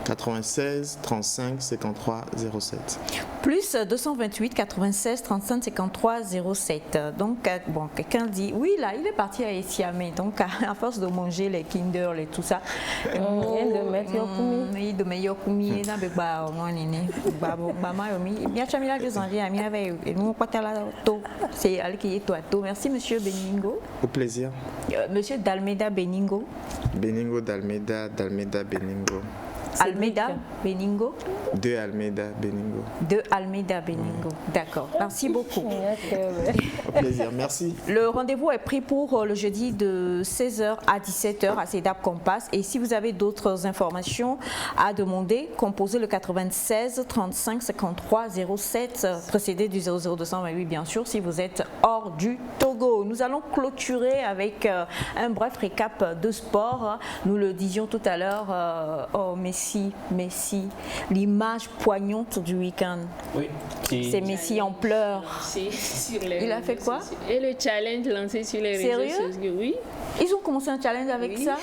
96 35 53 07. Plus 228 96 35 53 07. Donc, bon, quelqu'un dit, oui, là, il est parti à Essiamé. Donc, à force de manger les Kinder et tout ça. De mettre Yokumi. De mettre Yokumi. Merci, monsieur Beningo. Au plaisir. Monsieur d'Almeida Beningo. Beningo d'Almeida, d'Almeida Beningo. Almeida Beningo. De Almeida Beningo. De Almeida Beningo. D'accord. Merci beaucoup. Au plaisir. Merci. Le rendez-vous est pris pour le jeudi de 16h à 17h à CEDAP Compass. Et si vous avez d'autres informations à demander, composez le 96 35 53 07, précédé du 00228 bien sûr, si vous êtes hors du Togo. Nous allons clôturer avec un bref récap de sport. Nous le disions tout à l'heure. Messi, l'image poignante du week-end. Oui. C'est Messi en pleurs. Il a fait quoi? Et le challenge lancé sur les réseaux sociaux, oui. Ils ont commencé un challenge avec ça?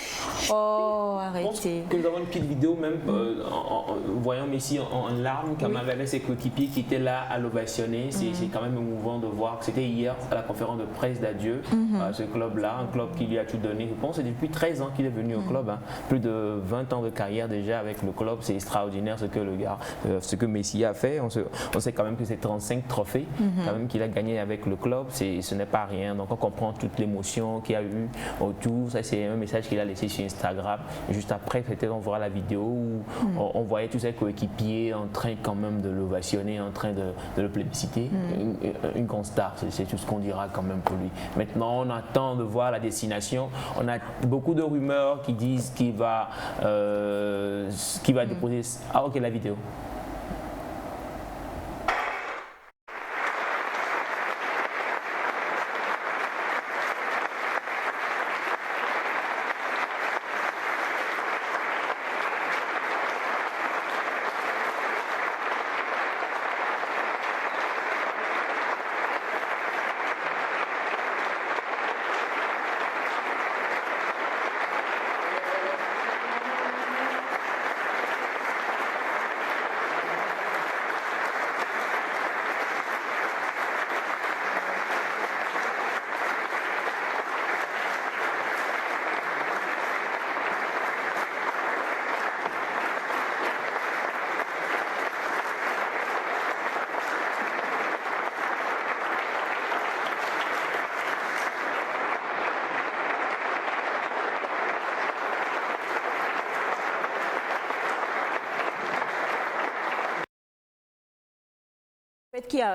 Oh, arrêtez. Je pense que nous avons une petite vidéo même en voyant Messi en larmes, quand même avec ses coéquipiers qui étaient là à l'ovationner. C'est quand même émouvant de voir. C'était hier à la conférence de presse d'adieu à ce club-là, un club qui lui a tout donné. Je pense que c'est depuis 13 ans qu'il est venu au club. Hein. Plus de 20 ans de carrière déjà avec le club. C'est extraordinaire ce que Messi a fait. On sait quand même que c'est 35 trophées quand même qu'il a gagné avec le club. Ce n'est pas rien. Donc on comprend toute l'émotion qu'il y a eu autour. Ça, c'est un message qu'il a laissé sur Instagram. Juste après, peut-être on verra la vidéo où on voyait tous ses coéquipiers en train quand même de l'ovationner, en train de le plébisciter. Une grande star, c'est tout ce qu'on dira quand même pour lui. Maintenant, on attend de voir la destination. On a beaucoup de rumeurs qui disent qu'il va déposer... Ah ok, la vidéo.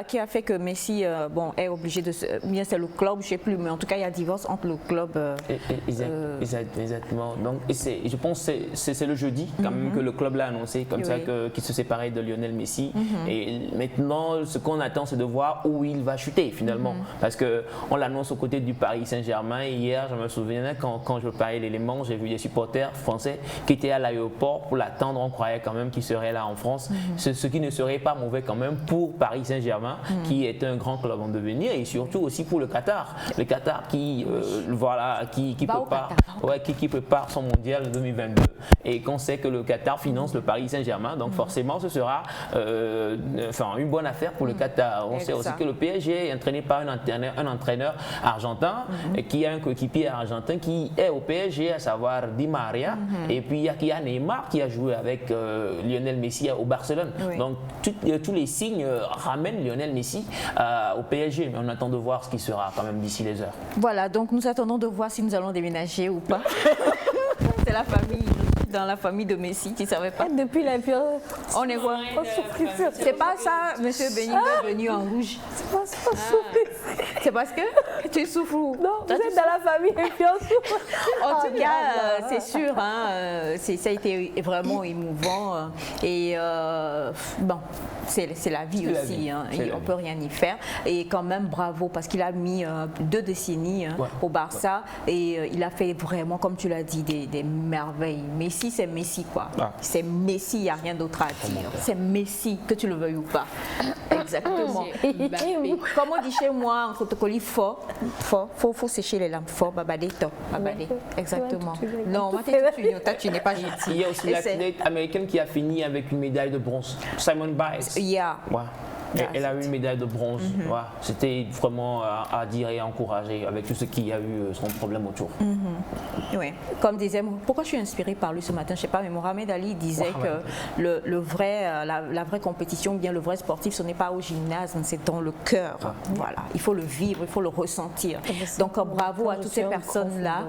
Qui a fait que Messi est obligé de bien c'est le club, je ne sais plus, mais en tout cas il y a divorce entre le club. Exactement. Donc je pense que c'est le jeudi quand même que le club l'a annoncé comme ça qu'il se séparait de Lionel Messi. Et maintenant ce qu'on attend c'est de voir où il va chuter finalement, parce que on l'annonce aux côtés du Paris Saint-Germain. Et hier je me souviens quand je parlais l'élément, j'ai vu des supporters français qui étaient à l'aéroport pour l'attendre. On croyait quand même qu'il serait là en France, ce qui ne serait pas mauvais quand même pour Paris Saint-Germain. Saint-Germain, qui est un grand club en devenir, et surtout aussi pour le Qatar. Le Qatar qui, qui prépare son mondial 2022. Et qu'on sait que le Qatar finance le Paris Saint-Germain, donc forcément ce sera une bonne affaire pour le Qatar. On sait aussi que le PSG est entraîné par un entraîneur argentin qui a un coéquipier argentin qui est au PSG, à savoir Di Maria, et puis il y a Neymar qui a joué avec Lionel Messi au Barcelone. Donc tous les signes ramènent Lionel Messi au PSG, mais on attend de voir ce qui sera quand même d'ici les heures. Voilà, donc nous attendons de voir si nous allons déménager ou pas. C'est la famille, dans la famille de Messi, tu ne savais pas. Depuis l'influence, on est quoi? C'est pas ça, monsieur Beningo est venu en rouge. C'est pas ça, c'est parce que tu souffres. Non, vous êtes dans la famille influence. En tout cas, c'est sûr, ça a été vraiment émouvant. Et bon, c'est la vie aussi, on ne peut rien y faire. Et quand même, bravo, parce qu'il a mis 2 décennies au Barça et il a fait vraiment, comme tu l'as dit, des merveilles. Messi, c'est Messi, quoi. C'est Messi, il n'y a rien d'autre à dire. C'est Messi, que tu le veuilles ou pas. Exactement. Comme on dit chez moi, en Kotokoli, faut sécher les lampes. Fort, babadé, top. Babadé. Exactement. Non, moi, tu n'es pas gentil. Il y a aussi l'athlète américaine qui a fini avec une médaille de bronze, Simone Biles. Yeah. Ouais. Elle a eu une médaille de bronze. Ouais. C'était vraiment à dire et à encourager avec tout ce qu'il y a eu son problème autour. Oui. Comme disait, pourquoi je suis inspirée par lui ce matin, je ne sais pas, mais Mohamed Ali disait que la vraie compétition, bien le vrai sportif, ce n'est pas au gymnase, c'est dans le cœur. Voilà. Il faut le vivre, il faut le ressentir. Donc bravo à toutes ces personnes-là.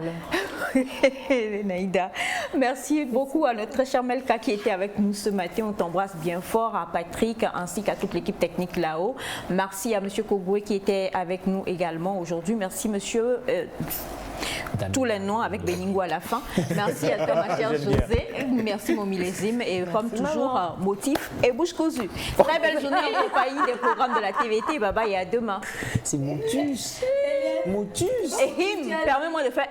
Naïda. Merci beaucoup à notre cher Melka qui était avec nous ce matin. On t'embrasse bien fort, à Patrick ainsi qu'à toute l'équipe technique là-haut. Merci à monsieur Kogoué qui était avec nous également aujourd'hui. Merci monsieur tous les noms avec Beningo à la fin. Merci à toi ma chère José. Merci mon millésime et comme toujours motif et bouche cousue. Très belle journée en compagnie des programmes de la TVT. Bye bye et à demain. C'est Motus. Motus. Permets-moi de faire